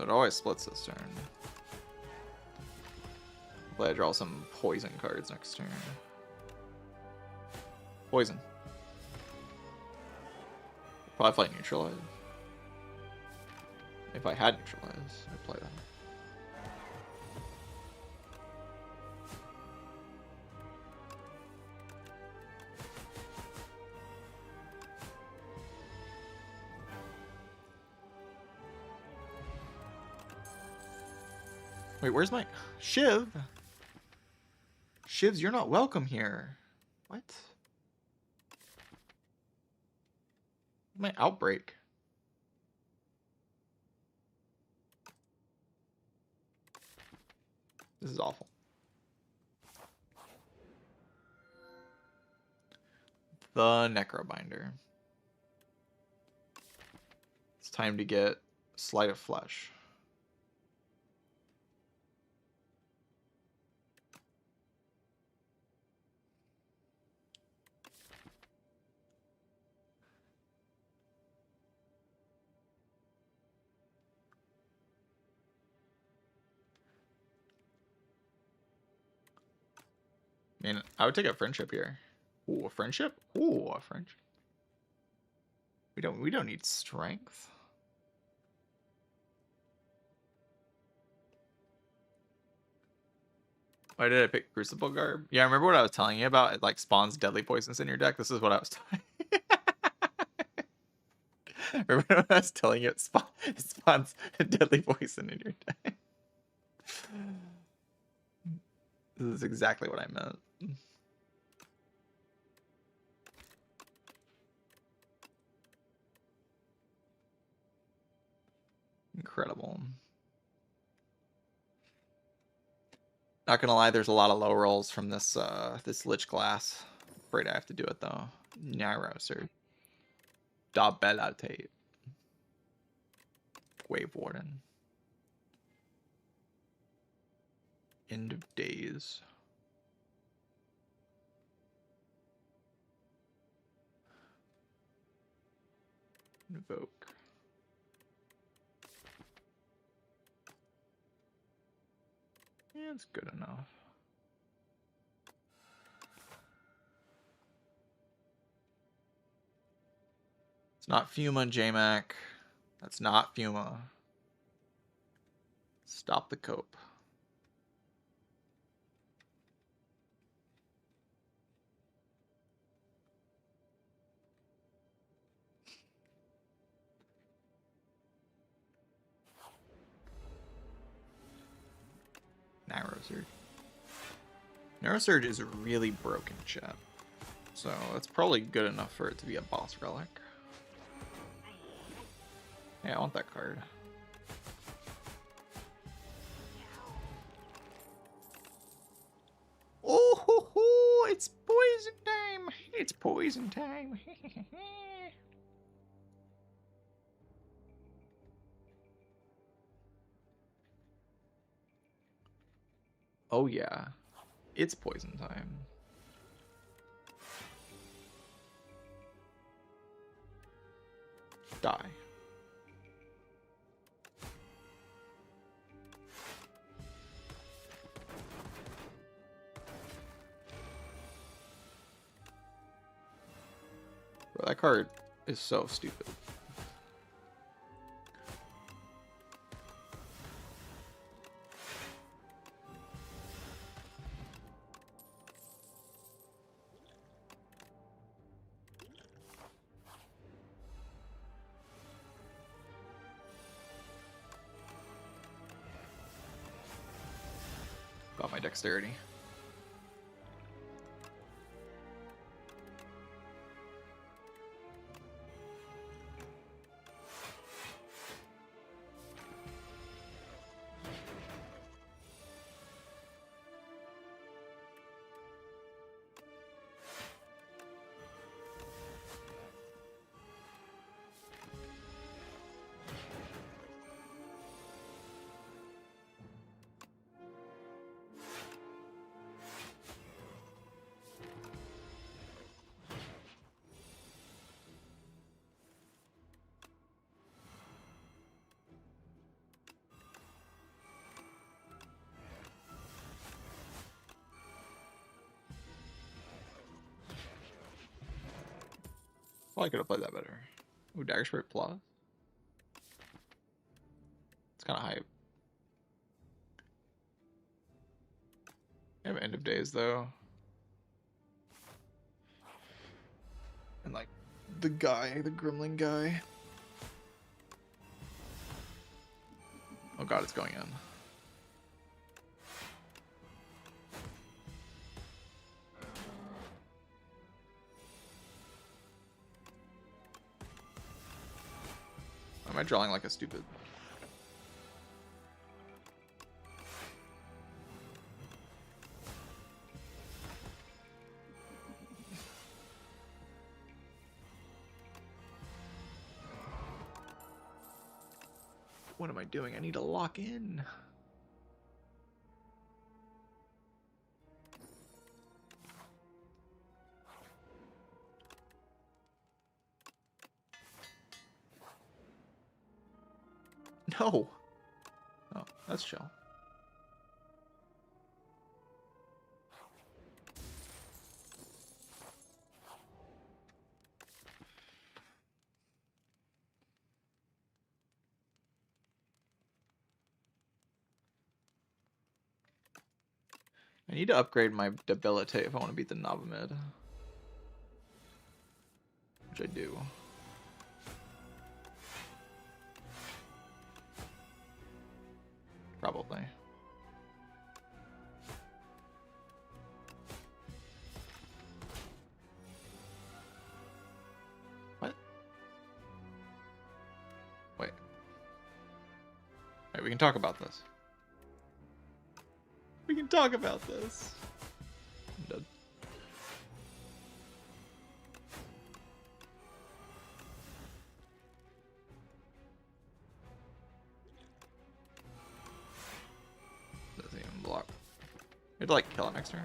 Speaker 1: It always splits this turn. Hopefully I draw some poison cards next turn. Poison. Probably play neutralize. If I had neutralize, I'd play that. Wait, where's my Shiv? Shivs, you're not welcome here. What? My outbreak. This is awful. The Necrobinder. It's time to get Sleight of Flesh. I mean, I would take a friendship here. Ooh, a friendship? Ooh, a friendship. We don't need strength. Why did I pick Crucible Garb? Yeah, remember what I was telling you about? It like spawns deadly poisons in your deck. This is what I was telling you. Remember what I was telling you? It spawns deadly poison in your deck. This is exactly what I meant. Incredible. Not gonna lie, there's a lot of low rolls from this this Lich class. Afraid I have to do it though. Nyroser. Dabelatate. Wave Warden. End of Days. Invoke. Yeah, it's good enough. It's not Fuma and JMac. That's not Fuma. Stop the cope. Neurosurge. Neurosurge is really broken, chat. So that's probably good enough for it to be a boss relic. Yeah, I want that card. Oh, ho, ho, it's poison time! It's poison time! Oh yeah, it's poison time. Die. Bro, that card is so stupid. Got my dexterity. Probably could have played that better. Ooh, Dagger Spirit Plus. It's kind of hype. I have End of Days though. And like the guy, the Gremlin guy. Oh god, it's going in. Am I drawing like a stupid? What am I doing? I need to lock in. No. Oh, that's chill. I need to upgrade my debilitate if I want to beat the Navamid. Which I do. Probably. What? Wait. Wait, we can talk about this. We can talk about this. I'm dead. Doesn't even block. You have to like kill it next turn.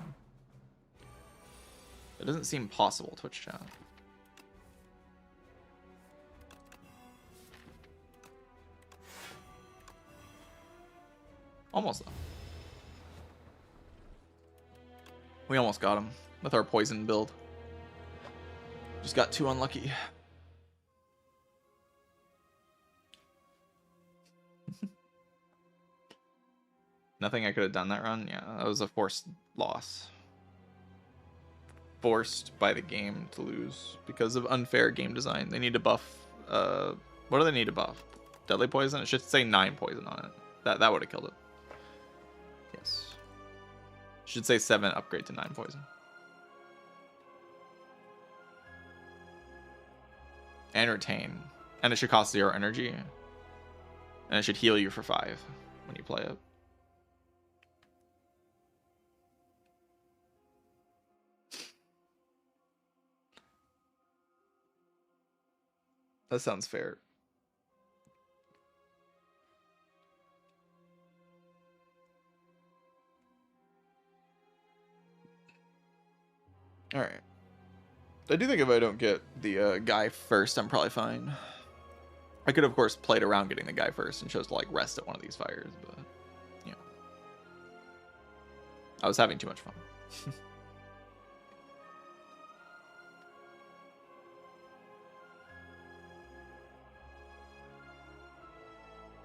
Speaker 1: It doesn't seem possible, Twitch chat. Almost though. We almost got him with our poison build. Just got too unlucky. Nothing I could have done that run. Yeah, that was a forced loss. Forced by the game to lose because of unfair game design. They need to buff. What do they need to buff? Deadly poison. It should say 9 poison on it. That would have killed it. Yes. Should say 7 upgrade to 9 poison. And retain. And it should cost 0 energy. And it should heal you for 5 when you play it. That sounds fair. All right. I do think if I don't get the guy first, I'm probably fine. I could, of course, played around getting the guy first and chose to like rest at one of these fires, but you know, I was having too much fun.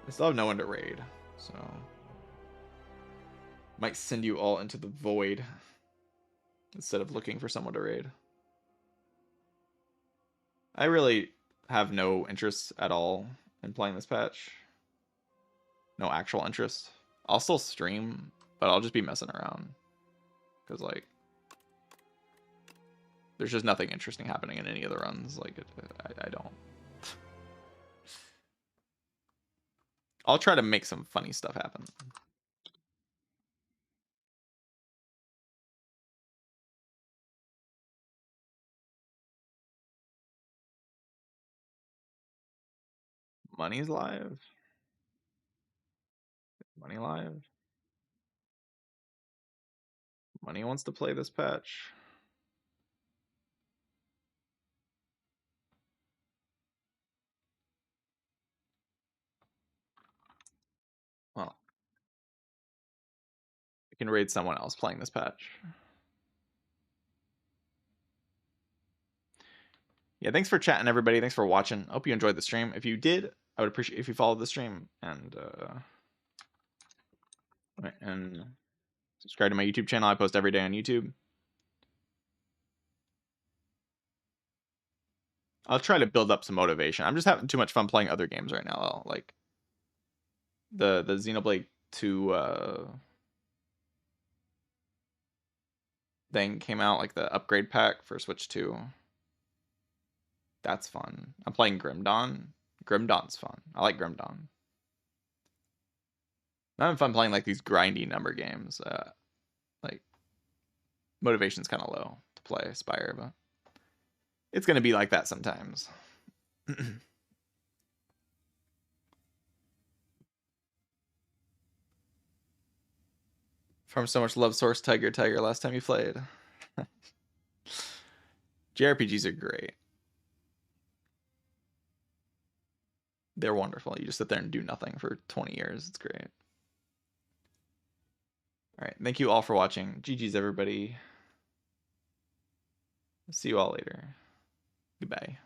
Speaker 1: I still have no one to raid, so might send you all into the void instead of looking for someone to raid. I really have no interest at all in playing this patch. No actual interest. I'll still stream, but I'll just be messing around. Because, like, there's just nothing interesting happening in any of the runs. Like, I don't. I'll try to make some funny stuff happen. Money's live. Money live. Money wants to play this patch. Well, we can raid someone else playing this patch. Yeah, thanks for chatting, everybody. Thanks for watching. I hope you enjoyed the stream. If you did, I would appreciate if you followed the stream and subscribe to my YouTube channel. I post every day on YouTube. I'll try to build up some motivation. I'm just having too much fun playing other games right now. Like the Xenoblade 2 thing came out, like the upgrade pack for Switch 2. That's fun. I'm playing Grim Dawn. Grim Dawn's fun. I like Grim Dawn. I'm having fun playing like these grindy number games. Like motivation's kind of low to play Spire, but it's gonna be like that sometimes. From so much love source, Tiger last time you played. JRPGs are great. They're wonderful. You just sit there and do nothing for 20 years. It's great. All right. Thank you all for watching. GG's, everybody. See you all later. Goodbye.